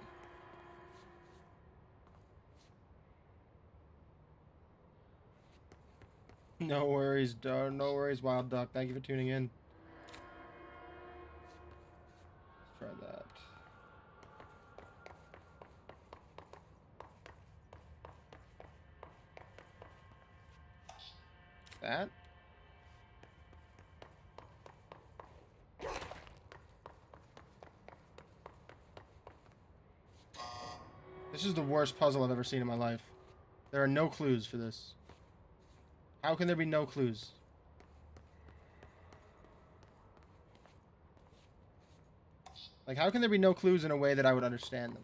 No worries, no worries, Wild Duck. Thank you for tuning in. Let's try that. That? This is the worst puzzle I've ever seen in my life. There are no clues for this. How can there be no clues? Like, how can there be no clues in a way that I would understand them?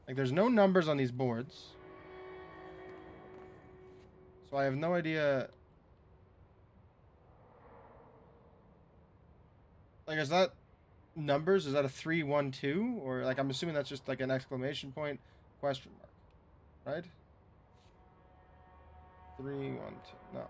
Like, there's no numbers on these boards. So I have no idea. Like, is that numbers? Is that a 3, 1, 2? Or, like, I'm assuming that's just like an exclamation point, question mark. Right? 3, 1, 2. No.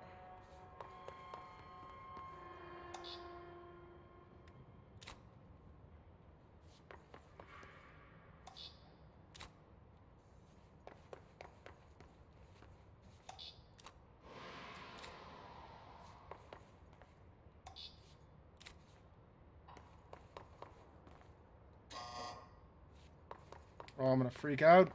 Oh, I'm gonna freak out.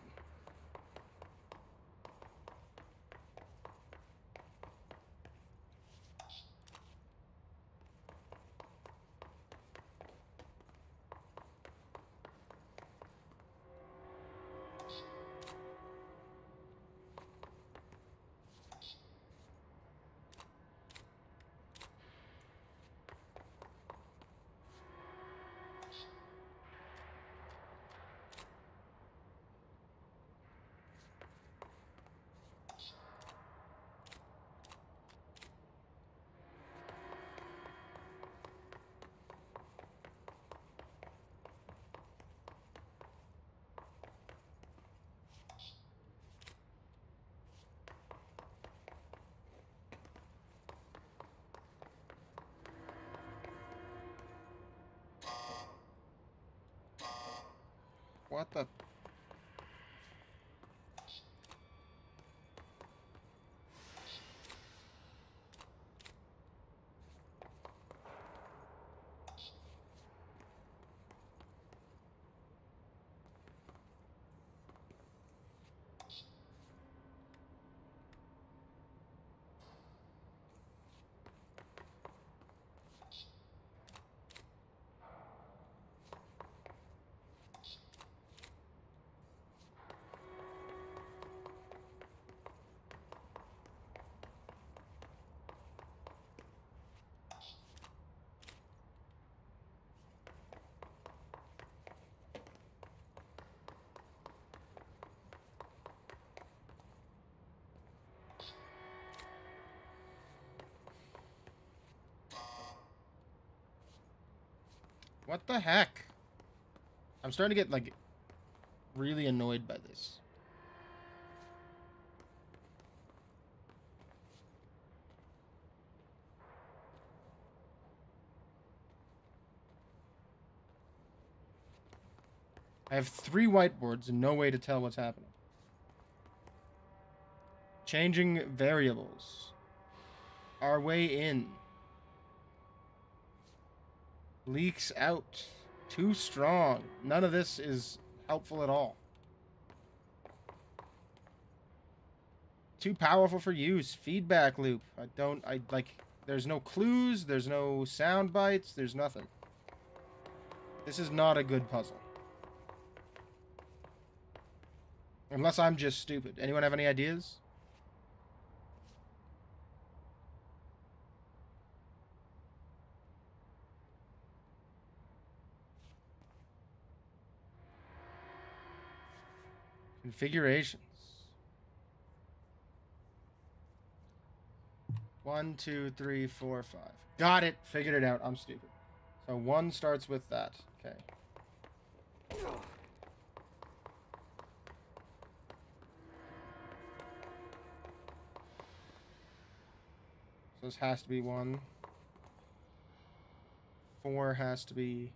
What the? What the heck? I'm starting to get, like, really annoyed by this. I have 3 whiteboards and no way to tell what's happening. Changing variables. Our way in. Leaks out. Too strong. None of this is helpful at all. Too powerful for use. Feedback loop. There's no clues, there's no sound bites, there's nothing. This is not a good puzzle. Unless I'm just stupid. Anyone have any ideas? Configurations. 1, 2, 3, 4, 5. Got it. Figured it out. I'm stupid. So 1 starts with that. Okay. So this has to be 1. 4 has to be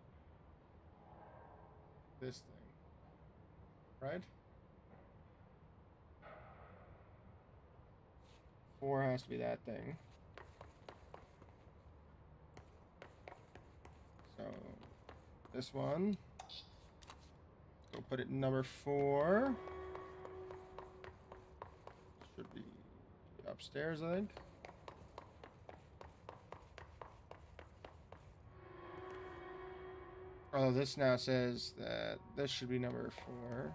this thing. Right? 4 has to be that thing. So this one. Go put it in number 4. Should be upstairs, I think. Oh, this now says that this should be number 4.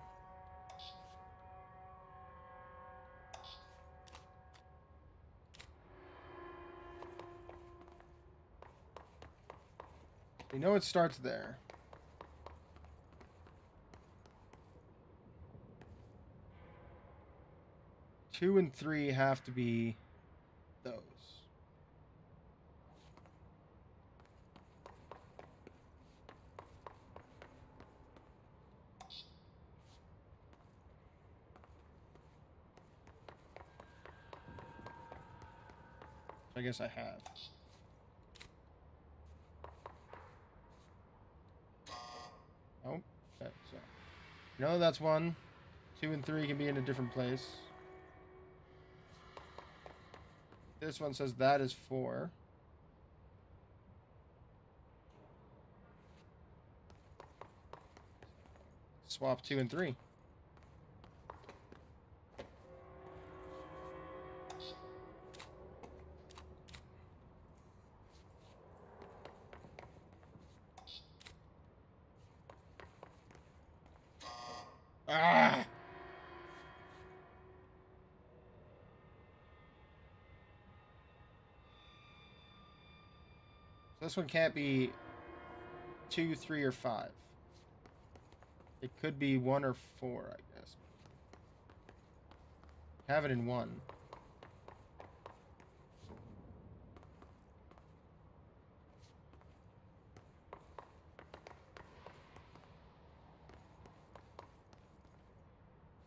You know it starts there. Two and 3 have to be those. I guess I have. Oh, okay, so no, that's 1. 2 and 3 can be in a different place. This one says that is 4. Swap 2 and 3. Ah! So this one can't be 2, 3, or 5. It could be 1 or 4, I guess. Have it in 1.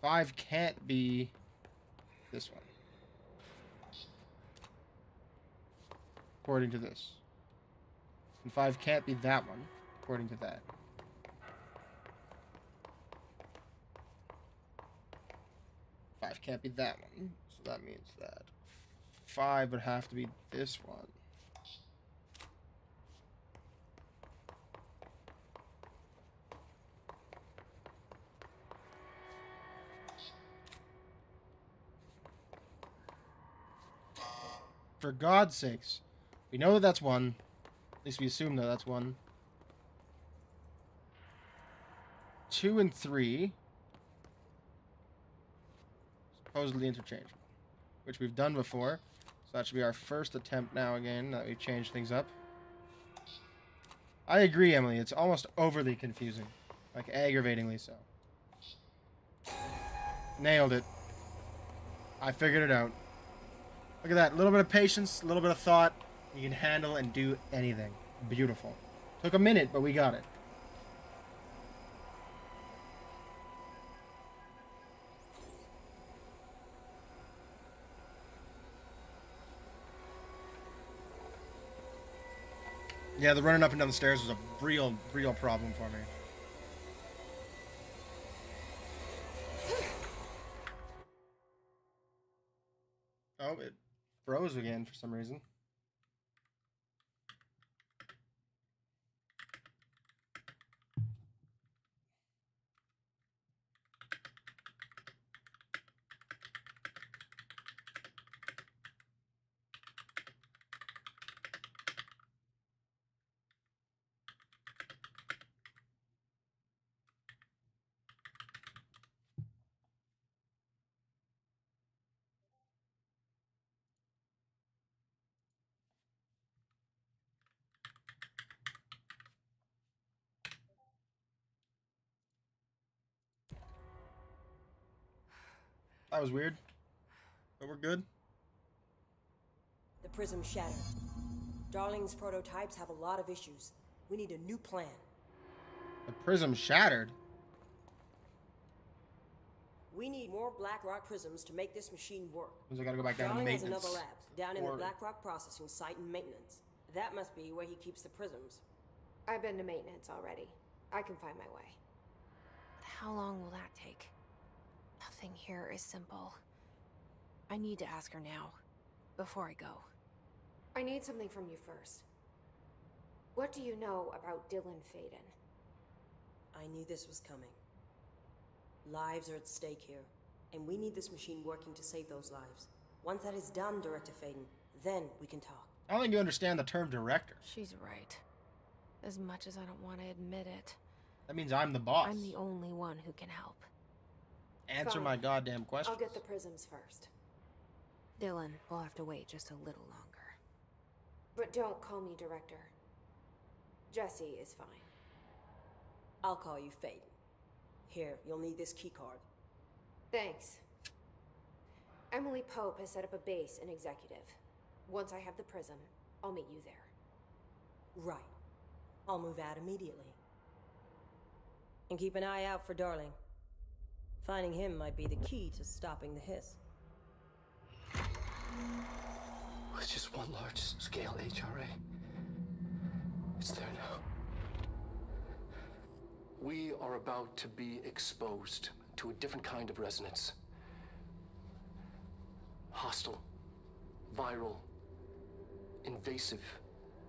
Five can't be this one. According to this. And 5 can't be that one, according to that. Five can't be that one, so that means that 5 would have to be this one. For God's sakes. We know that that's 1. At least we assume that that's 1. 2 and 3. Supposedly interchangeable. Which we've done before. So that should be our first attempt now again, that we've changed things up. I agree, Emily. It's almost overly confusing. Like, aggravatingly so. Nailed it. I figured it out. Look at that. A little bit of patience, a little bit of thought. You can handle and do anything. Beautiful. Took a minute, but we got it. Yeah, the running up and down the stairs was a real problem for me. Oh, it froze again for some reason. That was weird, but we're good. The prism shattered. Darling's prototypes have a lot of issues. We need a new plan. The prism shattered. We need more Black Rock prisms to make this machine work. Means I gotta go back down to Darling has maintenance. another lab down in the Black Rock processing site in maintenance. That must be where he keeps the prisms. I've been to maintenance already. I can find my way. But how long will that take? Nothing here is simple. I need to ask her now, before I go. I need something from you first. What do you know about Dylan Faden? I knew this was coming. Lives are at stake here, and we need this machine working to save those lives. Once that is done, Director Faden, then we can talk. I don't think you understand the term director. She's right. As much as I don't want to admit it. That means I'm the boss. I'm the only one who can help. Answer Fine. my goddamn question. I'll get the prisms first. Dylan will have to wait just a little longer. But don't call me Director. Jesse is fine. I'll call you Faden. Here, you'll need this keycard. Thanks. Emily Pope has set up a base in Executive. Once I have the prism, I'll meet you there. Right. I'll move out immediately. And keep an eye out for Darling. Finding him might be the key to stopping the hiss. It's just one large-scale HRA. It's there now. We are about to be exposed to a different kind of resonance. Hostile, viral, invasive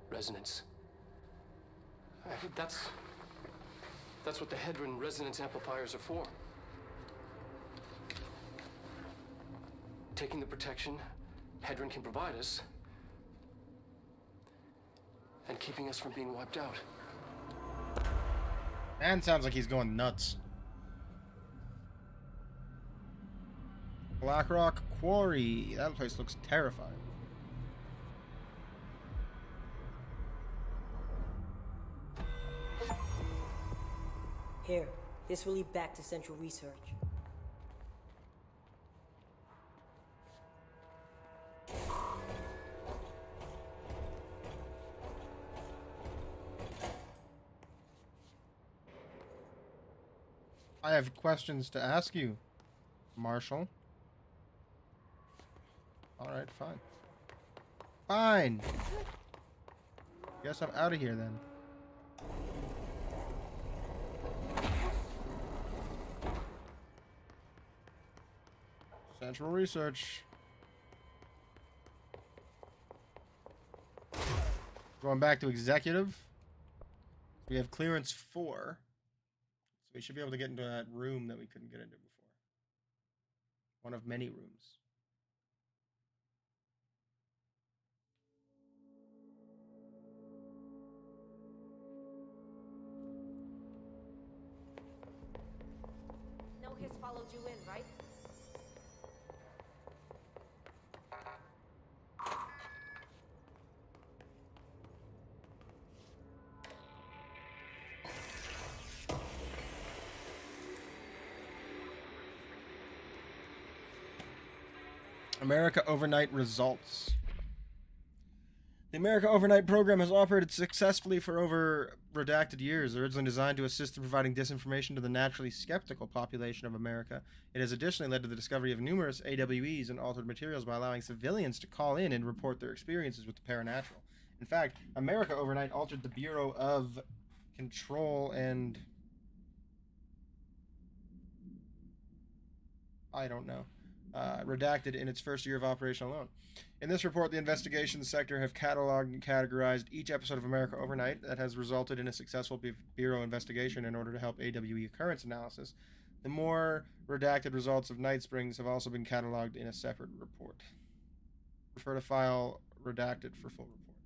resonance. I think that's what the Hedron resonance amplifiers are for. Taking the protection Hedron can provide us and keeping us from being wiped out. Man, sounds like he's going nuts. Blackrock Quarry. That place looks terrifying. Here, this will lead back to Central Research. I have questions to ask you, Marshall. Alright, fine. Fine! Guess I'm out of here then. Central Research. Going back to Executive. We have clearance 4. So we should be able to get into that room that we couldn't get into before. One of many rooms. No hiss followed you in, right? America overnight results. The America Overnight program has operated successfully for over redacted years. Originally designed to assist in providing disinformation to the naturally skeptical population of America, it has additionally led to the discovery of numerous AWEs and altered materials by allowing civilians to call in and report their experiences with the paranormal. In fact, America Overnight altered the Bureau of Control and... I don't know. Redacted in its first year of operation alone. In this report, the investigations sector have cataloged and categorized each episode of America Overnight that has resulted in a successful Bureau investigation in order to help AWE occurrence analysis. The more redacted results of Night Springs have also been cataloged in a separate report. Refer to file redacted for full report.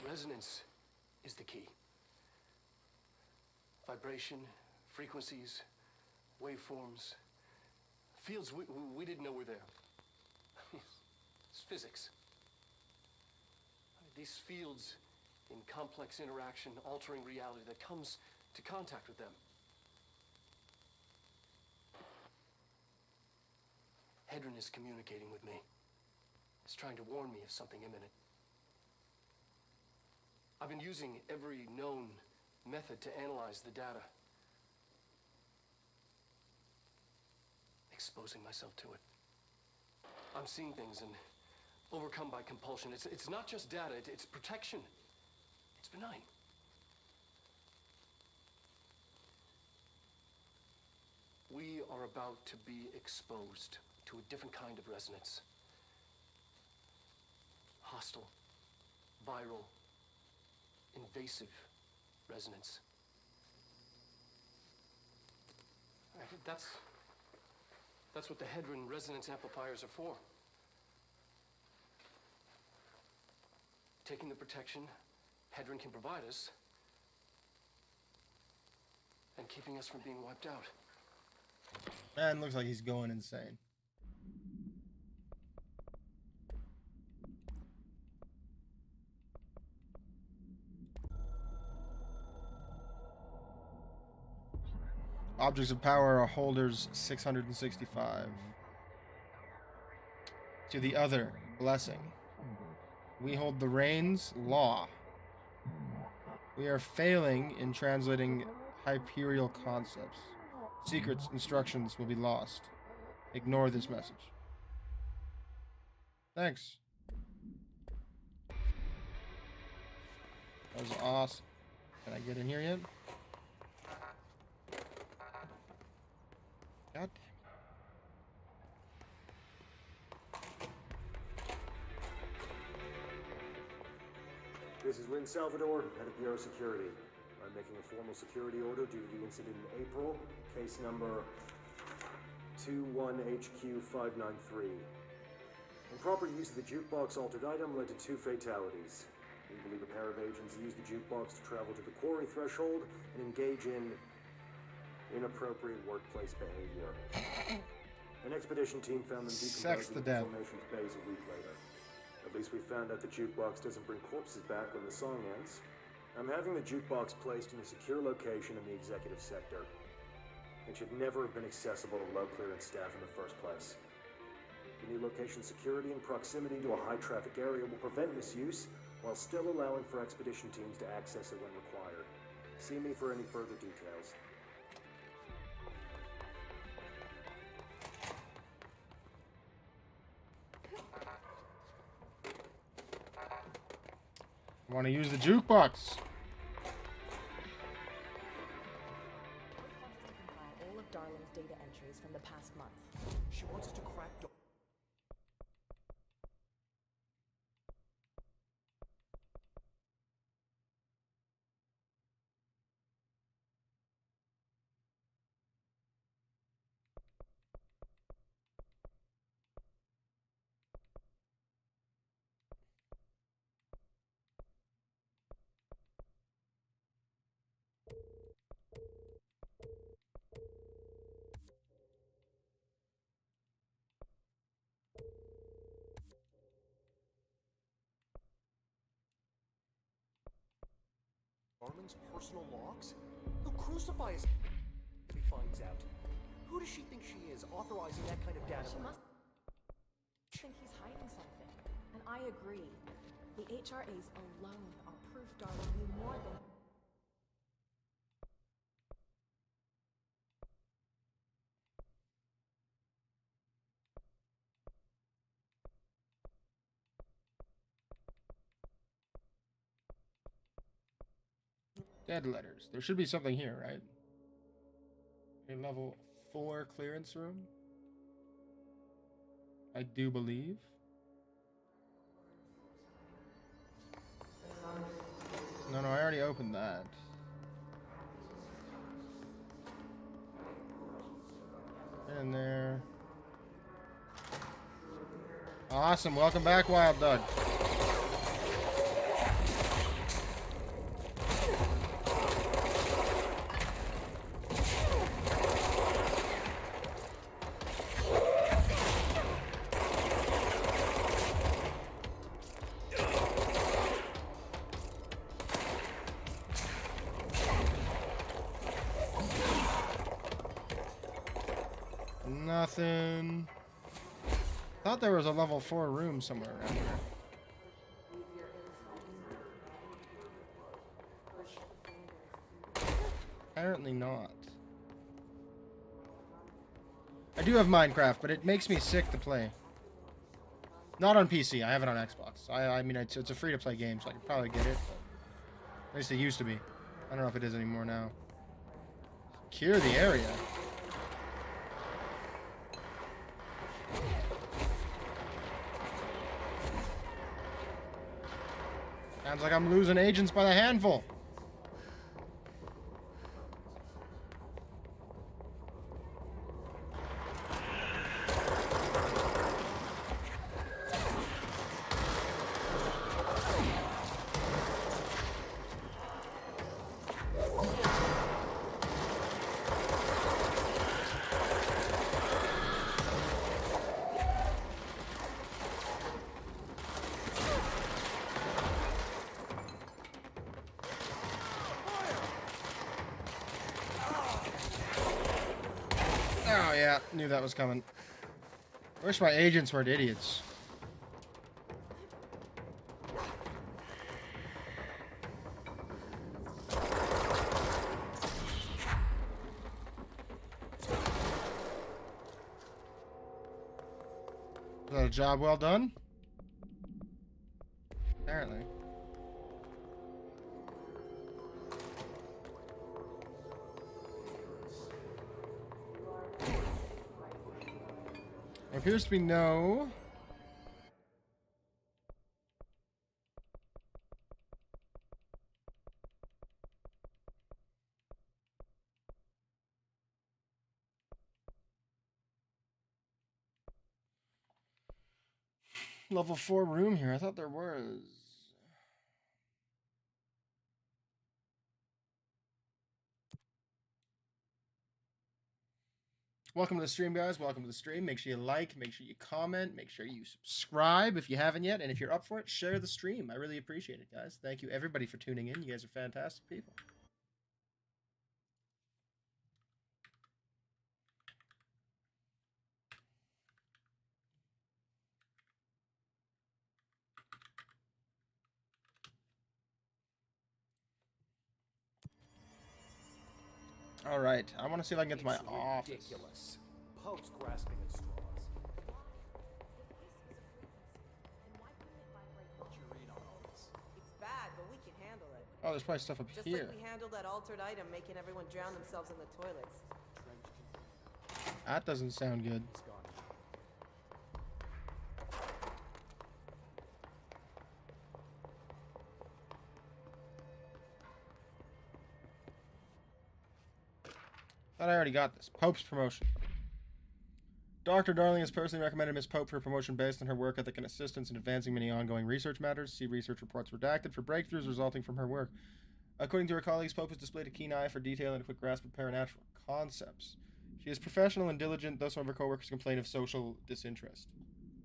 Resonance is the key. Vibration, frequencies, waveforms, fields we didn't know were there. It's physics. These fields in complex interaction, altering reality that comes to contact with them. Hedron is communicating with me. It's trying to warn me of something imminent. I've been using every known method to analyze the data. Exposing myself to it. I'm seeing things and overcome by compulsion. It's not just data, it's protection. It's benign. We are about to be exposed to a different kind of resonance. Hostile, viral, invasive resonance. That's what the Hedron resonance amplifiers are for. Taking the protection Hedron can provide us and keeping us from being wiped out. Man, looks like he's going insane. Objects of power are holders 665. To the other, blessing. We hold the reins, law. We are failing in translating Hyperial concepts. Secrets, instructions will be lost. Ignore this message. Thanks. That was awesome. Can I get in here yet? God damn it. This is Lynn Salvador, head of Bureau Security. I'm making a formal security order due to the incident in April, case number 21HQ593. Improper use of the jukebox altered item led to 2 fatalities. We believe a pair of agents used the jukebox to travel to the quarry threshold and engage in inappropriate workplace behavior. An expedition team found them decomposed at the formation's base a week later. At least we found out the jukebox doesn't bring corpses back when the song ends. I'm having the jukebox placed in a secure location in the executive sector. It should never have been accessible to low clearance staff in the first place. The new location security and proximity to a high traffic area will prevent misuse while still allowing for expedition teams to access it when required. See me for any further details. I want to use the jukebox. All of Darling's data entries from the past month. She wants us to crack Darling's personal logs? He'll crucify us if he finds out. Who does she think she is, authorizing that kind of data? She must think he's hiding something. And I agree. The HRAs alone are proof Darling knew more than... Dead letters. There should be something here, right? A level 4 clearance room. I do believe. No, I already opened that. In there. Awesome. Welcome back, Wild Dog. Nothing. Thought there was a level 4 room somewhere around here. Apparently not. I do have Minecraft, but it makes me sick to play. Not on PC. I have it on Xbox. I mean, it's a free-to-play game, so I could probably get it. But at least it used to be. I don't know if it is anymore now. Secure the area. Sounds like I'm losing agents by the handful. Oh yeah, knew that was coming. I wish my agents weren't idiots. Is that a job well done? Apparently. There appears to be no... level 4 room here. I thought there was. Welcome to the stream, guys. Welcome to the stream. Make sure you like, make sure you comment, make sure you subscribe if you haven't yet. And if you're up for it, share the stream. I really appreciate it, guys. Thank you, everybody, for tuning in. You guys are fantastic people. All right. I want to see if I can get to my office. Ridiculous. Pope's grasping at straws. What's your read on all this? It's bad, but we can handle it. Oh, there's probably stuff up Just here. like we handled that altered item making everyone drown themselves in the toilets. That doesn't sound good. Thought I already got this. Pope's promotion. Dr. Darling has personally recommended Miss Pope for promotion based on her work ethic and assistance in advancing many ongoing research matters. See research reports redacted for breakthroughs resulting from her work. According to her colleagues, Pope has displayed a keen eye for detail and a quick grasp of paranormal concepts. She is professional and diligent, though some of her co-workers complain of social disinterest.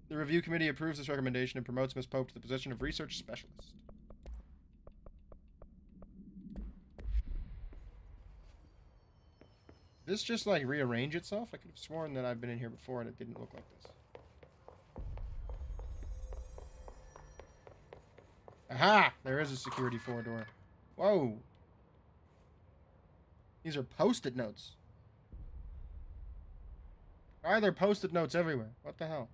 The review committee approves this recommendation and promotes Miss Pope to the position of research specialist. This just like rearrange itself? I could have sworn that I've been in here before and it didn't look like this. Aha! There is a security 4-door. Whoa! These are post-it notes. Why are there post-it notes everywhere? What the hell?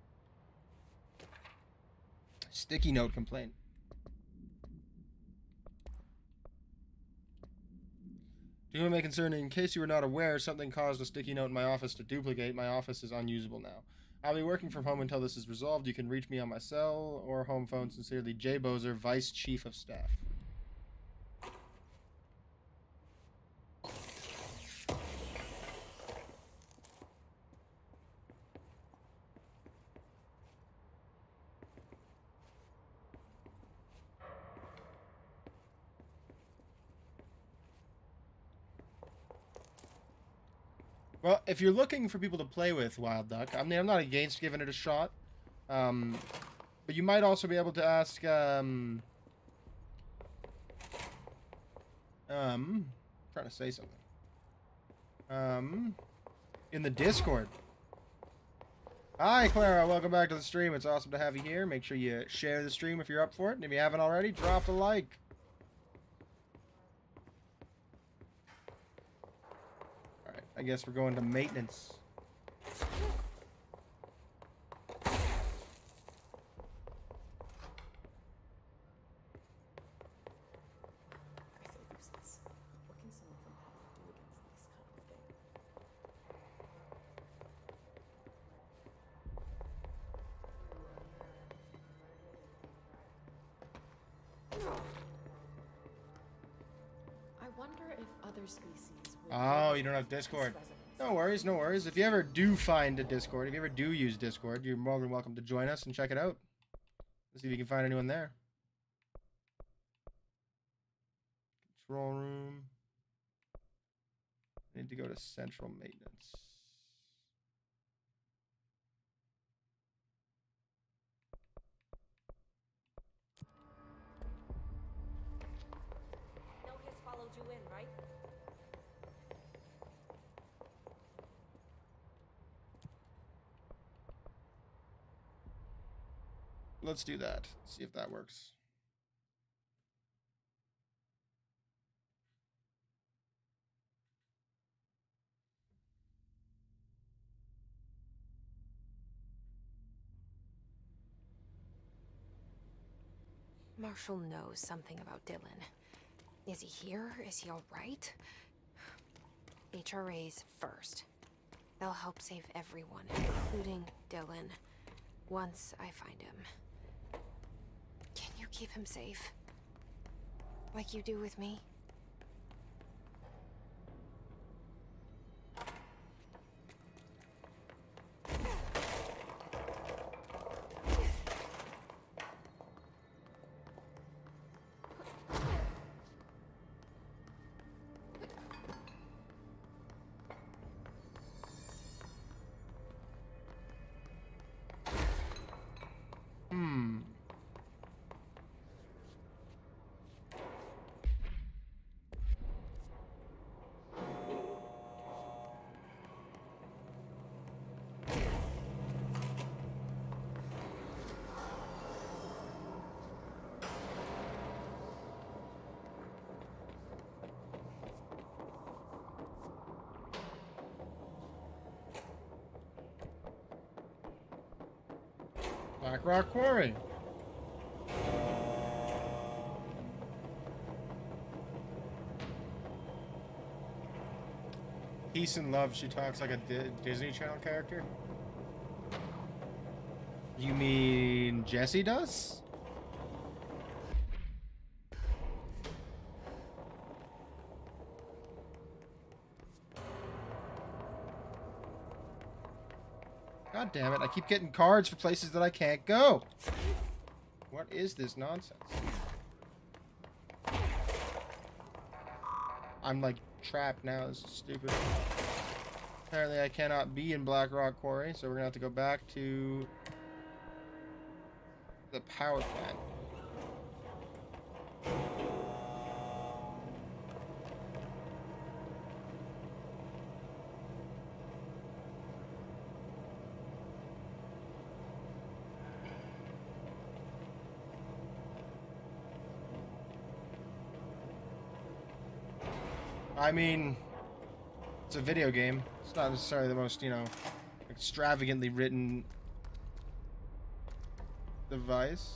Sticky note complaint. To whom it may concern, in case you were not aware, something caused a sticky note in my office to duplicate. My office is unusable now. I'll be working from home until this is resolved. You can reach me on my cell or home phone. Sincerely, Jay Bozer, Vice Chief of Staff. Well, if you're looking for people to play with Wild Duck, I mean, I'm not against giving it a shot. But you might also be able to ask, trying to say something. In the Discord. Hi, Clara. Welcome back to the stream. It's awesome to have you here. Make sure you share the stream if you're up for it. And if you haven't already, drop a like. Alright, I guess we're going to maintenance. Oh, you don't have Discord. No worries, no worries. If you ever do find a Discord, if you ever do use Discord, you're more than welcome to join us and check it out. Let's see if you can find anyone there. Control room. I need to go to central maintenance. No his followed you in, right? Let's do that. See if that works. Marshall knows something about Dylan. Is he here? Is he all right? HRAs first. They'll help save everyone, including Dylan, once I find him. Can you keep him safe? Like you do with me? Black Rock Quarry. Peace and love. She talks like a Disney Channel character. You mean Jessie does? God damn it, I keep getting cards for places that I can't go. What is this nonsense? I'm like trapped now, this is stupid. Apparently I cannot be in Black Rock Quarry, so we're gonna have to go back to the power plant. I mean, it's a video game. It's not necessarily the most, you know, extravagantly written device.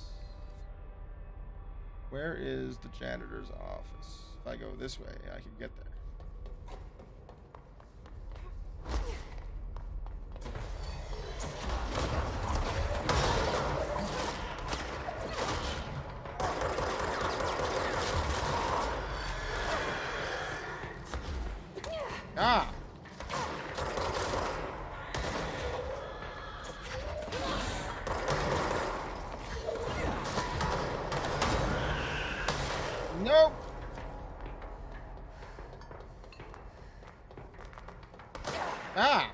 Where is the janitor's office? If I go this way, I can get there. Ah! Nope! Ah!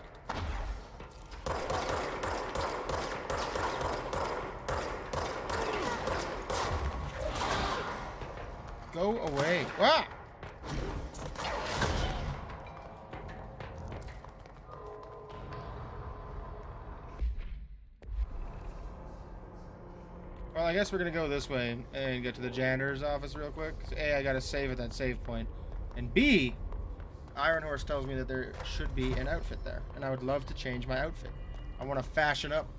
Go away. Ah! Well, I guess we're gonna go this way and get to the janitor's office real quick. A, I gotta save at that save point. And B, Iron Horse tells me that there should be an outfit there. And I would love to change my outfit. I want to fashion up.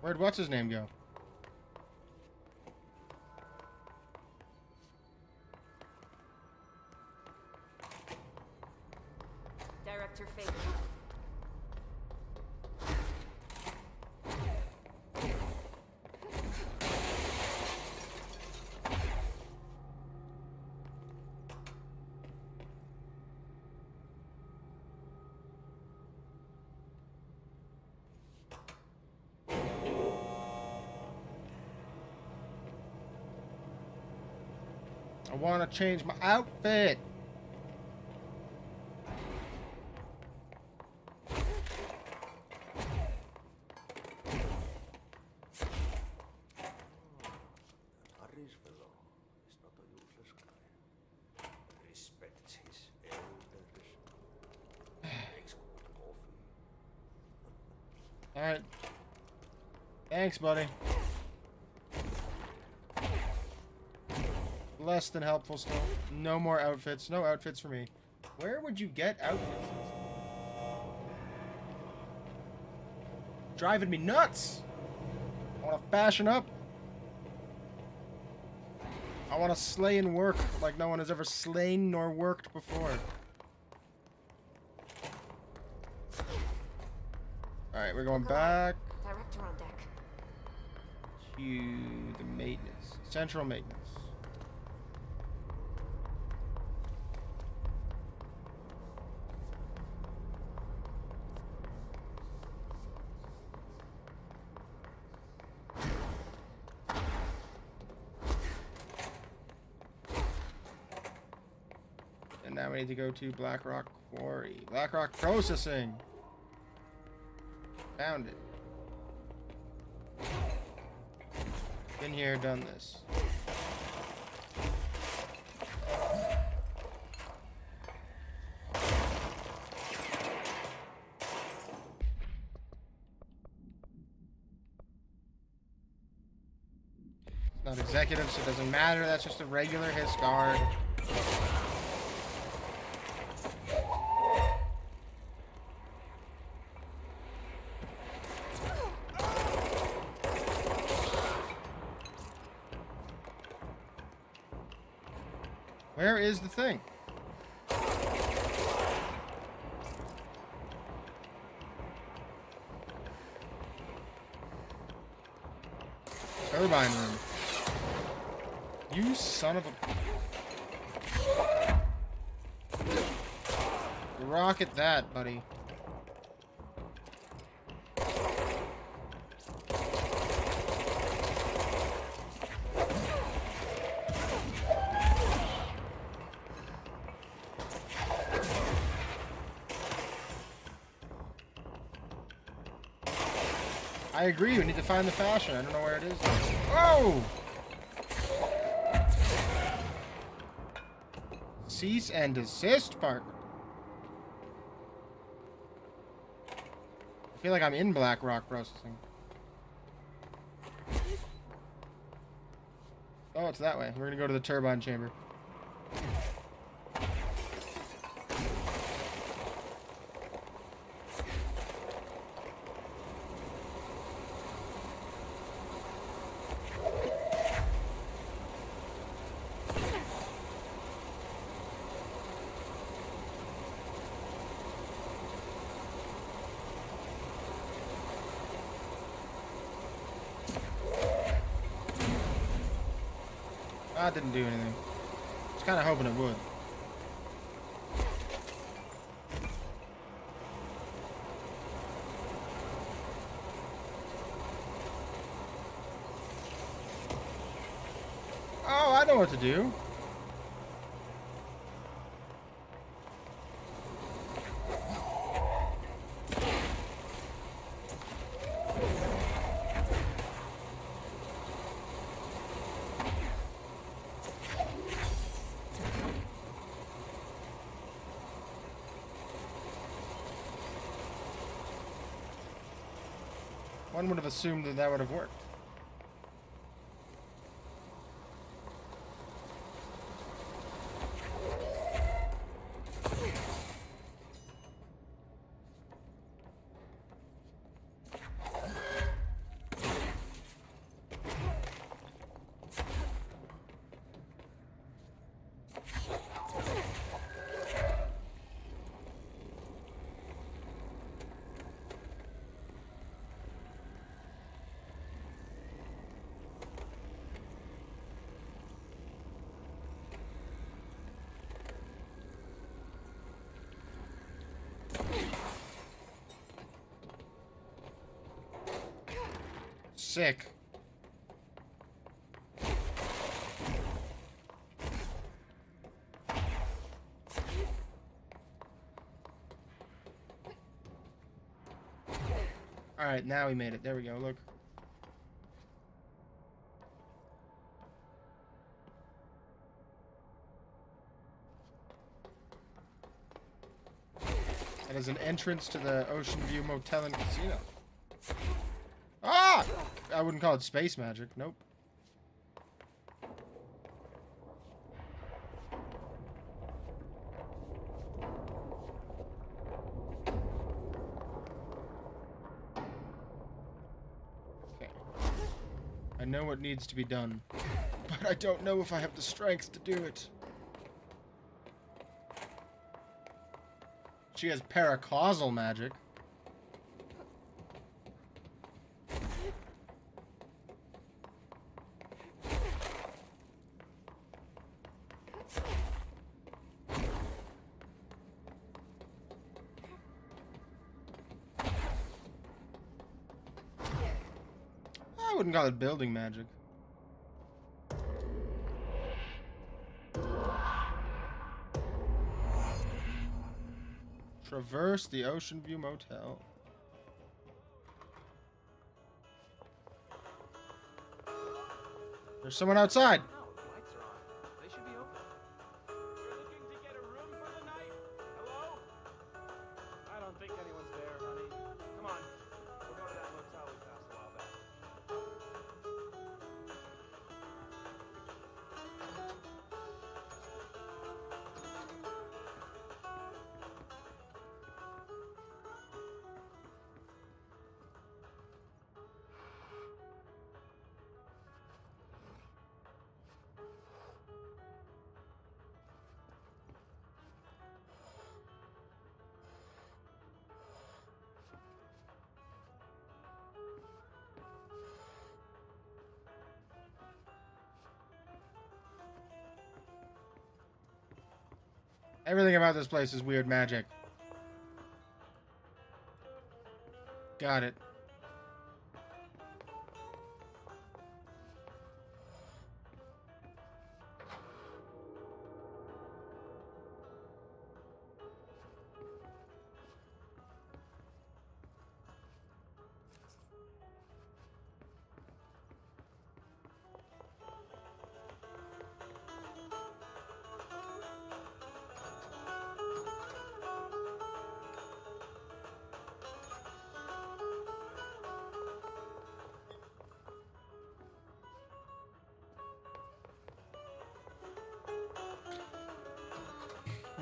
Where'd what's-his-name go? Director Faden. I want to change my outfit. Harry's fellow is not a useless guy. Respects his elders. Makes good coffee. Alright. Thanks, buddy. Less than helpful still. No more outfits. No outfits for me. Where would you get outfits? Driving me nuts! I want to fashion up. I want to slay and work like no one has ever slain nor worked before. Alright, we're going back Director on deck. to the maintenance. Central maintenance. And now we need to go to Blackrock Quarry. Blackrock Processing. Found it. Been here, done this. It's not executive, so it doesn't matter. That's just a regular Hiss guard. Where is the thing? Turbine room. You son of a... Rocket that, buddy. I agree, we need to find the fashion. I don't know where it is. Oh! Cease and desist, Parker. I feel like I'm in Blackrock Processing. Oh, it's that way. We're gonna go to the turbine chamber. That didn't do anything. I was kind of hoping it would. Oh, I know what to do. One would have assumed that that would have worked. Sick. All right, now we made it. There we go. Look. That is an entrance to the Ocean View Motel and Casino. Ah! I wouldn't call it space magic. Nope. Okay. I know what needs to be done, but I don't know if I have the strength to do it. She has paracausal magic. I wouldn't call it building magic. Traverse the Ocean View Motel. There's someone outside. They should be open. You're looking to get a room for the night? Hello? I don't think anyone's there, honey. Come on. We'll go to that motel we passed a while back. Everything about this place is weird magic. Got it.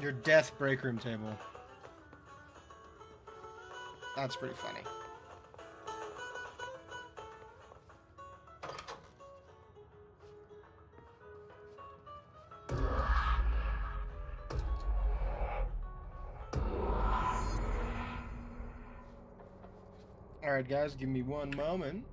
Your death break room table. That's pretty funny. Alright guys, give me one moment.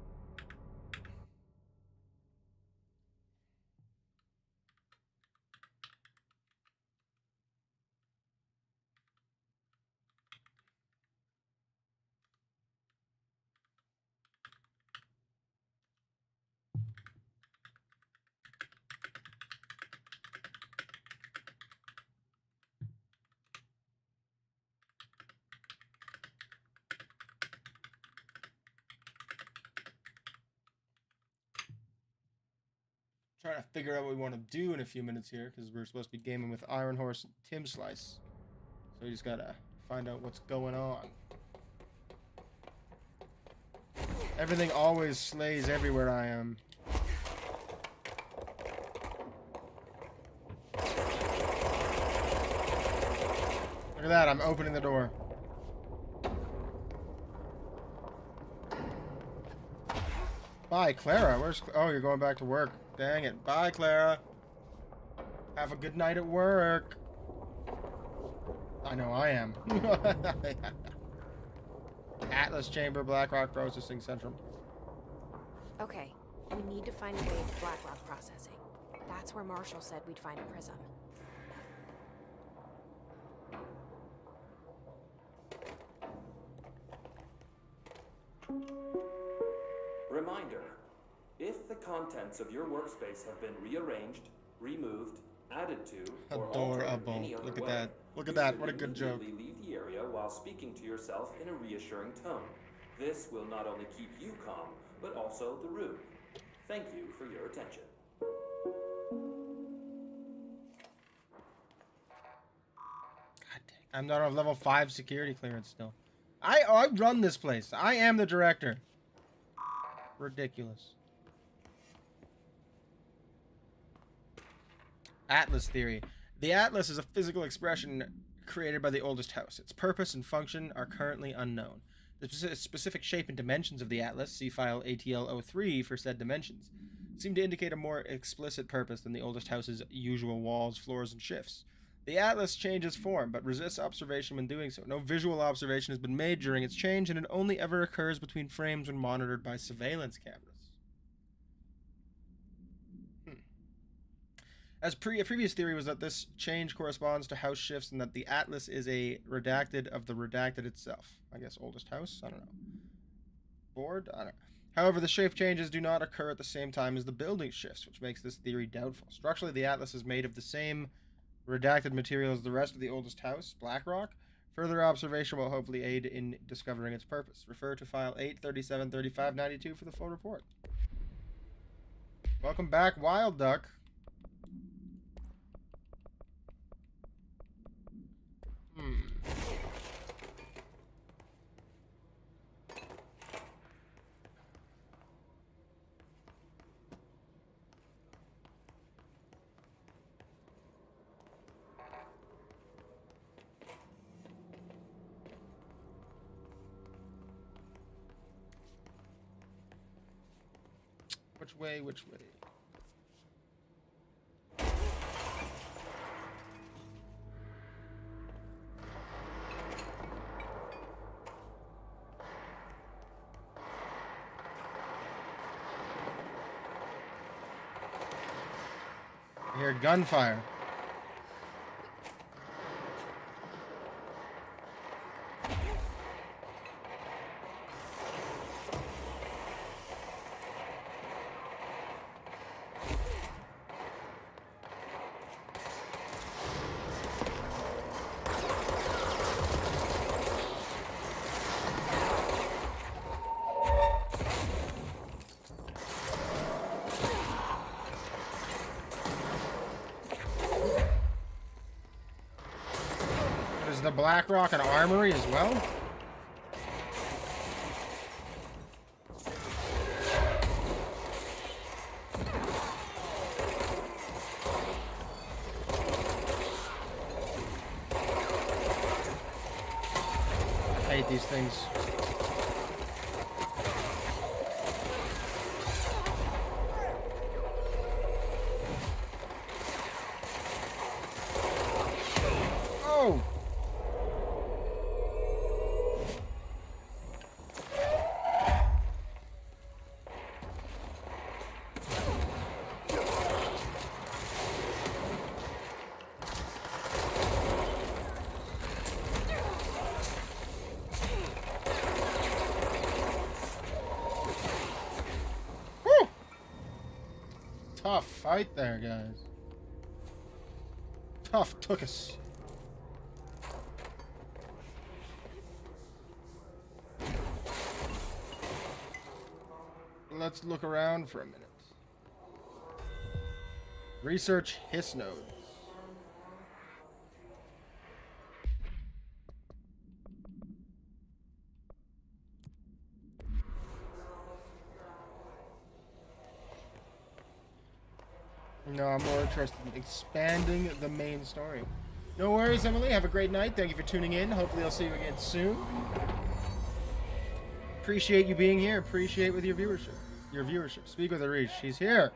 Trying to figure out what we want to do in a few minutes here, because we're supposed to be gaming with Iron Horse and Tim Slice. So we just gotta find out what's going on. Everything always slays everywhere I am. Look at that, I'm opening the door. Bye, Clara. Where's... Oh, you're going back to work. Dang it. Bye, Clara. Have a good night at work. I know I am. Atlas Chamber, Blackrock Processing Central. Okay, we need to find a way to Blackrock processing. That's where Marshall said we'd find a prism. Reminder, if the contents of your workspace have been rearranged, removed, added to, or altered in any other Look at way, that. Look at you that. should What a good joke. immediately leave the area while speaking to yourself in a reassuring tone. This will not only keep you calm, but also the room. Thank you for your attention. God dang. I'm not on level 5 security clearance still. I run this place. I am the director. Ridiculous. Atlas theory. The Atlas is a physical expression created by the oldest house. Its purpose and function are currently unknown. The specific shape and dimensions of the Atlas, see file ATL03 for said dimensions, seem to indicate a more explicit purpose than the oldest house's usual walls, floors, and shifts. The Atlas changes form, but resists observation when doing so. No visual observation has been made during its change, and it only ever occurs between frames when monitored by surveillance cameras. As a previous theory was that this change corresponds to house shifts and that the Atlas is a redacted of the redacted itself. I guess oldest house? I don't know. Board? I don't know. However, the shape changes do not occur at the same time as the building shifts, which makes this theory doubtful. Structurally, the Atlas is made of the same redacted material as the rest of the oldest house, Blackrock. Further observation will hopefully aid in discovering its purpose. Refer to file 8373592 for the full report. Welcome back, Wild Duck. Which way, which way? I hear gunfire. Is the Blackrock an armory as well? hate these things. Oh! Tough fight there, guys. Tough took us. Let's look around for a minute. Research hiss nodes. No, I'm more interested in expanding the main story. No worries, Emily. Have a great night. Thank you for tuning in. Hopefully I'll see you again soon. Appreciate you being here. Appreciate with your viewership. Speak with Arish. She's here.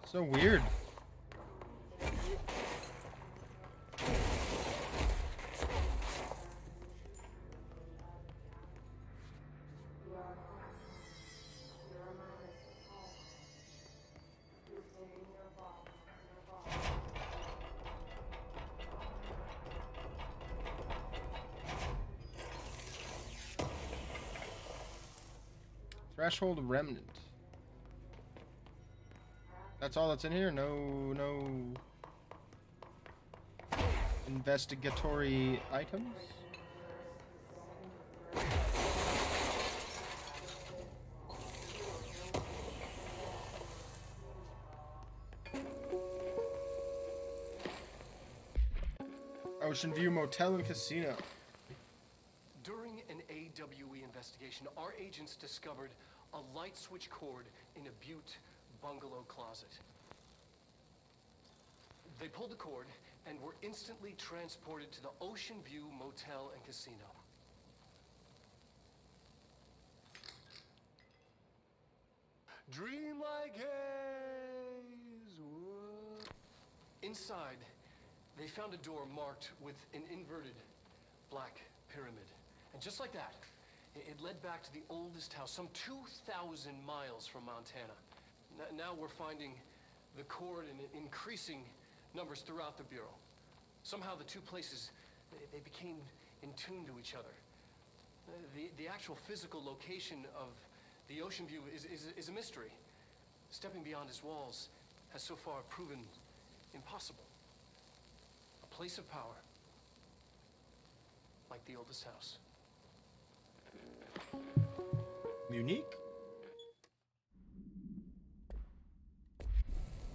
So weird. Threshold remnant. That's all that's in here? No investigatory items? Ocean View Motel and Casino. During an AWE investigation, our agents discovered a light switch cord in a Butte bungalow closet. They pulled the cord and were instantly transported to the Ocean View Motel and Casino. Dreamlike haze. Inside, they found a door marked with an inverted black pyramid. And just like that, it led back to the oldest house, some 2,000 miles from Montana. Now we're finding the cord in increasing numbers throughout the Bureau. Somehow the two places, they became in tune to each other. The actual physical location of the Ocean View is a mystery. Stepping beyond its walls has so far proven impossible. A place of power, like the oldest house. Unique?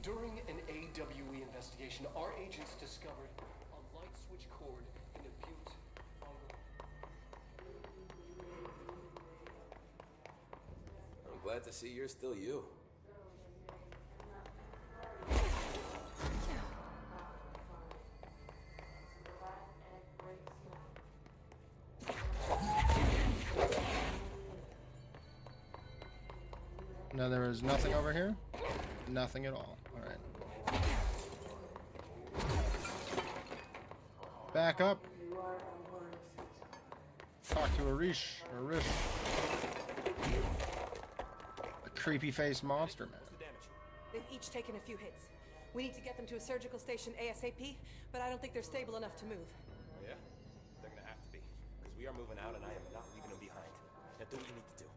During an AWE investigation, our agents discovered a light switch cord in a Butte bungalow. I'm glad to see you're still you. No, there is nothing over here. Nothing at all. Alright. Back up. Talk to Arish. A creepy faced monster man. They've each taken a few hits. We need to get them to a surgical station ASAP, but I don't think they're stable enough to move. Oh yeah? They're gonna have to be. Because we are moving out and I am not leaving them behind. Now do what you need to do.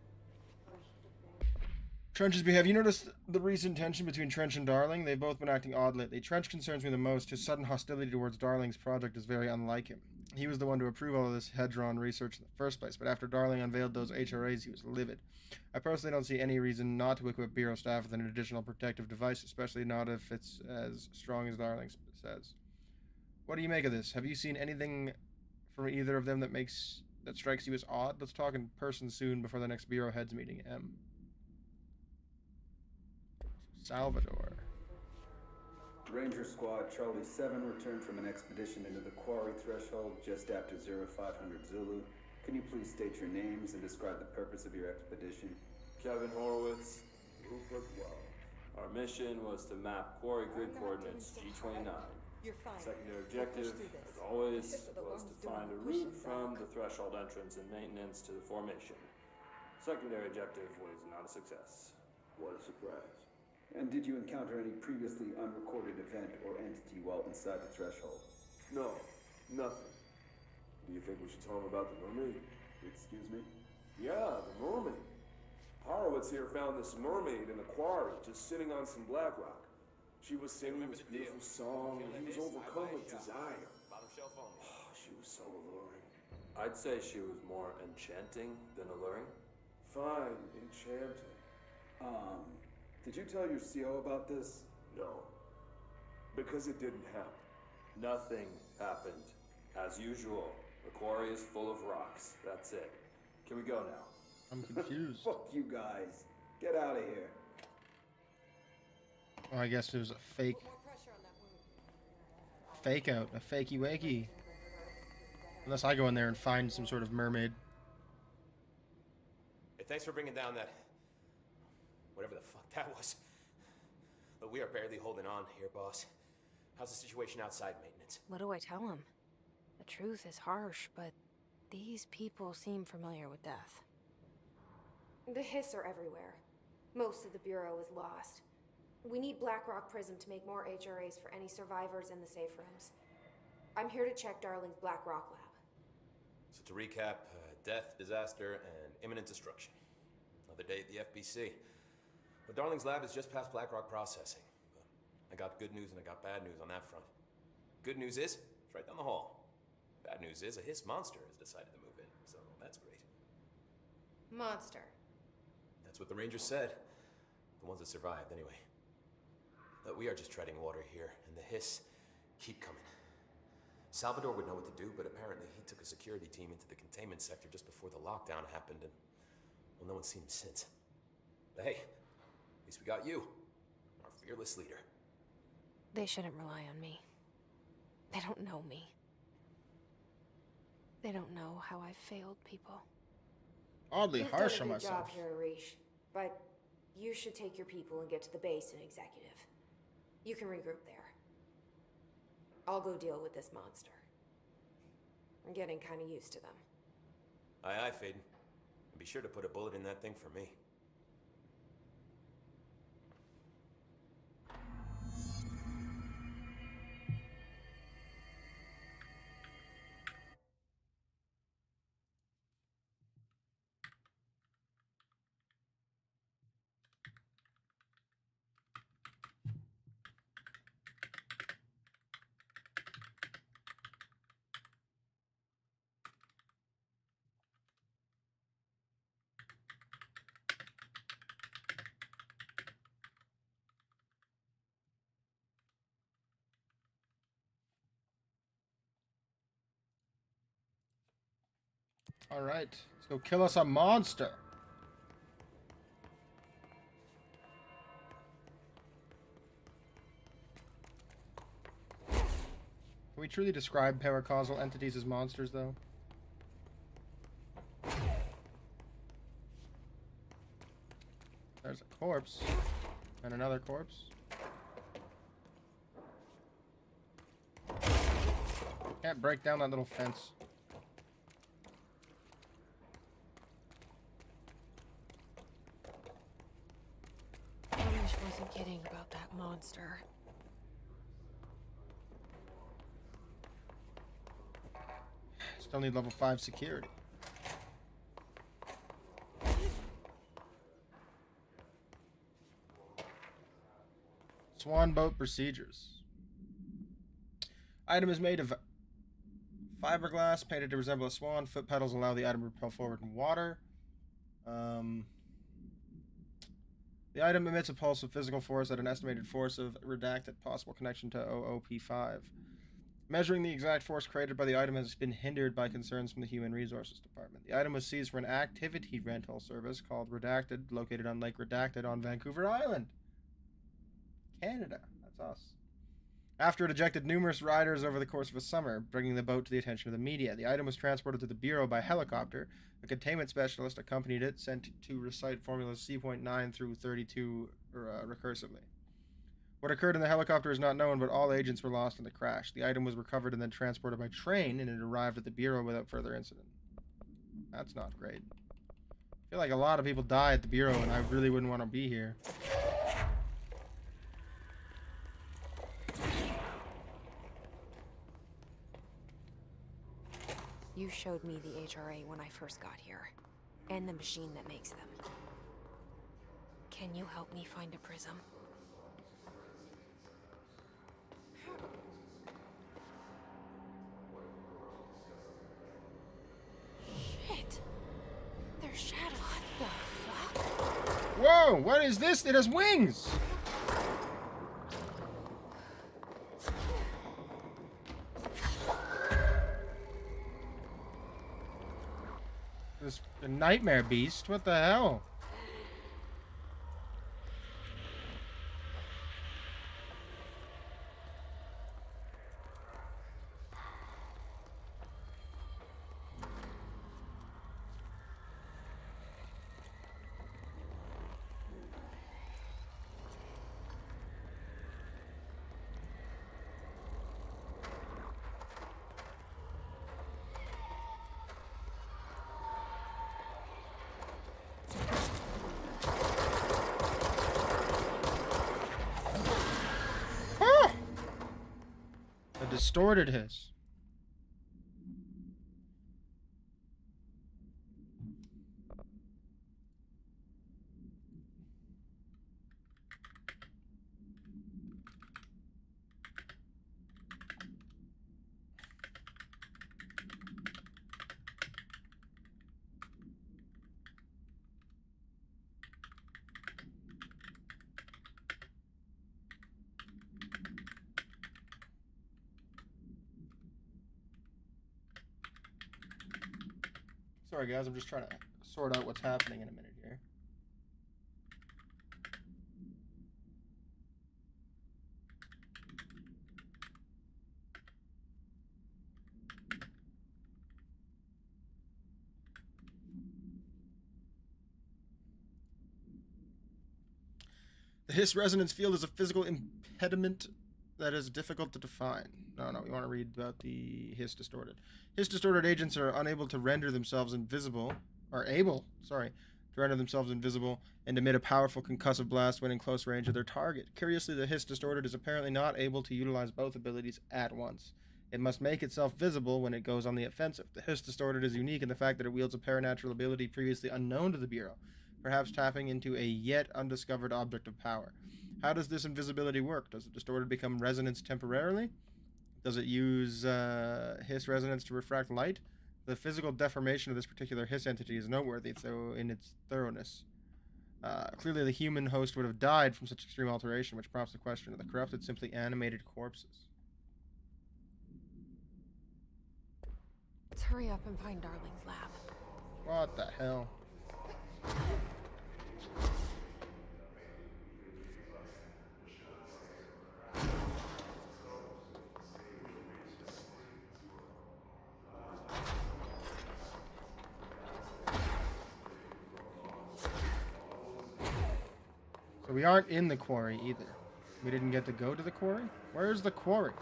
Trench's behavior. You noticed the recent tension between Trench and Darling? They've both been acting odd lately. Trench concerns me the most. His sudden hostility towards Darling's project is very unlike him. He was the one to approve all of this Hedron research in the first place, but after Darling unveiled those HRAs, he was livid. I personally don't see any reason not to equip Bureau staff with an additional protective device, especially not if it's as strong as Darling says. What do you make of this? Have you seen anything from either of them that strikes you as odd? Let's talk in person soon before the next Bureau heads meeting, M. Salvador. Ranger Squad Charlie 7 returned from an expedition into the quarry threshold just after 0500 Zulu. Can you please state your names and describe the purpose of your expedition? Kevin Horowitz, Rupert Wells. Our mission was to map quarry grid coordinates G29. You're fine. Secondary We'll push objective, through this. as always, Kiss of the was to lungs doing find a the route pushing from back. the threshold entrance and maintenance to the formation. Secondary objective was not a success. What a surprise. And did you encounter any previously unrecorded event or entity while inside the threshold? No, nothing. Do you think we should tell him about the mermaid? Excuse me? Yeah, the mermaid. Horowitz here found this mermaid in the quarry, just sitting on some black rock. She was singing this beautiful song, and he was overcome with desire. Bottom shelf only. She was so alluring. I'd say she was more enchanting than alluring. Fine, enchanting. Did you tell your CO about this? No. Because it didn't happen. Nothing happened. As usual, the quarry is full of rocks. That's it. Can we go now? I'm confused. Fuck you guys. Get out of here. Well, I guess there's a fake out, a fakey wakey. Unless I go in there and find some sort of mermaid. Hey, thanks for bringing down that... whatever the fuck that was. But we are barely holding on here, boss. How's the situation outside maintenance? What do I tell him? The truth is harsh, but these people seem familiar with death. The hiss are everywhere. Most of the Bureau is lost. We need Blackrock Prism to make more HRAs for any survivors in the safe rooms. I'm here to check Darling's Blackrock lab. So to recap, death, disaster, and imminent destruction. Another day at the FBC. But Darling's lab is just past Blackrock processing. But I got good news and I got bad news on that front. Good news is, it's right down the hall. Bad news is, a hiss monster has decided to move in, so that's great. Monster. That's what the Rangers said. The ones that survived, anyway. But we are just treading water here, and the hiss keep coming. Salvador would know what to do, but apparently he took a security team into the containment sector just before the lockdown happened, and, well, no one's seen him since. But hey, at least we got you, our fearless leader. They shouldn't rely on me. They don't know me. They don't know how I've failed people. Oddly You've harsh done on a good myself. job here, Arish, but you should take your people and get to the base in Executive. You can regroup there. I'll go deal with this monster. I'm getting kind of used to them. Aye, aye, Faden. And be sure to put a bullet in that thing for me. All right, let's go kill us a monster. Can we truly describe paracausal entities as monsters, though? There's a corpse. And another corpse. Can't break down that little fence. Amish wasn't kidding about that monster. Still need level 5 security. Swan boat procedures. Item is made of fiberglass painted to resemble a swan. Foot pedals allow the item to propel forward in water. The item emits a pulse of physical force at an estimated force of redacted possible connection to OOP5. Measuring the exact force created by the item has been hindered by concerns from the Human Resources Department. The item was seized for an activity rental service called Redacted, located on Lake Redacted on Vancouver Island. Canada. That's us. After it ejected numerous riders over the course of a summer, bringing the boat to the attention of the media. The item was transported to the Bureau by helicopter. A containment specialist accompanied it, sent to recite formulas C.9 through 32 recursively. What occurred in the helicopter is not known, but all agents were lost in the crash. The item was recovered and then transported by train, and it arrived at the Bureau without further incident. That's not great. I feel like a lot of people die at the Bureau, and I really wouldn't want to be here. You showed me the HRA when I first got here, and the machine that makes them. Can you help me find a prism? Shit! There's shadows. What the fuck? Whoa! What is this? It has wings! This a nightmare beast? What the hell? Distorted hiss. Sorry guys, I'm just trying to sort out what's happening in a minute here. The hiss resonance field is a physical impediment that is difficult to define. No, we want to read about the hiss distorted. Hiss distorted agents are unable to render themselves invisible, to render themselves invisible and emit a powerful concussive blast when in close range of their target. Curiously, the hiss distorted is apparently not able to utilize both abilities at once. It must make itself visible when it goes on the offensive. The hiss distorted is unique in the fact that it wields a paranatural ability previously unknown to the Bureau, perhaps tapping into a yet undiscovered object of power. How does this invisibility work? Does the distorted become resonance temporarily? Does it use hiss resonance to refract light? The physical deformation of this particular hiss entity is noteworthy, though in its thoroughness. Clearly the human host would have died from such extreme alteration, which prompts the question, are the corrupted simply animated corpses? Let's hurry up and find Darling's lab. What the hell? So we aren't in the quarry either. We didn't get to go to the quarry? Where's the quarry?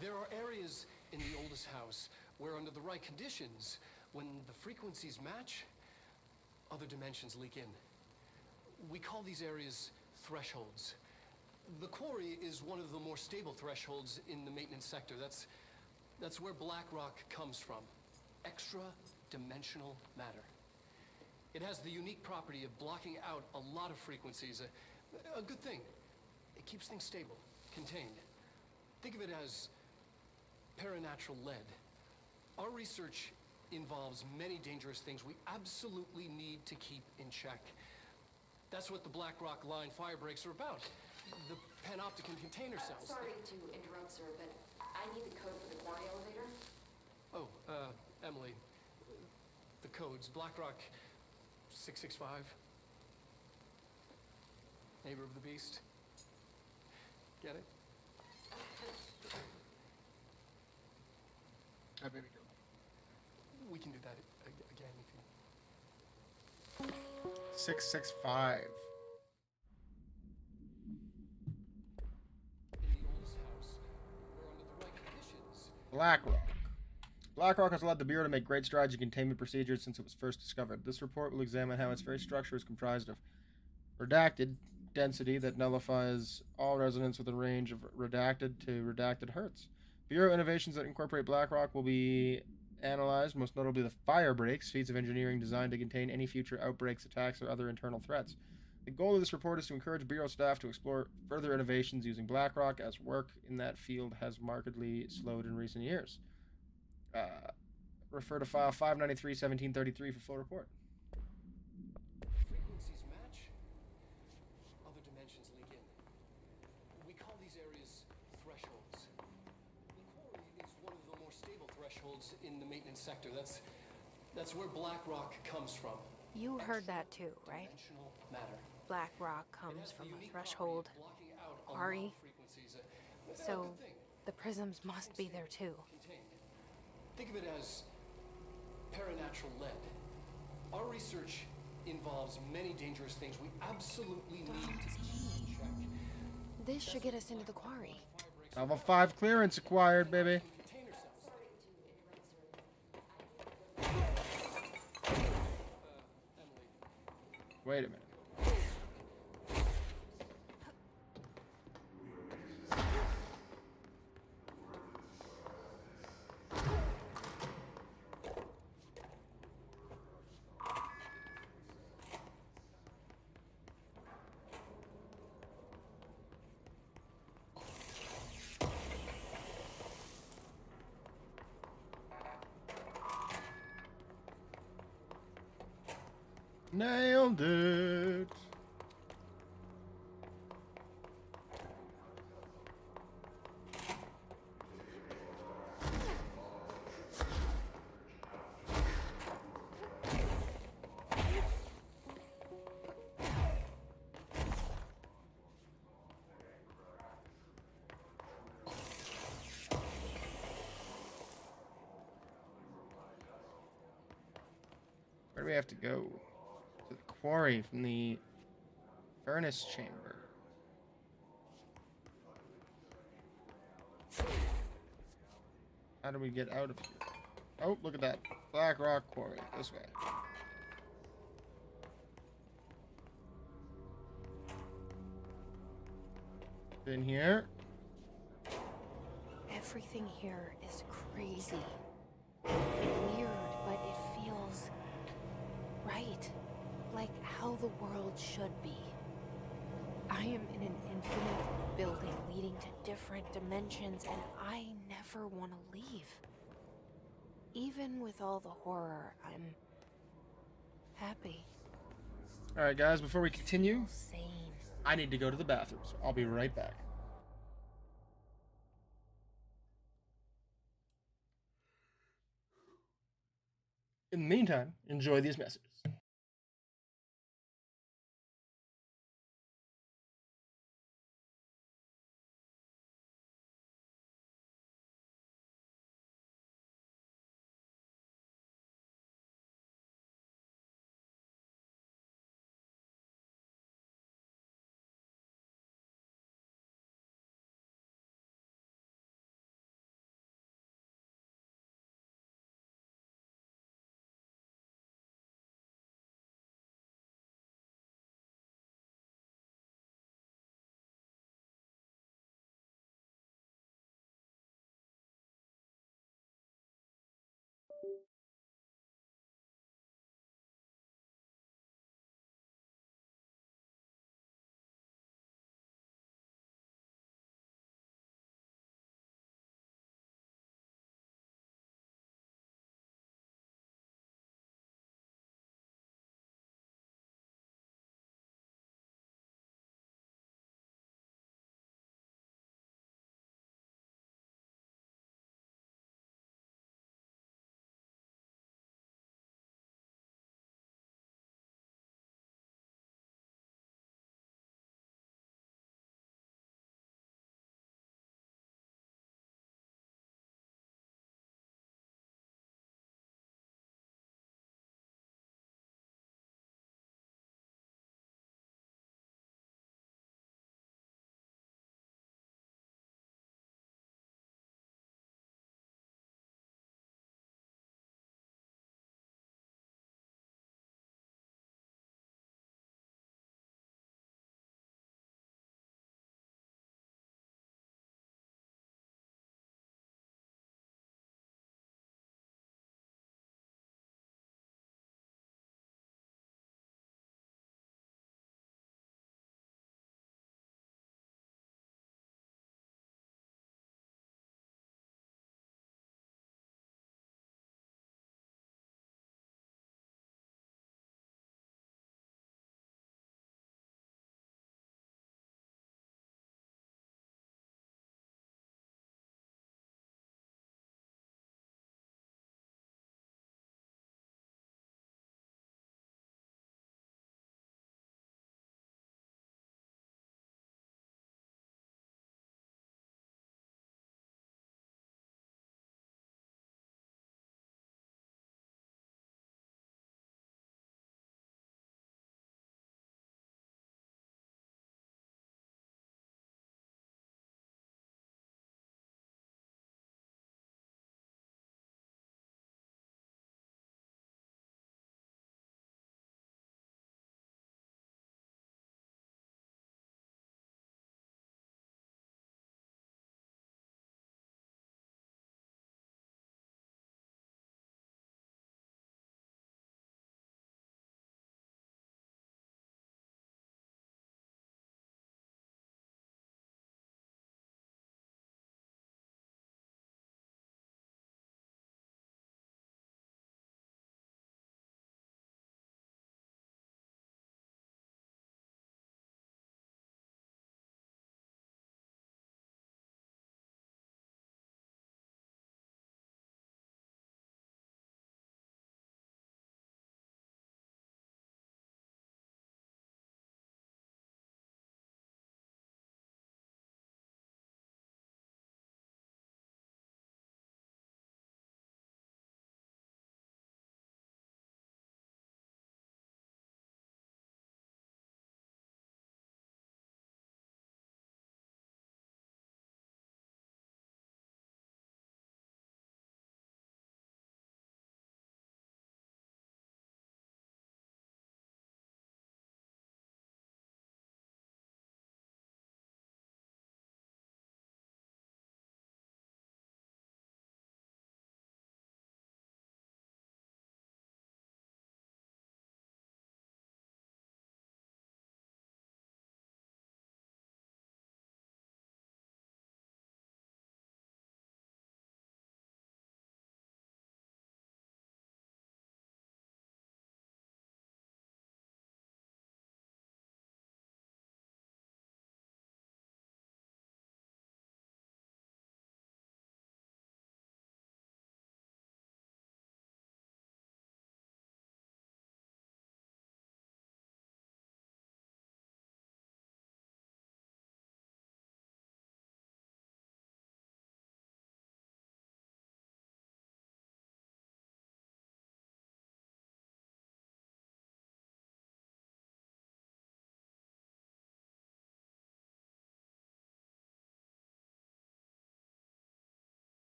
There are areas in the oldest house where under the right conditions, when the frequencies match, other dimensions leak in. We call these areas thresholds. The quarry is one of the more stable thresholds in the maintenance sector. That's where black rock comes from. Extra-dimensional matter. It has the unique property of blocking out a lot of frequencies. A good thing. It keeps things stable, contained. Think of it as paranatural lead. Our research involves many dangerous things we absolutely need to keep in check. That's what the Black Rock Line fire breaks are about. The panopticon container cells. Sorry to interrupt, sir, but I need the code for the quarry elevator. Oh, Emily. The codes. BlackRock 665. Neighbor of the beast. Get it? I maybe do. We can do that again if you... 665. In the oldest house, we're under the right conditions. BlackRock. BlackRock has allowed the Bureau to make great strides in containment procedures since it was first discovered. This report will examine how its very structure is comprised of redacted density that nullifies all resonance with a range of redacted to redacted hertz. Bureau innovations that incorporate BlackRock will be analyzed, most notably the fire breaks, feats of engineering designed to contain any future outbreaks, attacks, or other internal threats. The goal of this report is to encourage Bureau staff to explore further innovations using BlackRock, as work in that field has markedly slowed in recent years. Refer to file 593-1733 for full report. Frequencies match. Other dimensions leak in. We call these areas thresholds. The quarry is one of the more stable thresholds in the maintenance sector. That's where BlackRock comes from. You heard that too, right? Dimensional matter. BlackRock comes from a threshold quarry. So the prisms must be there too. Think of it as paranatural lead. Our research involves many dangerous things we absolutely need to keep in check. This should get us into the quarry. Level 5 clearance acquired, baby. Wait a minute. Nailed it. Where do we have to go? To the quarry from the furnace chamber. How do we get out of here? Oh, look at that. BlackRock quarry. This way. In here. Everything here is crazy. Weird, but it feels right. Like how the world should be. I am in an infinite building leading to different dimensions, and I never want to leave. Even with all the horror, I'm happy. Alright guys, before we continue, I need to go to the bathroom, so I'll be right back. In the meantime, enjoy these messages.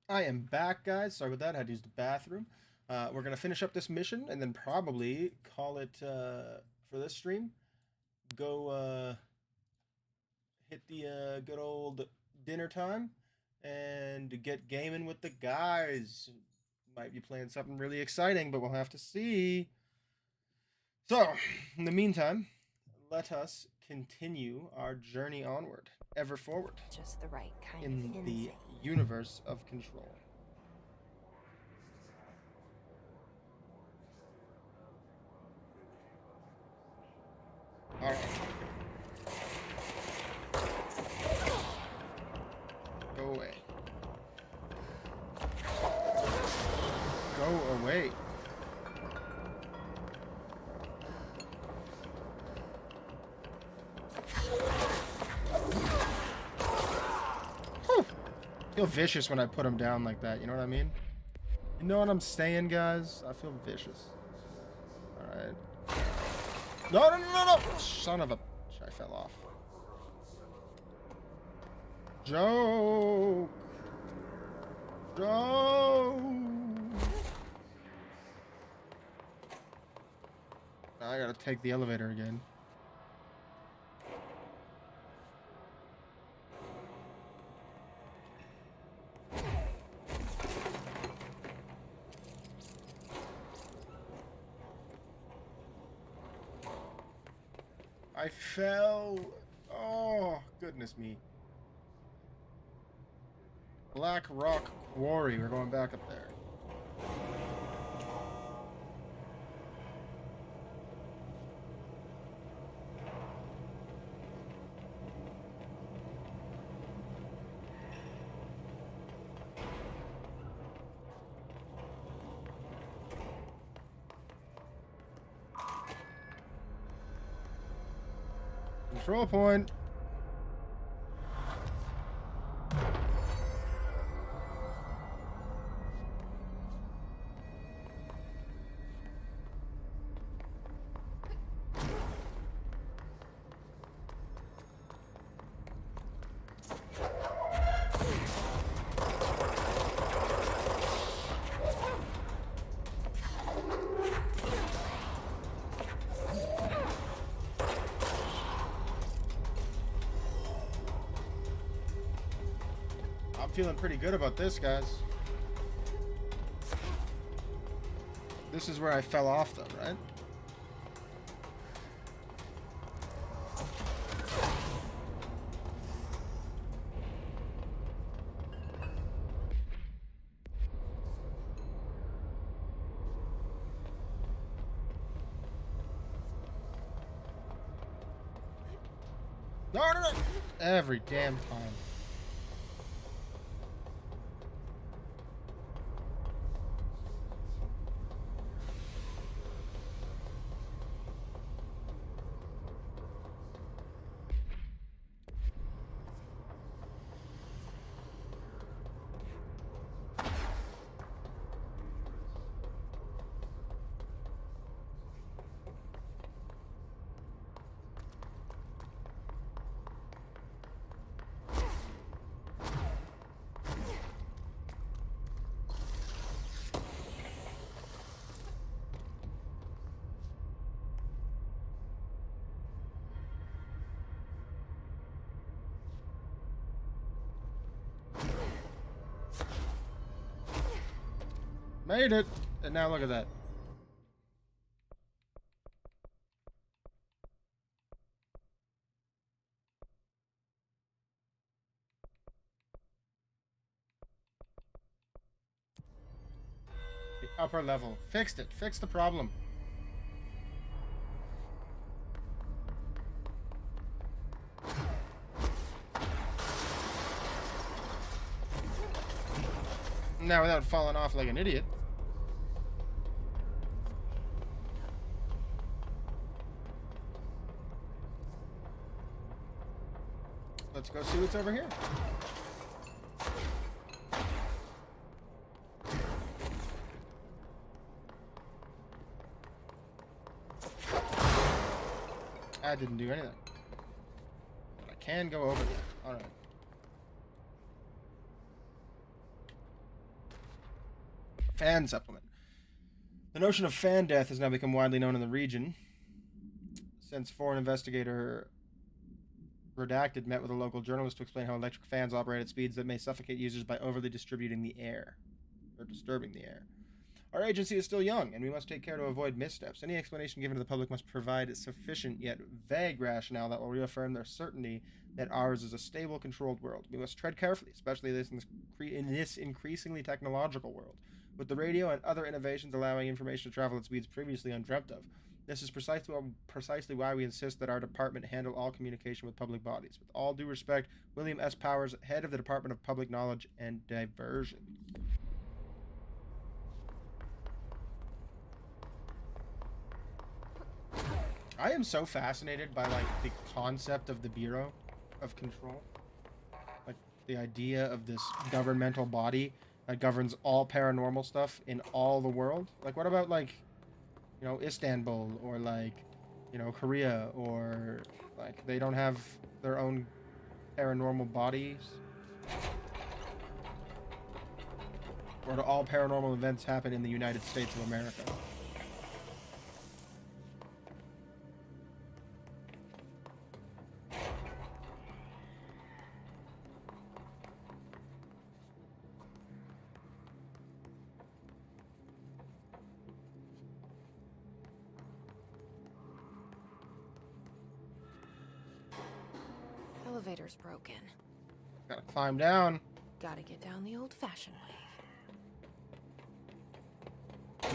I am back, guys. Sorry about that. I had to use the bathroom. We're going to finish up this mission and then probably call it for this stream. Go hit the good old dinner time and get gaming with the guys. Might be playing something really exciting, but we'll have to see. So, in the meantime, let us continue our journey onward, ever forward. Just the right kind in of the insane. universe of Control. All right. Go away. Go away. Whew. I feel vicious when I put him down like that, you know what I mean? You know what I'm saying, guys? I feel vicious. Alright. No, no, no, no, no! Son of a... I fell off. Joke! Joke! Now I gotta take the elevator again. I fell. Oh, goodness me. Black Rock Quarry. We're going back up there. Control point. Feeling pretty good about this, guys. This is where I fell off, though, right? No, no, no! Every damn time. Made it! And now look at that. The upper level. Fixed it. Fixed the problem. Now without falling off like an idiot. Let's go see what's over here. I didn't do anything. But I can go over there. Alright. Fan supplement. The notion of fan death has now become widely known in the region. Since foreign investigator Redacted met with a local journalist to explain how electric fans operate at speeds that may suffocate users by overly distributing the air. Or disturbing the air. Our agency is still young, and we must take care to avoid missteps. Any explanation given to the public must provide sufficient yet vague rationale that will reaffirm their certainty that ours is a stable, controlled world. We must tread carefully, especially in this increasingly technological world, with the radio and other innovations allowing information to travel at speeds previously undreamt of. This is precisely why we insist that our department handle all communication with public bodies. With all due respect, William S. Powers, head of the Department of Public Knowledge and Diversion. I am so fascinated by, like, the concept of the Bureau of Control. Like, the idea of this governmental body that governs all paranormal stuff in all the world. Like, what about, like, you know, Istanbul, or, like, you know, Korea, or, like, they don't have their own paranormal bodies? Or do all paranormal events happen in the United States of America? Elevator's broken. Gotta climb down. Gotta get down the old-fashioned way.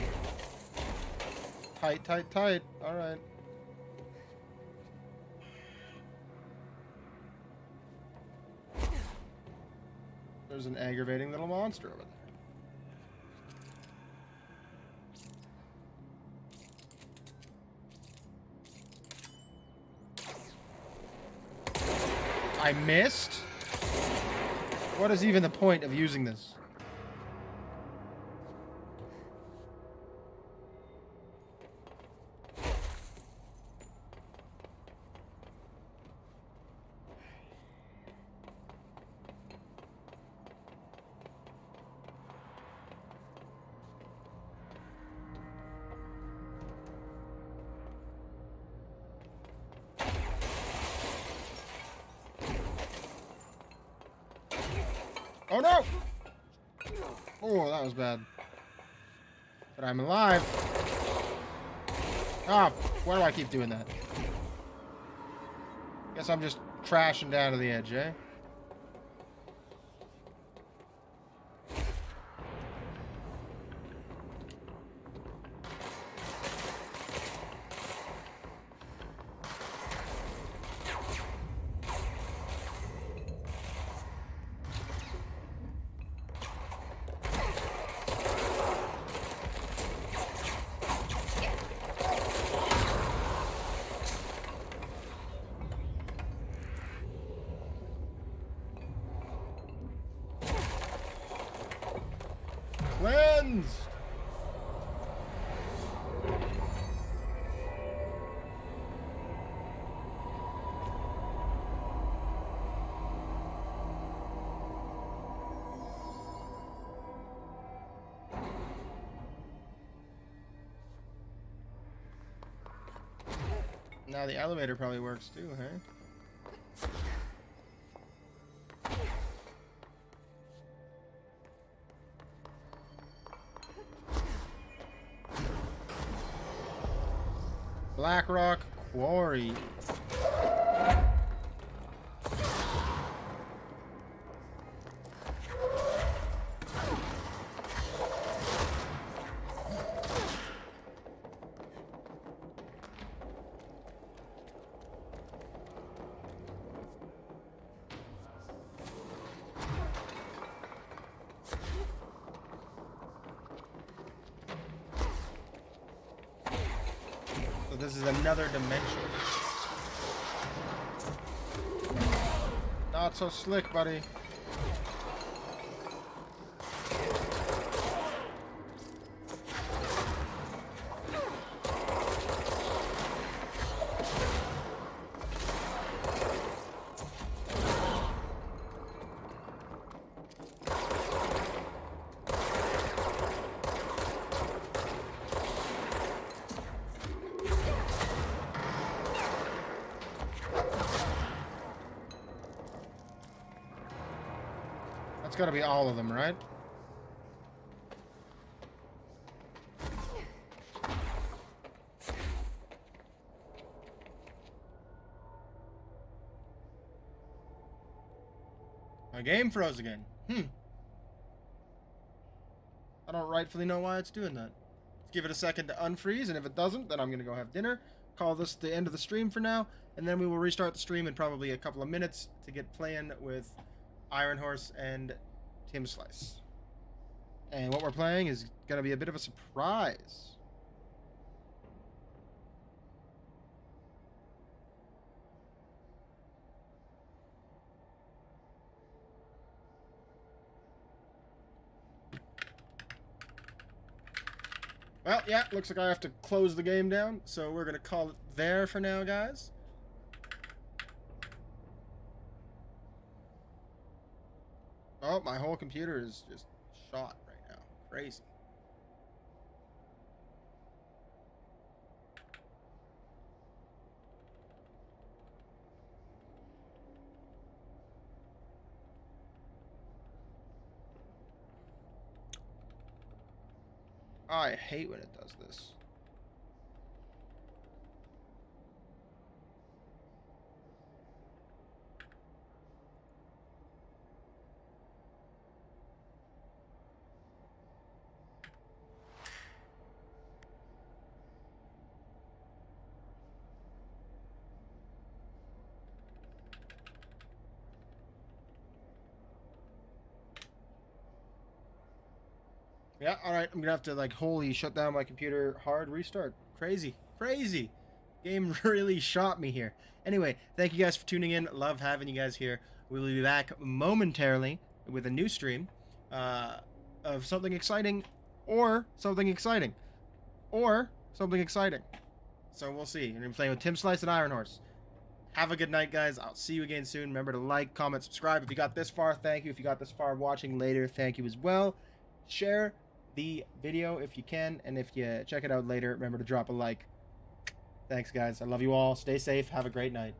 Tight, tight, tight. Alright. There's an aggravating little monster over there. I missed? What is even the point of using this? Oh no! Oh, that was bad. But I'm alive. Ah, why do I keep doing that? Guess I'm just crashing down to the edge, eh? Cleansed! Now the elevator probably works too, huh? Black Rock Quarry. This is another dimension. Not so slick, buddy. That's gotta be all of them, right? My game froze again. I don't rightfully know why it's doing that. Let's give it a second to unfreeze, and if it doesn't, then I'm gonna go have dinner. Call this the end of the stream for now, and then we will restart the stream in probably a couple of minutes to get playing with Iron Horse and Tim Slice. And what we're playing is gonna be a bit of a surprise. Well, yeah, looks like I have to close the game down, so we're gonna call it there for now, guys. Oh, my whole computer is just shot right now. Crazy. I hate when it does this. Yeah, alright, I'm gonna have to, like, wholly shut down my computer, hard restart. Crazy. Crazy! Game really shot me here. Anyway, thank you guys for tuning in. Love having you guys here. We will be back momentarily with a new stream of something exciting, or something exciting, or something exciting. So we'll see. We're gonna be playing with Tim Slice and Iron Horse. Have a good night, guys. I'll see you again soon. Remember to like, comment, subscribe. If you got this far, thank you. If you got this far watching later, thank you as well. Share the video if you can, and if you check it out later, remember to drop a like. Thanks, guys. I love you all. Stay safe. Have a great night.